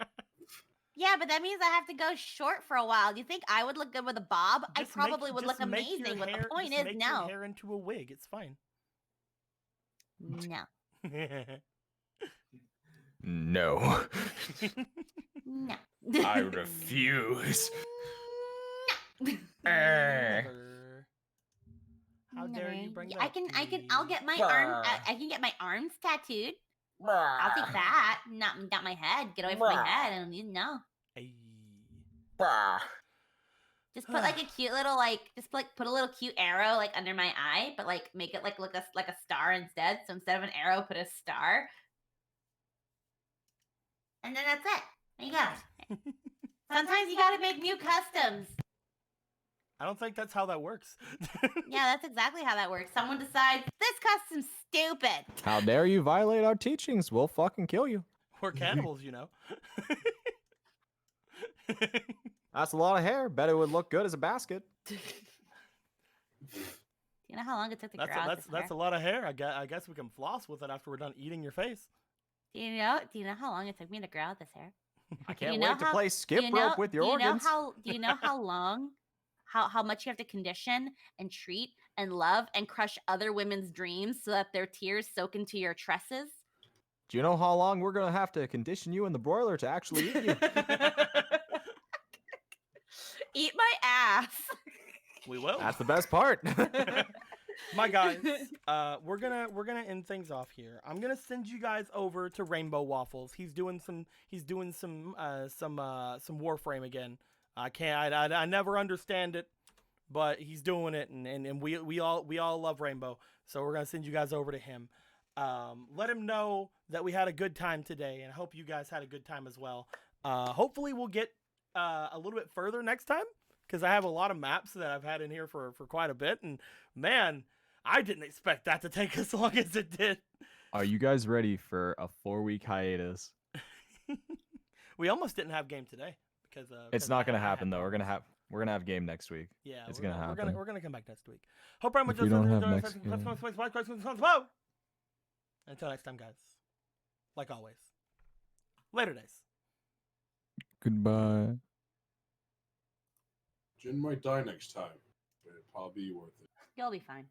Yeah, but that means I have to go short for a while. Do you think I would look good with a bob? I Just make- probably would look just make your amazing, but the hair- point just is make no. your hair into a wig. It's fine. No. no. No. I refuse. No. Never. How dare you Never. bring Yeah, that up to I'll me? get my arm. I can get my arms tattooed. I'll take that. Not my head. Get away from my head. I don't need to know. Ay. Just put like a cute little put a little cute arrow like under my eye, but like make it like look like a star instead. So instead of an arrow, put a star. And then that's it. There you go. Sometimes you gotta make new customs. I don't think that's how that works. Yeah, that's exactly how that works. Someone decides this custom's stupid. How dare you violate our teachings? We'll fucking kill you. We're cannibals, you know. That's a lot of hair. Bet it would look good as a basket. Do you know how long it took to grow out this That's a hair? lot of hair. I guess we can floss with it after we're done eating your face. Do you know how long it took me to grow out this hair? I Do you can't know wait to how- play skip rope with your organs. Do you know how long, how much you have to condition and treat and love and crush other women's dreams so that their tears soak into your tresses? Do you know how long we're gonna have to condition you in the broiler to actually eat you? Eat my ass. We will. That's the best part. My guys, we're gonna end things off here. I'm gonna send you guys over to Rainbow Waffles. He's doing some Warframe again. I never understand it, but he's doing it, and we all love Rainbow. So we're gonna send you guys over to him. Let him know that we had a good time today, and I hope you guys had a good time as well. Hopefully we'll get a little bit further next time, because I have a lot of maps that I've had in here for quite a bit, and man, I didn't expect that to take as long as it did. Are you guys ready for a 4-week hiatus? We almost didn't have game today because It's not gonna happen though. We're gonna have game next week. Yeah, it's we're gonna happen. We're gonna come back next week. Hope very much. If we don't have next game. Until next time, guys. Like always. Later days. Goodbye. Jin might die next time, but it'll probably be worth it. You'll be fine.